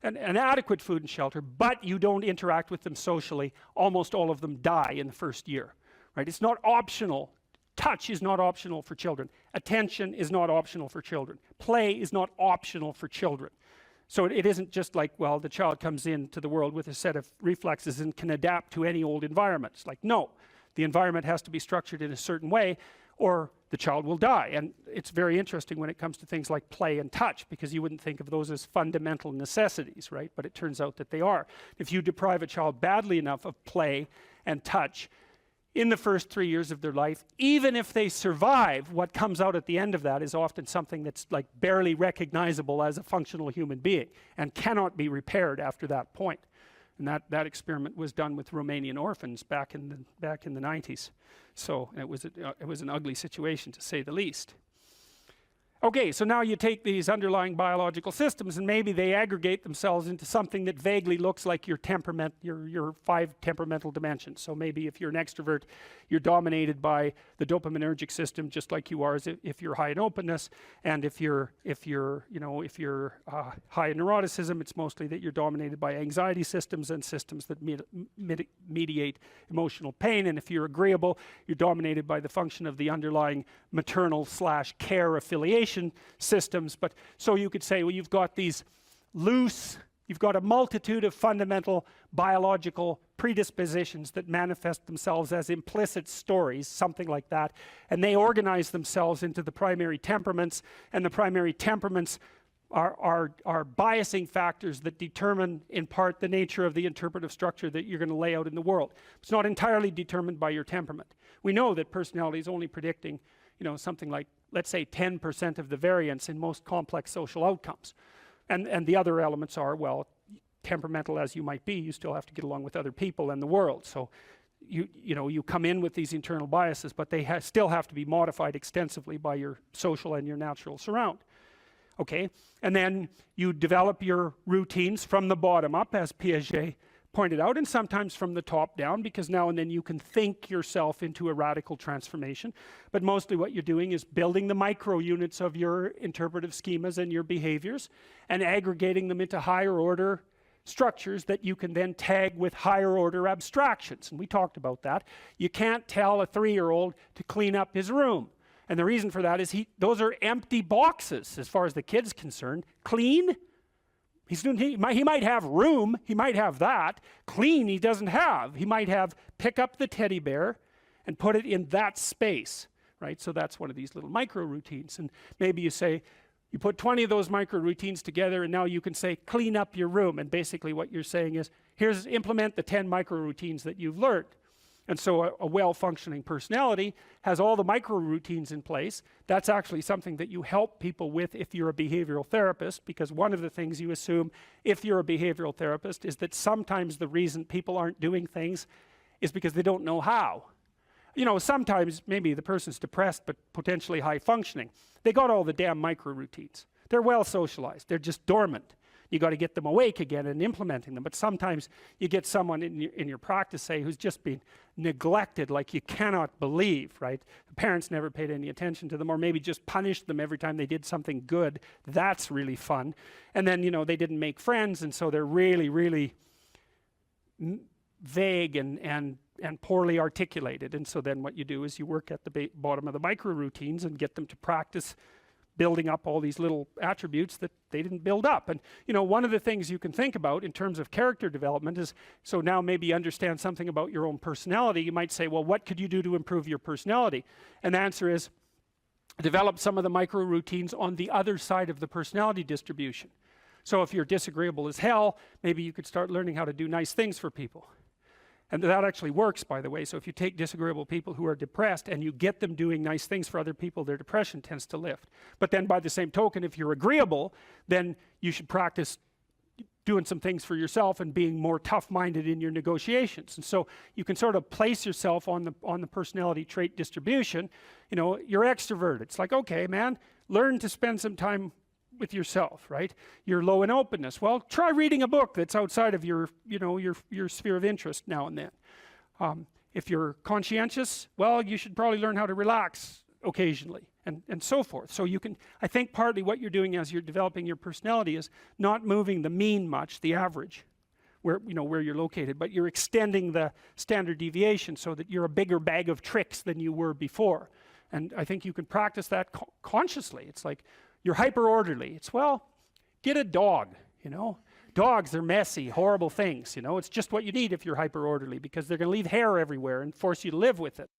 and adequate food and shelter, but you don't interact with them socially, almost all of them die in the first year, right? It's not optional. Touch is not optional for children. Attention is not optional for children. Play is not optional for children. So it isn't just like, well, the child comes into the world with a set of reflexes and can adapt to any old environment. It's like, no, the environment has to be structured in a certain way or the child will die. And it's very interesting when it comes to things like play and touch, because you wouldn't think of those as fundamental necessities, right? But it turns out that they are. If you deprive a child badly enough of play and touch in the first 3 years of their life, even if they survive, what comes out at the end of that is often something that's like barely recognizable as a functional human being and cannot be repaired after that point. And that experiment was done with Romanian orphans back in the 90s. So it was an ugly situation, to say the least. Okay, so now you take these underlying biological systems and maybe they aggregate themselves into something that vaguely looks like your temperament, your 5 temperamental dimensions. So maybe if you're an extrovert, you're dominated by the dopaminergic system, just like you are if you're high in openness. And if you're high in neuroticism, it's mostly that you're dominated by anxiety systems and systems that mediate emotional pain. And if you're agreeable, you're dominated by the function of the underlying maternal/care affiliation systems. But so you could say, well, you've got a multitude of fundamental biological predispositions that manifest themselves as implicit stories, something like that, and they organize themselves into the primary temperaments, and the primary temperaments are biasing factors that determine in part the nature of the interpretive structure that you're going to lay out in the world. It's not entirely determined by your temperament. We know that personality is only predicting, something like, let's say, 10% of the variance in most complex social outcomes. And the other elements are, well, temperamental as you might be, you still have to get along with other people and the world. So you come in with these internal biases, but they still have to be modified extensively by your social and your natural surround. Okay, and then you develop your routines from the bottom up, as Piaget pointed out, and sometimes from the top down, because now and then you can think yourself into a radical transformation. But mostly what you're doing is building the micro units of your interpretive schemas and your behaviors and aggregating them into higher order structures that you can then tag with higher order abstractions. And we talked about that. You can't tell a 3-year-old to clean up his room. And the reason for that is those are empty boxes as far as the kid's concerned. Clean? He might have room, he might have that. Clean he doesn't have. He might have pick up the teddy bear and put it in that space, right? So that's one of these little micro routines. And maybe you say, you put 20 of those micro routines together and now you can say, clean up your room. And basically what you're saying is, implement the 10 micro routines that you've learned. And so a well-functioning personality has all the micro routines in place. That's actually something that you help people with if you're a behavioral therapist, because one of the things you assume if you're a behavioral therapist is that sometimes the reason people aren't doing things is because they don't know how. Sometimes maybe the person's depressed but potentially high functioning. They got all the damn micro routines. They're well socialized. They're just dormant. You got to get them awake again and implementing them. But sometimes you get someone in your practice, say, who's just been neglected like you cannot believe, right? The parents never paid any attention to them, or maybe just punished them every time they did something good. That's really fun. And then, they didn't make friends, and so they're really, really vague and poorly articulated. And so then what you do is you work at the bottom of the micro routines and get them to practice building up all these little attributes that they didn't build up. And one of the things you can think about in terms of character development is, so now maybe you understand something about your own personality. You might say, well, what could you do to improve your personality? And the answer is, develop some of the micro routines on the other side of the personality distribution. So if you're disagreeable as hell, maybe you could start learning how to do nice things for people. And that actually works, by the way. So if you take disagreeable people who are depressed and you get them doing nice things for other people, their depression tends to lift. But then by the same token, if you're agreeable, then you should practice doing some things for yourself and being more tough-minded in your negotiations. And so you can sort of place yourself on the personality trait distribution. You're extroverted. It's like, okay, man, learn to spend some time with yourself, right? You're low in openness. Well, try reading a book that's outside of your sphere of interest now and then. If you're conscientious, well, you should probably learn how to relax occasionally, and so forth. So I think partly what you're doing as you're developing your personality is not moving the mean much, the average, where you're located, but you're extending the standard deviation so that you're a bigger bag of tricks than you were before. And I think you can practice that consciously. It's like, you're hyper orderly. It's, well, get a dog. you know. Dogs are messy, horrible things, you know. It's just what you need if you're hyper orderly, because they're going to leave hair everywhere and force you to live with it.